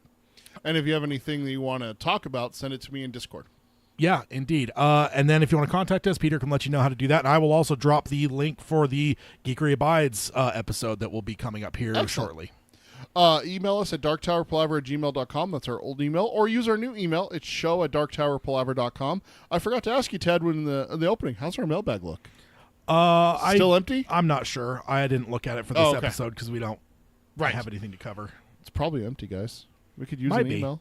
And if you have anything that you want to talk about, send it to me in Discord. Yeah, indeed. And then if you want to contact us, Peter can let you know how to do that. And I will also drop the link for the Geekery Abides episode that will be coming up here shortly. Email us at darktowerpalaver@gmail.com. That's our old email. Or use our new email. It's show@darktowerpalaver.com. I forgot to ask you, Ted, when the opening, how's our mailbag look? Still empty? I'm not sure. I didn't look at it for this episode because we don't have anything to cover. It's probably empty, guys. We could use an email.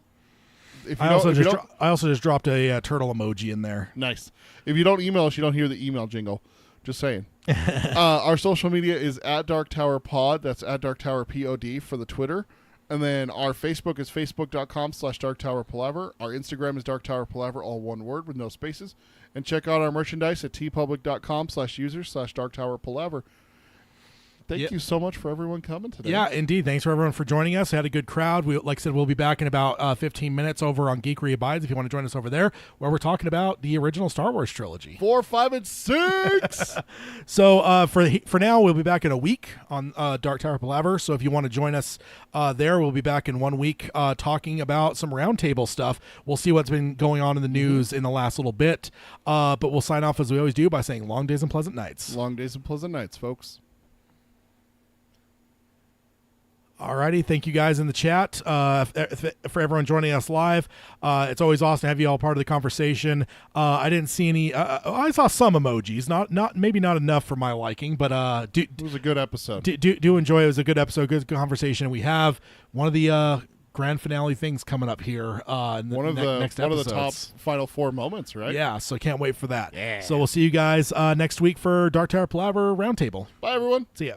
I also just dropped a turtle emoji in there. Nice. If you don't email us, you don't hear the email jingle. Just saying. Our social media is at Dark Tower Pod. That's at Dark Tower POD for the Twitter. And then our Facebook is facebook.com/darktowerpalaver. Our Instagram is Dark Tower Palaver, all one word with no spaces. And check out our merchandise at tpublic.com/users/darktowerpalaver. Thank you so much for everyone coming today. Yeah, indeed. Thanks for everyone for joining us. We had a good crowd. Like I said, we'll be back in about 15 minutes over on Geekery Abides if you want to join us over there, where we're talking about the original Star Wars trilogy. 4, 5, and 6. So for now, we'll be back in a week on Dark Tower Palaver. So if you want to join us there, we'll be back in 1 week talking about some roundtable stuff. We'll see what's been going on in the news in the last little bit. But we'll sign off as we always do by saying long days and pleasant nights. Long days and pleasant nights, folks. Alrighty, thank you guys in the chat. For everyone joining us live, it's always awesome to have you all part of the conversation. I didn't see any. I saw some emojis, maybe not enough for my liking, but it was a good episode. Do enjoy. It was a good episode, good conversation. We have one of the grand finale things coming up here. In the next one episodes. of the top final 4 moments, right? Yeah, so can't wait for that. Yeah. So we'll see you guys next week for Dark Tower Palaver Roundtable. Bye, everyone. See ya.